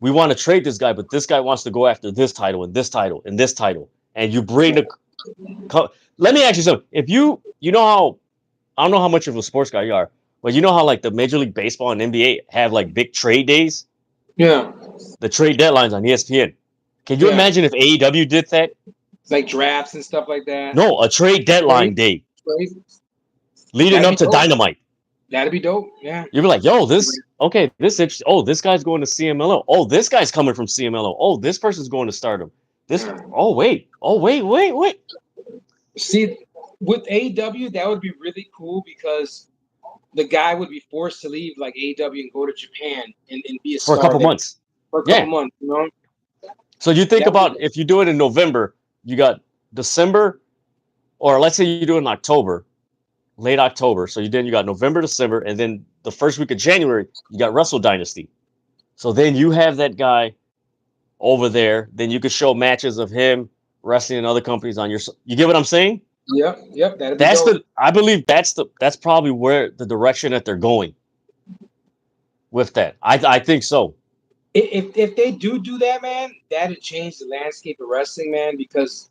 we want to trade this guy, but this guy wants to go after this title and this title and this title. And you bring the... Let me ask you something. If you know how... I don't know how much of a sports guy you are, but you know how like the Major League Baseball and NBA have like big trade days? Yeah. The trade deadlines on ESPN. Can you imagine if AEW did that? Like drafts and stuff like that? No, a trade deadline day. Leading up to Dynamite. That'd be dope. Yeah. You'd be like, yo, this guy's going to CMLL. Oh, this guy's coming from CMLL. Oh, this person's going to Stardom. Wait. See, with AEW, that would be really cool because the guy would be forced to leave like AEW and go to Japan and be a star for a couple months. For a couple months, you know? So you think about if you do it in November, you got December, or let's say you do it in October, late October. So you got November, December, and then the first week of January, you got Wrestle Dynasty. So then you have that guy over there. Then you could show matches of him wrestling in other companies on your... You get what I'm saying? Yep. That'd be dope. I believe that's probably where the direction that they're going with that. I think so. If they do that, man, that'd change the landscape of wrestling, man, because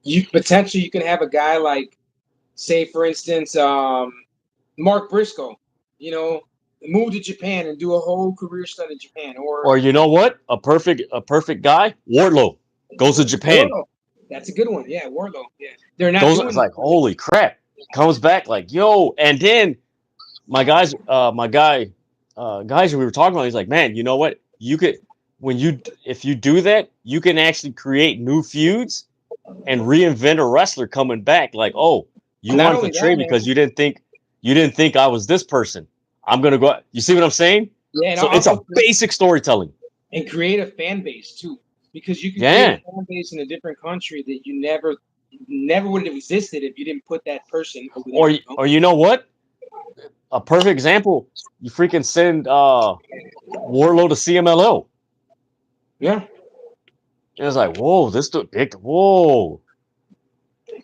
you can have a guy like, say, for instance, Mark Briscoe, you know, move to Japan and do a whole career stunt in Japan. Or you know what? A perfect guy, Wardlow, goes to Japan. Wardlow. That's a good one. Yeah, Wardlow. Yeah. They're not doing like, holy crap. Comes back like, yo, and then my guys we were talking about, he's like, man, you know what? You could, if you do that, you can actually create new feuds and reinvent a wrestler coming back. Like, oh, you wanted to trade because you didn't think I was this person. I'm gonna go. You see what I'm saying? Yeah. So it's a basic storytelling. And create a fan base too, because you can create a fan base in a different country that you never would have existed if you didn't put that person over there. Or you know what? A perfect example, you freaking send Wardlow to CMLL. Yeah. It was like, whoa, this dude big. Whoa.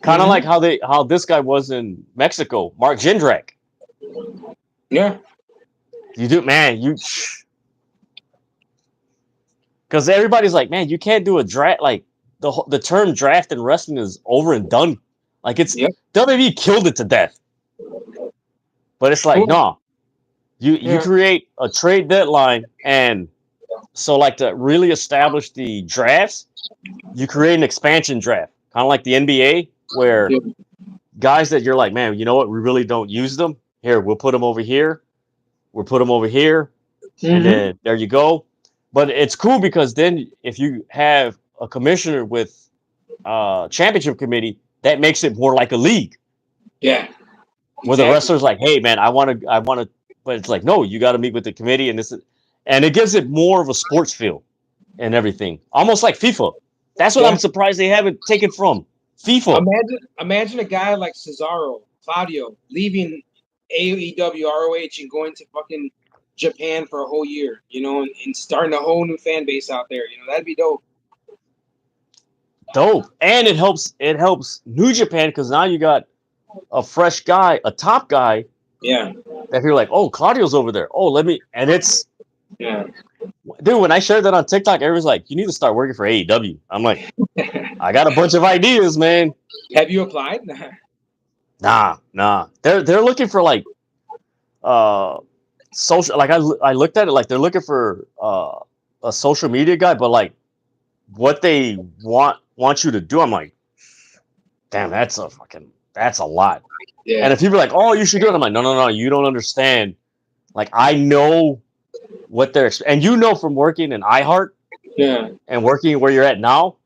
Kind of like how this guy was in Mexico, Mark Jindrak. Yeah. You do, man, because everybody's like, man, you can't do a draft. Like the term draft in wrestling is over and done. Like WWE killed it to death. But it's like, no, you create a trade deadline, and so like to really establish the drafts, you create an expansion draft, kind of like the NBA, where guys that you're like, man, you know what, we really don't use them. Here, we'll put them over here. We'll put them over here, and then there you go. But it's cool because then if you have a commissioner with championship committee, that makes it more like a league. Yeah. Where the wrestler's like, hey man, I want to, but it's like, no, you got to meet with the committee, and it gives it more of a sports feel and everything, almost like FIFA. That's what I'm surprised they haven't taken from FIFA. Imagine a guy like Cesaro, Claudio, leaving AEW, ROH, and going to fucking Japan for a whole year, you know, and starting a whole new fan base out there. You know, that'd be dope. And it helps New Japan, because now you got a fresh guy, a top guy. Yeah. That you're like, oh, Claudio's over there. Oh, and it's... Yeah. Dude, when I shared that on TikTok, everyone's like, you need to start working for AEW. I'm like, I got a bunch of ideas, man. Have you applied? Nah. They're looking for like social, like I looked at it, like they're looking for a social media guy, but like what they want you to do, I'm like, damn, that's a lot. Yeah. And if people are like, oh, you should do it, I'm like, no, you don't understand. Like, I know what they're, and you know, from working in iHeart, and working where you're at now,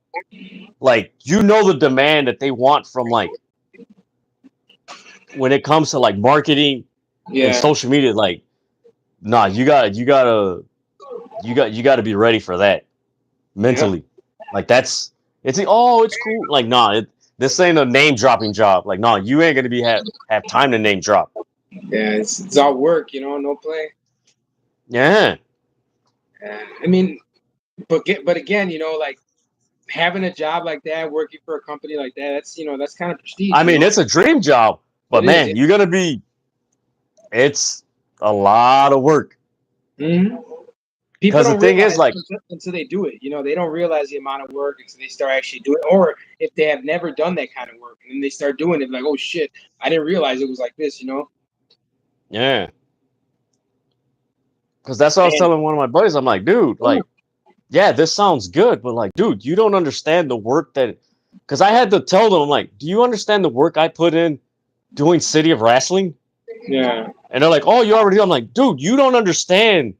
like, you know, the demand that they want from, like, when it comes to like marketing and social media, like nah, you gotta be ready for that mentally. Like it's cool. Like nah, this ain't a name dropping job. Like nah, you ain't gonna be have time to name drop. Yeah, it's all work, no play. Yeah. I mean, but again, like having a job like that, working for a company like that, that's kind of prestige. I mean, it's a dream job, but man, you're gonna be. It's a lot of work. Mm-hmm. People don't realize until they do it. They don't realize the amount of work until they start actually doing it. Or if they have never done that kind of work and then they start doing it, like, oh shit, I didn't realize it was like this. Yeah. Because that's what I was telling one of my buddies. I'm like, dude, like, yeah, this sounds good, but like, dude, you don't understand the work that. Because I had to tell them, I'm like, do you understand the work I put in doing City of Rasslin? Yeah. And they're like, oh, you already do. I'm like, dude, you don't understand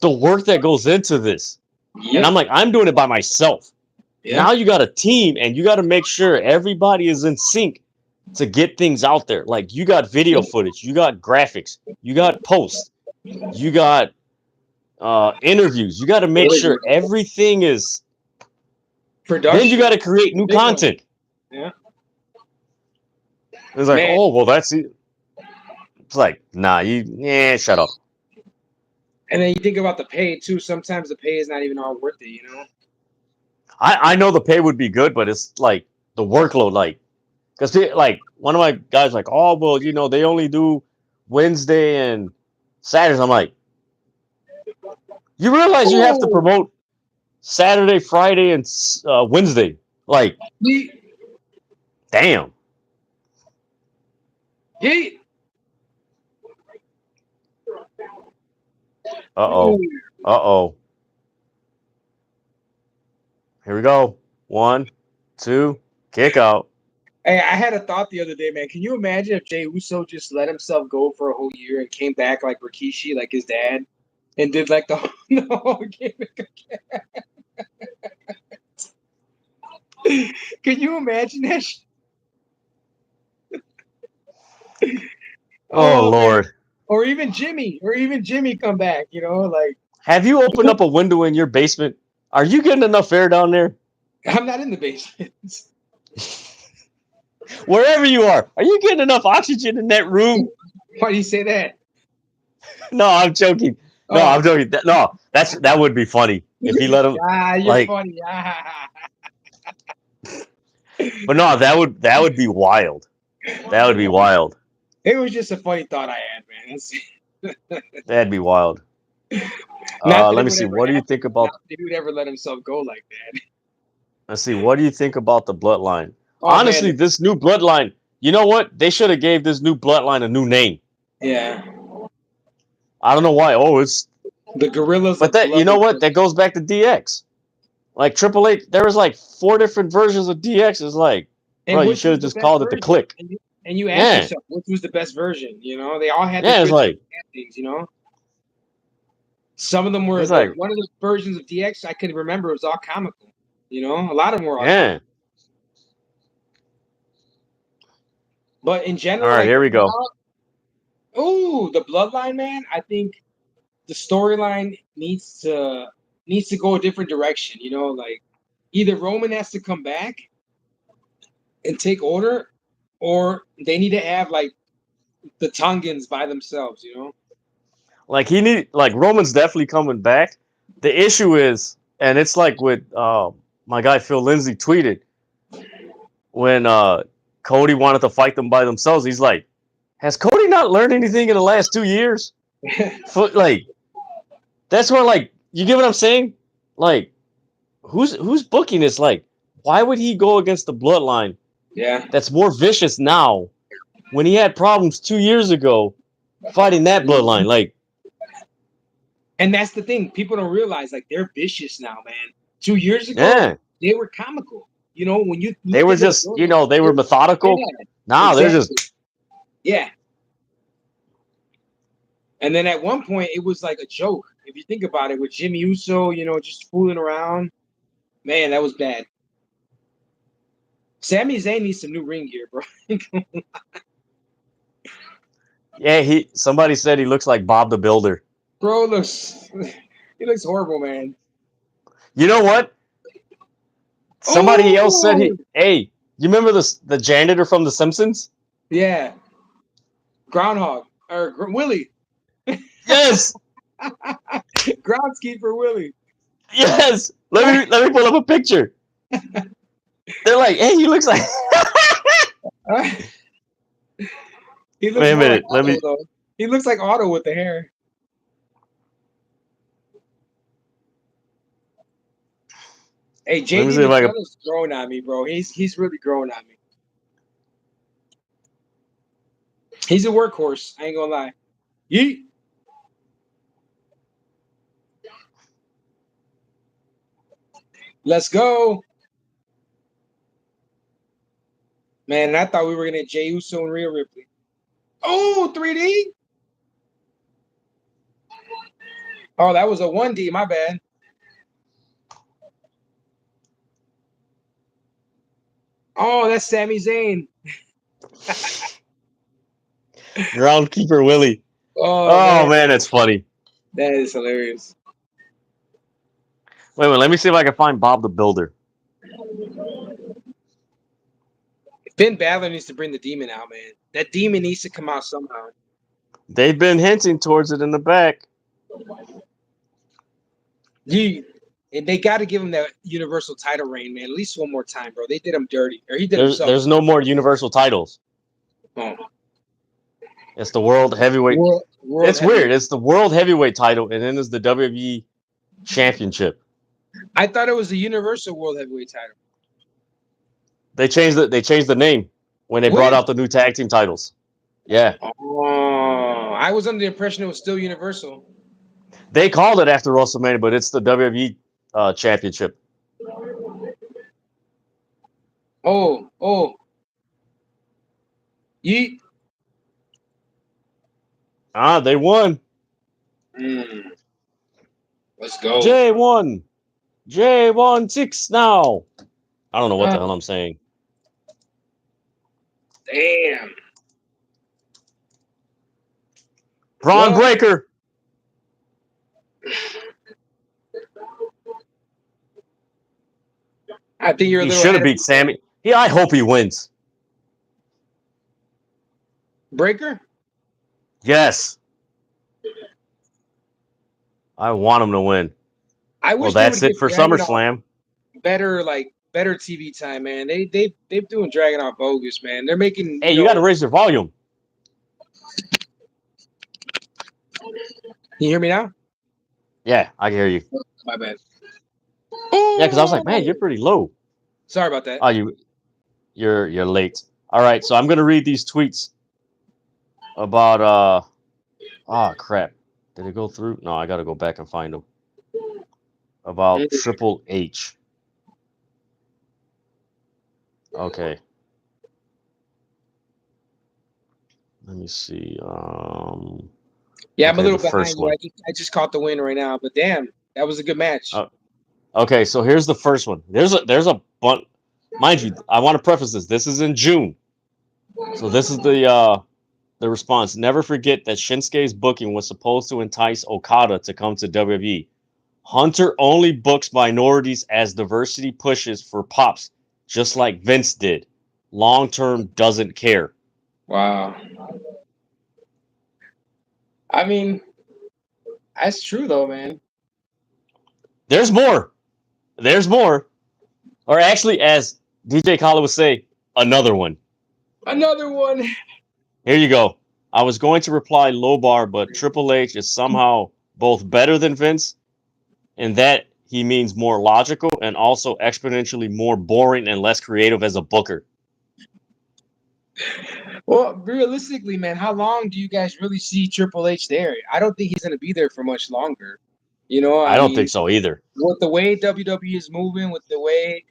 the work that goes into this. Yep. And I'm like, I'm doing it by myself. Yep. Now you got a team, and you got to make sure everybody is in sync to get things out there. Like, you got video footage, you got graphics, you got posts, you got interviews. You got to make sure everything is production. Then you got to create new content. Yeah. It's like, oh, well, that's it. It's like, nah, shut up. And then you think about the pay too. Sometimes the pay is not even all worth it, I know the pay would be good, but it's like the workload, like, because like one of my guys like, oh, well, they only do Wednesday and Saturdays. I'm like, you realize you have to promote Saturday, Friday, and Wednesday. Like, damn. Hey. Uh-oh. Here we go. 1, 2, kick out. Hey, I had a thought the other day, man. Can you imagine if Jey Uso just let himself go for a whole year and came back like Rikishi, like his dad, and did like the whole gimmick again? Can you imagine that? Oh Lord. Man. Or even Jimmy come back, like. Have you opened up a window in your basement? Are you getting enough air down there? I'm not in the basement. Wherever you are you getting enough oxygen in that room? Why do you say that? No, I'm joking. No, I'm joking. No, that would be funny if he let him. You're funny. But no, that would be wild. That would be wild. It was just a funny thought I had, man. That'd be wild. Let me see. What do you think about? If he would ever let himself go like that. Let's see. What do you think about the bloodline? Honestly, man. This new bloodline. You know what? They should have gave this new bloodline a new name. Yeah. I don't know why. Oh, it's the Gorillas. But that, you know what? That goes back to DX. Like Triple H, there was like 4 different versions of DX. It's like, bro, you should have just called it the Click. And you ask yourself, which was the best version? They all had it's like things, Some of them were like one of the versions of DX I could remember was all comical. A lot of them were all comical. But in general, all right, here we go. Oh, the bloodline, man. I think the storyline needs to go a different direction. Like either Roman has to come back and take order, or they need to have like the Tongans by themselves. Like Roman's definitely coming back. The issue is, and it's like with my guy Phil Lindsay tweeted when Cody wanted to fight them by themselves. He's like, has Cody not learned anything in the last 2 years? Like, that's where, like, you get what I'm saying? Like, who's booking this? Like, why would he go against the bloodline? Yeah, that's more vicious now when he had problems 2 years ago fighting that bloodline. Like, and that's the thing. People don't realize, like, they're vicious now, man. 2 years ago, they were comical. When you they were just, they were methodical. Now they're just And then at one point, it was like a joke. If you think about it, with Jimmy Uso, just fooling around. Man, that was bad. Sami Zayn needs some new ring gear, bro. Yeah, somebody said he looks like Bob the Builder. Bro he looks horrible, man. You know what? Somebody else said hey, you remember the janitor from The Simpsons? Yeah. Groundhog. Or Willie. Yes! Groundskeeper Willie. Yes! Let me pull up a picture. They're like, hey, he looks like He looks Wait a minute, like Otto, though. He looks like Otto with the hair. Hey, JD McDonough's growing on me, bro. He's really growing on me. He's a workhorse. I ain't gonna lie. Yeet. Let's go. Man, I thought we were gonna get Jey Uso and Rhea Ripley. Oh, 3D? Oh, that was a 1D, my bad. Oh, that's Sami Zayn. Groundkeeper Willie. Oh man, that's funny. That is hilarious. Wait, let me see if I can find Bob the Builder. Finn Balor needs to bring the demon out, man. That demon needs to come out somehow. They've been hinting towards it in the back. They got to give him that Universal title reign, man. At least one more time, bro. They did him dirty. Or he did himself. There's no more Universal titles. Oh. It's the World Heavyweight. It's weird. It's the World Heavyweight title, and then there's the WWE Championship. I thought it was the Universal World Heavyweight title. They changed the name when they brought out the new tag team titles. Yeah. Oh, I was under the impression it was still Universal. They called it after WrestleMania, but it's the WWE Championship. Oh. Yeet. They won. Let's go. J16 now. I don't know what the hell I'm saying. Damn. Braun Breaker. I think he should have beat Sami. Yeah, I hope he wins. Breaker? Yes. I want him to win. Well, that's it for SummerSlam. Better TV time, man. They're doing Dragunov bogus, man. They're making. Hey, you got to raise your volume. Can you hear me now? Yeah, I can hear you. My bad. Yeah, because I was like, man, you're pretty low. Sorry about that. Oh, you're late. All right, so I'm gonna read these tweets about crap. Did it go through? No, I gotta go back and find them. About Triple H. Okay. Let me see. Yeah, I'm a little behind you. I just caught the win right now, but damn, that was a good match. Okay, so here's the first one. There's a bunch. Mind you, I want to preface this. This is in June, so this is the response. Never forget that Shinsuke's booking was supposed to entice Okada to come to WWE. Hunter only books minorities as diversity pushes for pops, just like Vince did. Long term doesn't care. Wow. I mean, that's true though, man. There's more. Or actually, as DJ Khaled would say, another one. Here you go. I was going to reply low bar, but Triple H is somehow both better than Vince, and that he means more logical and also exponentially more boring and less creative as a booker. Well, realistically, man, how long do you guys really see Triple H there? I don't think he's going to be there for much longer. You know, I don't think so either. With the way WWE is moving, with the way,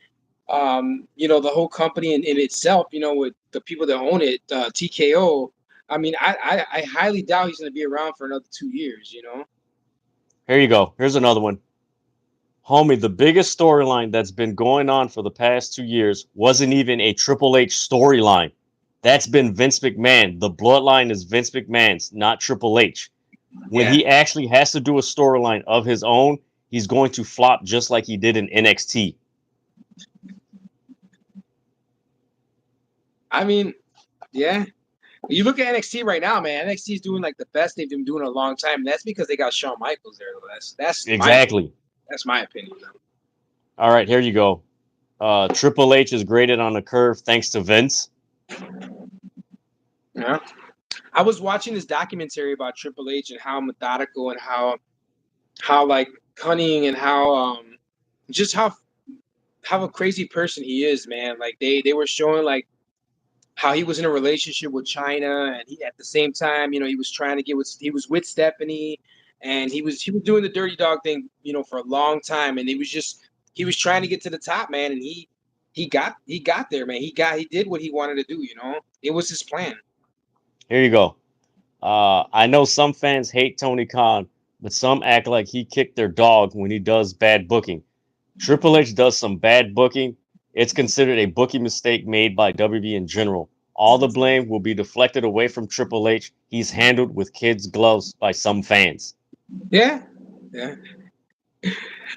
the whole company in itself, with the people that own it, TKO. I mean, I highly doubt he's going to be around for another 2 years. Here you go. Here's another one. Homie, the biggest storyline that's been going on for the past 2 years wasn't even a Triple H storyline. That's been Vince McMahon. The bloodline is Vince McMahon's, not Triple H. When he actually has to do a storyline of his own, he's going to flop just like he did in NXT. I mean, yeah. You look at NXT right now, man. NXT is doing like the best they've been doing in a long time. And that's because they got Shawn Michaels there. That's exactly. That's my opinion. All right, here you go. Triple H is graded on a curve thanks to Vince. Yeah. I was watching this documentary about Triple H and how methodical and how like cunning and how just how a crazy person he is, man. Like they were showing like how he was in a relationship with China, and he at the same time, you know, he was trying to get he was with Stephanie, and he was doing the dirty dog thing, you know, for a long time, and he was trying to get to the top, man, and he got there, man. He did what he wanted to do, you know. It was his plan. Here you go. I know some fans hate Tony Khan, but some act like he kicked their dog when he does bad booking. Triple H does some bad booking. It's considered a booking mistake made by WWE in general. All the blame will be deflected away from Triple H. He's handled with kids' gloves by some fans. Yeah.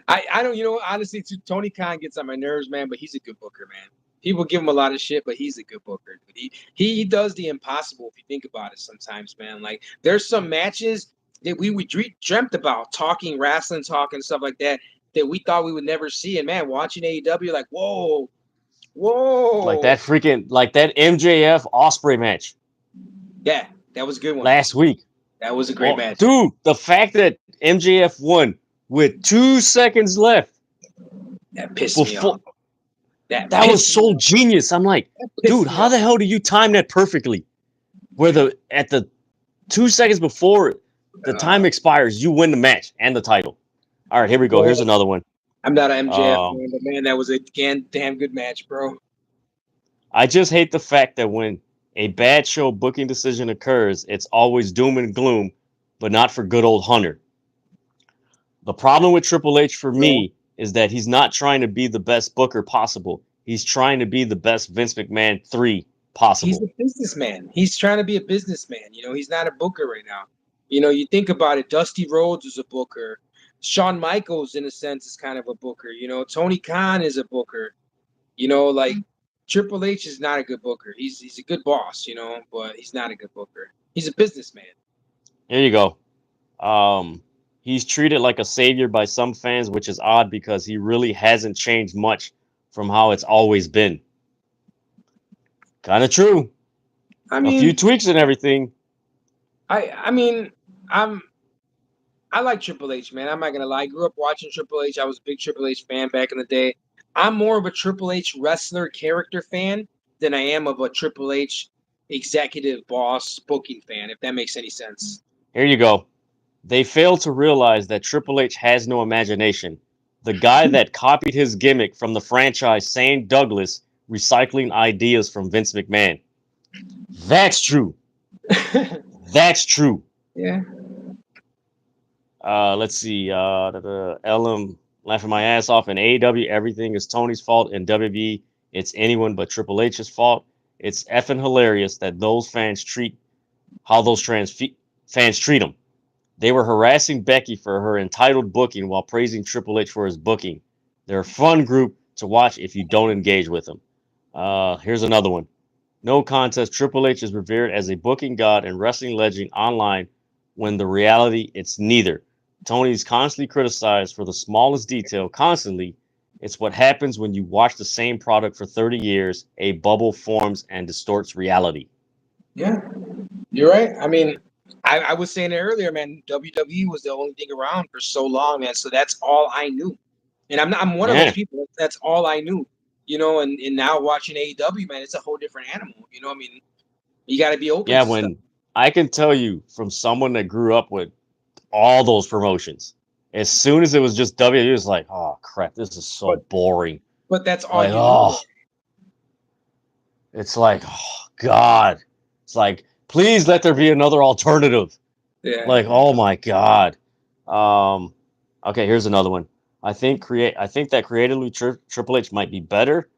I don't, you know, honestly, Tony Khan gets on my nerves, man, but he's a good booker, man. People give him a lot of shit, but he's a good booker. He does the impossible if you think about it sometimes, man. Like, there's some matches that we dreamt about, talking, wrestling talk and stuff like that we thought we would never see. And, man, watching AEW, like, whoa. Like that MJF Ospreay match. Yeah, that was a good one. Last week. That was a great match. Dude, the fact that MJF won with 2 seconds left. That pissed me off. That was so genius. I'm like, dude, how the hell do you time that perfectly? Where at the 2 seconds before the time expires, you win the match and the title. All right, here we go. Here's another one. I'm not an MJF fan, but man, that was a damn good match, bro. I just hate the fact that when a bad show booking decision occurs, it's always doom and gloom, but not for good old Hunter. The problem with Triple H for me is that he's not trying to be the best booker possible. He's trying to be the best Vince McMahon 3 possible. He's a businessman. He's trying to be a businessman. You know, he's not a booker right now. You know, you think about it. Dusty Rhodes is a booker. Shawn Michaels, in a sense, is kind of a booker. You know, Tony Khan is a booker. You know, like Triple H is not a good booker. He's a good boss, you know, but he's not a good booker. He's a businessman. Here you go. He's treated like a savior by some fans, which is odd because he really hasn't changed much from how it's always been. Kind of true. I mean, a few tweaks and everything. I like Triple H, man. I'm not gonna lie. I grew up watching Triple H. I was a big Triple H fan back in the day. I'm more of a Triple H wrestler character fan than I am of a Triple H executive boss booking fan, if that makes any sense. Here you go. They fail to realize that Triple H has no imagination. The guy that copied his gimmick from the franchise, Shane Douglas, recycling ideas from Vince McMahon. That's true. That's true. Yeah. Let's see. LM laughing my ass off. In AEW, everything is Tony's fault. In WWE, it's anyone but Triple H's fault. It's effing hilarious that those fans treat fans treat him. They were harassing Becky for her entitled booking while praising Triple H for his booking. They're a fun group to watch if you don't engage with them. Here's another one. No contest. Triple H is revered as a booking god and wrestling legend online when the reality it's neither. Tony's constantly criticized for the smallest detail constantly. It's what happens when you watch the same product for 30 years. A bubble forms and distorts reality. Yeah, you're right. I mean, I was saying it earlier, man. WWE was the only thing around for so long, man. So that's all I knew. And I'm one of those people. That's all I knew. You know, and now watching AEW, man, it's a whole different animal. You know, I mean, you got to be open. Yeah, when stuff. I can tell you from someone that grew up with all those promotions, as soon as it was just WWE, it was like, oh crap, this is so boring. But that's all you know. It's like, oh God. It's like, please let there be another alternative. Yeah. Like, oh my God. Okay, here's another one. I think that creatively Triple H might be better.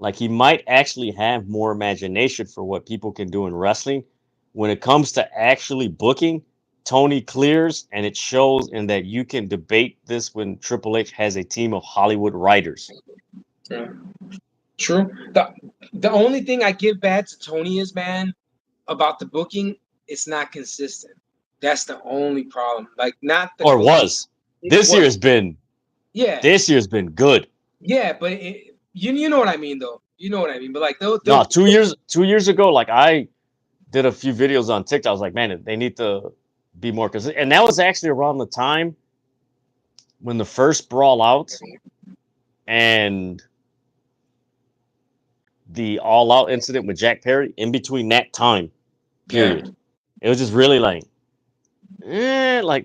like he might actually have more imagination for what people can do in wrestling. When it comes to actually booking, Tony clears, and it shows in that you can debate this when Triple H has a team of Hollywood writers. Yeah. True. The only thing I give bad to Tony is, man, about the booking, it's not consistent. That's the only problem. Like, not the Or coaching. was. This year has been good. Yeah, but you know what I mean, though. You know what I mean. But like, No, 2 years ago, like I did a few videos on TikTok. I was like, man, they need to be more consistent. And that was actually around the time when the first Brawl Out and the All Out incident with Jack Perry. In between that time period, it was just really like,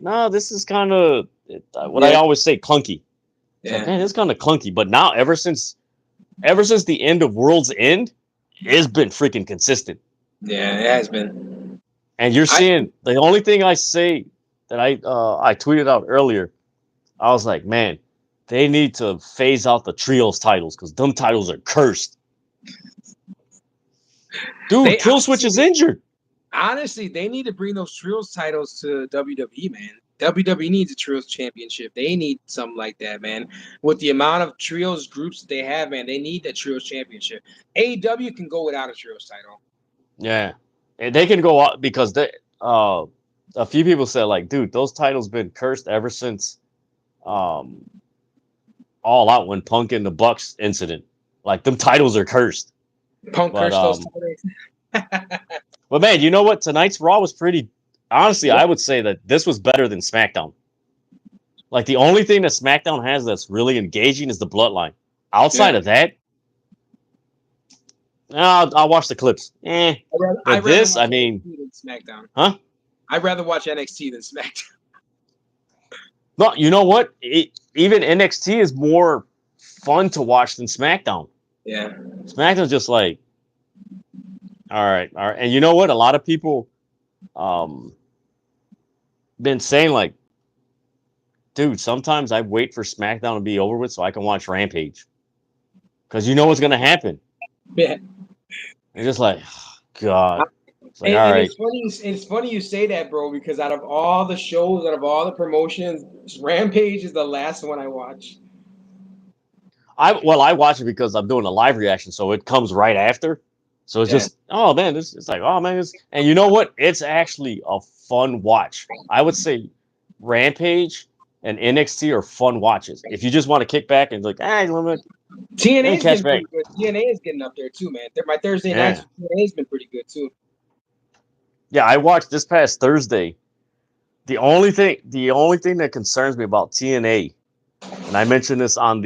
no, this is kind of what I always say, clunky. It's like, man, it's kind of clunky. But now, ever since the end of World's End, it's been freaking consistent. Yeah, it has been. And you're seeing the only thing I say that I tweeted out earlier. I was like, man, they need to phase out the trios titles because them titles are cursed. Dude, Killswitch is injured. Honestly, they need to bring those trios titles to WWE, man. WWE needs a trios championship. They need something like that, man. With the amount of trios groups that they have, man, they need that trios championship. AEW can go without a trios title. Yeah, and they can go out because a few people said, like, dude, those titles been cursed ever since All Out when Punk and the Bucks incident. Like, them titles are cursed. Punk cursed those titles. But man, you know what? Tonight's Raw was pretty. Honestly, I would say that this was better than SmackDown. Like, the only thing that SmackDown has that's really engaging is the bloodline. Outside of that, I'll watch the clips. But this, I mean, SmackDown. Huh? I'd rather watch NXT than SmackDown. No, you know what? Even NXT is more fun to watch than SmackDown. Yeah. SmackDown's just like, all right. And you know what? A lot of people been saying, like, dude, sometimes I wait for SmackDown to be over with so I can watch Rampage. Because you know what's going to happen. Yeah. It's just like, God. It's like, all right. It's funny you say that, bro, because out of all the shows, out of all the promotions, Rampage is the last one I watch. I watch it because I'm doing a live reaction, so it comes right after. So it's just, oh man, it's like, oh man, and you know what? It's actually a fun watch. I would say Rampage and NXT are fun watches. If you just want to kick back and like, TNA is getting pretty good. TNA is getting up there too, man. My Thursday nights TNA has been pretty good too. Yeah, I watched this past Thursday. The only thing that concerns me about TNA, and I mentioned this on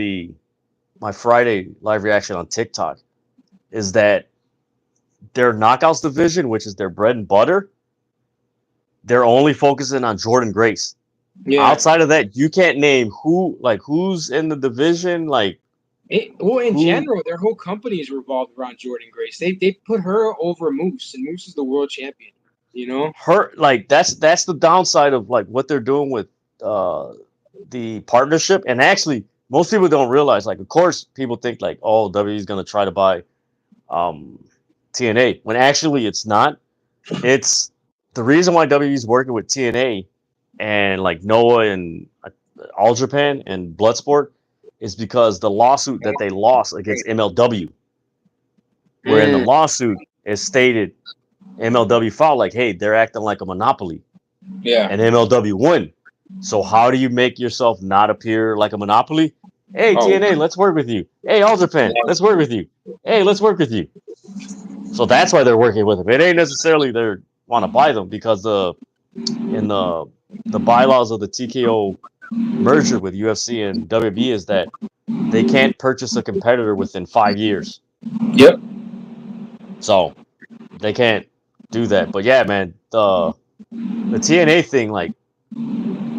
my Friday live reaction on TikTok, is that their Knockouts division, which is their bread and butter, they're only focusing on Jordan Grace. Yeah. Outside of that, you can't name who's in the division. General, their whole company is revolved around Jordan Grace. They put her over Moose, and Moose is the world champion. You know, her that's the downside of like what they're doing with the partnership. And actually, most people don't realize. Like, of course, people think like, oh, WWE is going to try to buy TNA, when actually it's not. It's the reason why WWE is working with TNA and like Noah and All Japan and Bloodsport is because the lawsuit that they lost against MLW, where in the lawsuit is stated MLW filed like, hey, they're acting like a monopoly. Yeah. And MLW won. So how do you make yourself not appear like a monopoly? Hey, TNA, let's work with you. Hey, All Japan, let's work with you. Hey, let's work with you. So that's why they're working with them. It ain't necessarily they want to buy them, because in the bylaws of the TKO merger with UFC and WWE is that they can't purchase a competitor within 5 years. Yep. So they can't do that. But yeah, man, the TNA thing, like,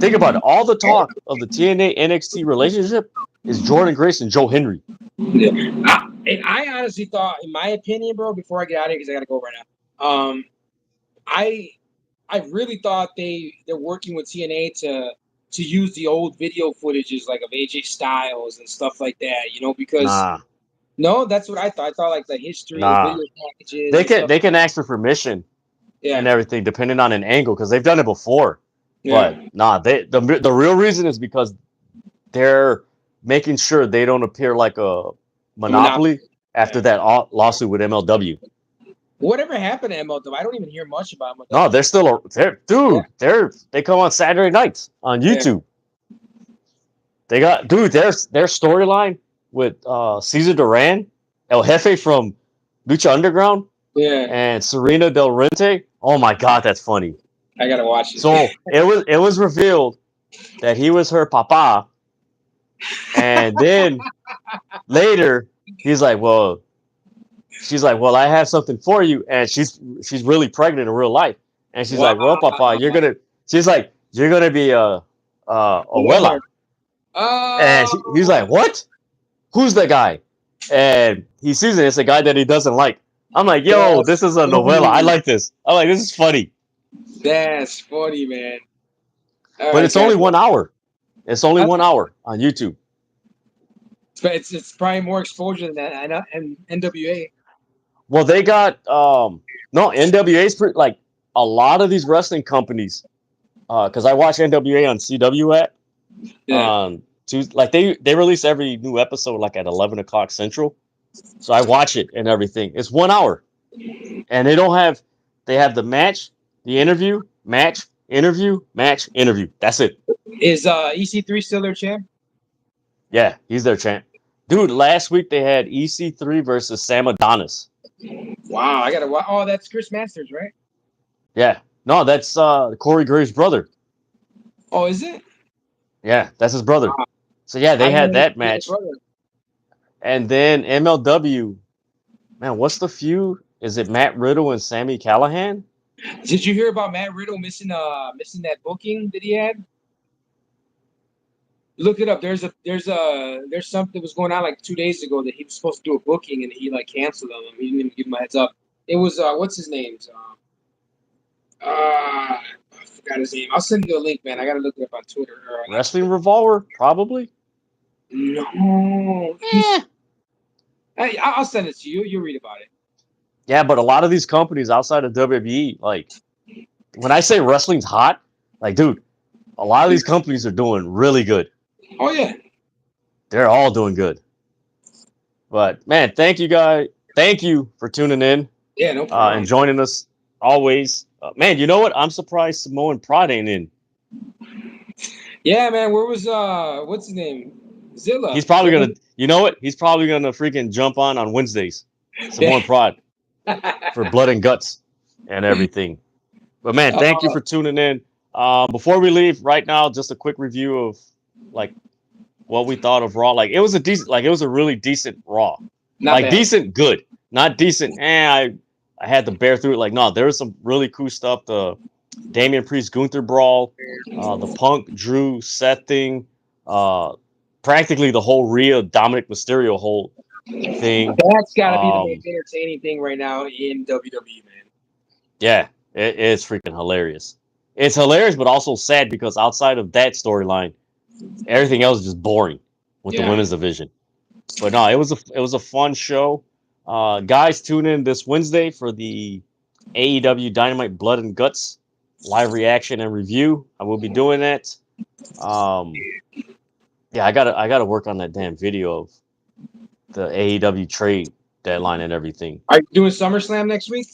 think about it. All the talk of the TNA NXT relationship is Jordan Grace and Joe Henry. Yeah. I honestly thought, in my opinion, bro, before I get out of here, because I got to go right now, I really thought they're working with TNA to use the old video footages, like of AJ Styles and stuff like that, you know, because No, that's what I thought. I thought like the history, Nah, video packages, and stuff. they can ask for permission and Yeah, everything depending on an angle because they've done it before. yeah. But nah, the real reason is because they're making sure they don't appear like a A monopoly. monopoly after Yeah. that lawsuit with MLW. Whatever happened to MLW? I don't even hear much about No, MLW. they're still they come on Saturday nights on YouTube. They got their storyline with Cesar Duran, El Jefe from Lucha Underground, Yeah, and Serena Del Rente. Oh my god, that's funny. I gotta watch it. So it was revealed that he was her papa, and then later he's like, well, she's like, well, I have something for you, and she's really pregnant in real life, and she's Wow. like, well, papa, she's like, you're gonna be a abuela, and he's like, what? Who's the guy? And he sees it. It's a guy that he doesn't like. I'm like, yo, this is a novella. I like this. I'm like, this is funny. That's funny, man. But it's only 1 hour. It's only 1 hour on YouTube. It's probably more exposure than that. And NWA. Well, they got no NWA's like a lot of these wrestling companies. Because I watch NWA on CW app. Yeah. Like they release every new episode like at 11 o'clock Central. So I watch it and everything. It's 1 hour, and they have the match, the interview, match, interview, match, interview. That's it. Is EC3 still their champ? Yeah, he's their champ. Dude, last week they had EC3 versus Sam Adonis. Wow, I gotta watch. Oh, that's Chris Masters, right? Yeah. No, that's Corey Graves' brother. Oh, is it? Yeah, that's his brother. Wow. So yeah, they had that match. And then MLW, man, what's the feud? Is it Matt Riddle and Sami Callihan? Did you hear about Matt Riddle missing that booking that he had? Look it up. There's something that was going on like 2 days ago that he was supposed to do a booking and he like canceled on him. He didn't even give him a heads up. It was what's his name? I forgot his name. I'll send you a link, man. I gotta look it up on Twitter. Wrestling Revolver, probably. No. I'll send it to you. You'll read about it. Yeah, but a lot of these companies outside of WWE, like when I say wrestling's hot, like dude, a lot of these companies are doing really good. Oh yeah, they're all doing good. But man, thank you guys. Thank you for tuning in. Yeah, no problem. And joining us always. Man, you know what? I'm surprised Samoan Prod ain't in. Yeah, man. Where was what's his name? Zilla. He's probably gonna. You know what? He's probably gonna freaking jump on Wednesdays. Samoan Prod for blood and guts and everything. But man, thank you for tuning in. Before we leave, right now, just a quick review of like what we thought of Raw. Like it was a really decent Raw. Not bad. Decent, good. Not decent. I had to bear through it. Like, no, there was some really cool stuff. The Damian Priest Gunther brawl, the Punk Drew Seth thing, practically the whole Rhea Dominik Mysterio whole thing. That's got to be the most entertaining thing right now in WWE, man. Yeah, it's freaking hilarious. It's hilarious, but also sad because outside of that storyline, everything else is just boring with the women's division. But no, it was a fun show. Guys, tune in this Wednesday for the AEW Dynamite Blood and Guts live reaction and review. I will be doing that. Yeah, I gotta work on that damn video of the AEW trade deadline and everything. Are you doing SummerSlam next week?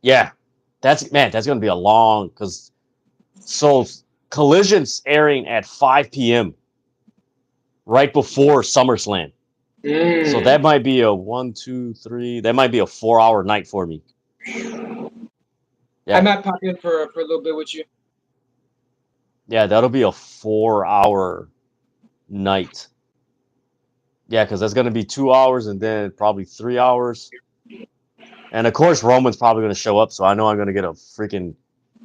Yeah, that's gonna be a long because Collision's airing at 5 p.m. right before SummerSlam. So that might be a 1, 2, 3. That might be a 4-hour night for me. Yeah. I might pop in for a little bit with you. Yeah, that'll be a 4-hour night. Yeah, because that's gonna be 2 hours and then probably 3 hours. And of course, Roman's probably gonna show up, so I know I'm gonna get a freaking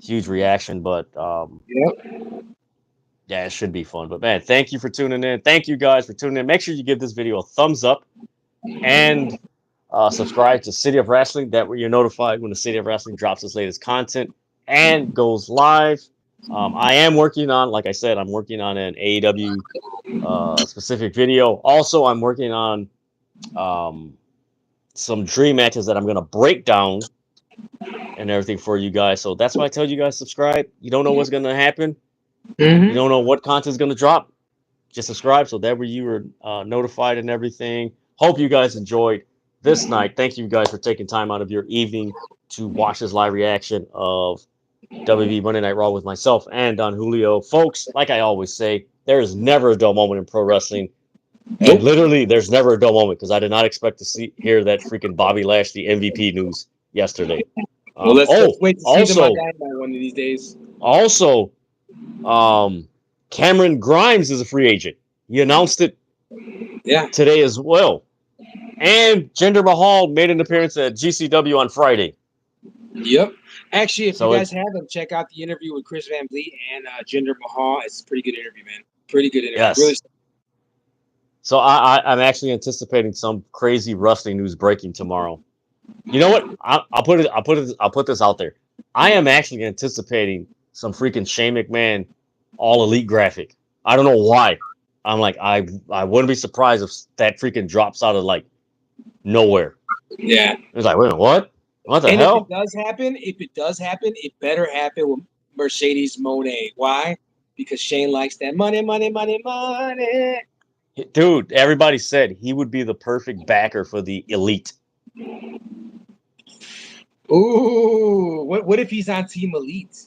huge reaction. But yeah, it should be fun. But man, thank you for tuning in. Thank you guys for tuning in. Make sure you give this video a thumbs up and subscribe to City of Wrestling. That way you're notified when the City of Wrestling drops its latest content and goes live. I am working on, like I said, I'm working on an AEW specific video. Also, I'm working on some dream matches that I'm gonna break down and everything for you guys. So that's why I tell you guys subscribe. You don't know what's gonna happen. You don't know what content's gonna drop. Just subscribe so that way you are notified and everything. Hope you guys enjoyed this night. Thank you guys for taking time out of your evening to watch this live reaction of WWE Monday Night Raw with myself and Don Julio. Folks, like I always say, there is never a dull moment in pro wrestling. And literally, there's never a dull moment because I did not expect to hear that freaking Bobby Lashley MVP news yesterday. Well, let's wait to see them on Dynamite one of these days. Also, Cameron Grimes is a free agent. He announced it today as well. And Jinder Mahal made an appearance at GCW on Friday. Yep. Actually, if you guys haven't, check out the interview with Chris Van Vliet and Jinder Mahal. It's a pretty good interview, man. Pretty good interview. Yes. Really. So I'm actually anticipating some crazy wrestling news breaking tomorrow. You know what? I'll put this out there. I am actually anticipating some freaking Shane McMahon All Elite graphic. I don't know why. I'm like, I wouldn't be surprised if that freaking drops out of like nowhere. Yeah. It's like, wait, what? What the hell? If it does happen, it better happen with Mercedes Moné. Why? Because Shane likes that money. Dude, everybody said he would be the perfect backer for the Elite. Ooh, what if he's on Team Elite?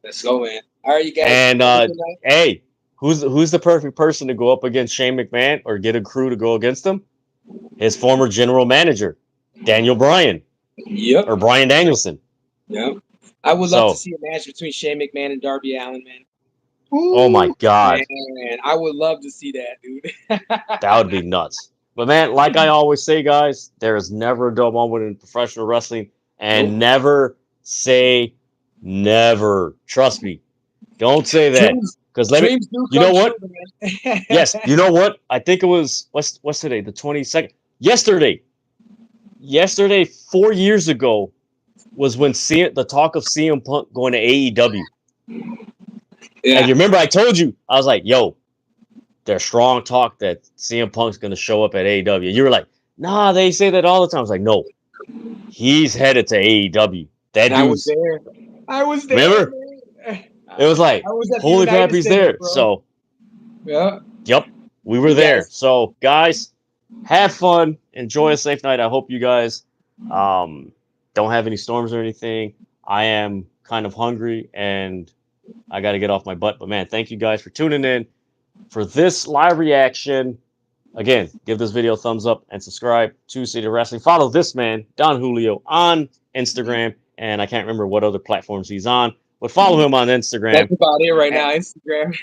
Let's go, man. All right, you guys. And hey, who's the perfect person to go up against Shane McMahon or get a crew to go against him? His former general manager, Daniel Bryan. Yep. Or Bryan Danielson. Yep. I would love to see a match between Shane McMahon and Darby Allin, man. Ooh, oh my God. Man, I would love to see that, dude. That would be nuts. But man, like I always say, guys, there is never a dull moment in professional wrestling, and never say never. Trust me. Don't say that. Because you know what? Yes, you know what? I think it was what's today? The 22nd. Yesterday, 4 years ago, was when the talk of CM Punk going to AEW. Yeah. And you remember I told you, I was like, yo, there's strong talk that CM Punk's going to show up at AEW. You were like, nah, they say that all the time. I was like, no, he's headed to AEW. I was there. Remember? It was like, holy crap, he's there. Bro. So, yep, we were there. So, guys, have fun. Enjoy a safe night. I hope you guys don't have any storms or anything. I am kind of hungry and I got to get off my butt. But, man, thank you guys for tuning in for this live reaction. Again, give this video a thumbs up and subscribe to City Wrestling. Follow this man, Don Julio, on Instagram. And I can't remember what other platforms he's on. But follow him on Instagram. That's about it right now, Instagram.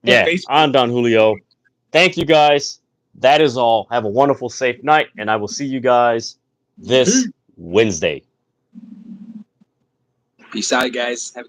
Yeah, on Don Julio. Thank you, guys. That is all. Have a wonderful, safe night. And I will see you guys this Wednesday. Peace out, guys. Have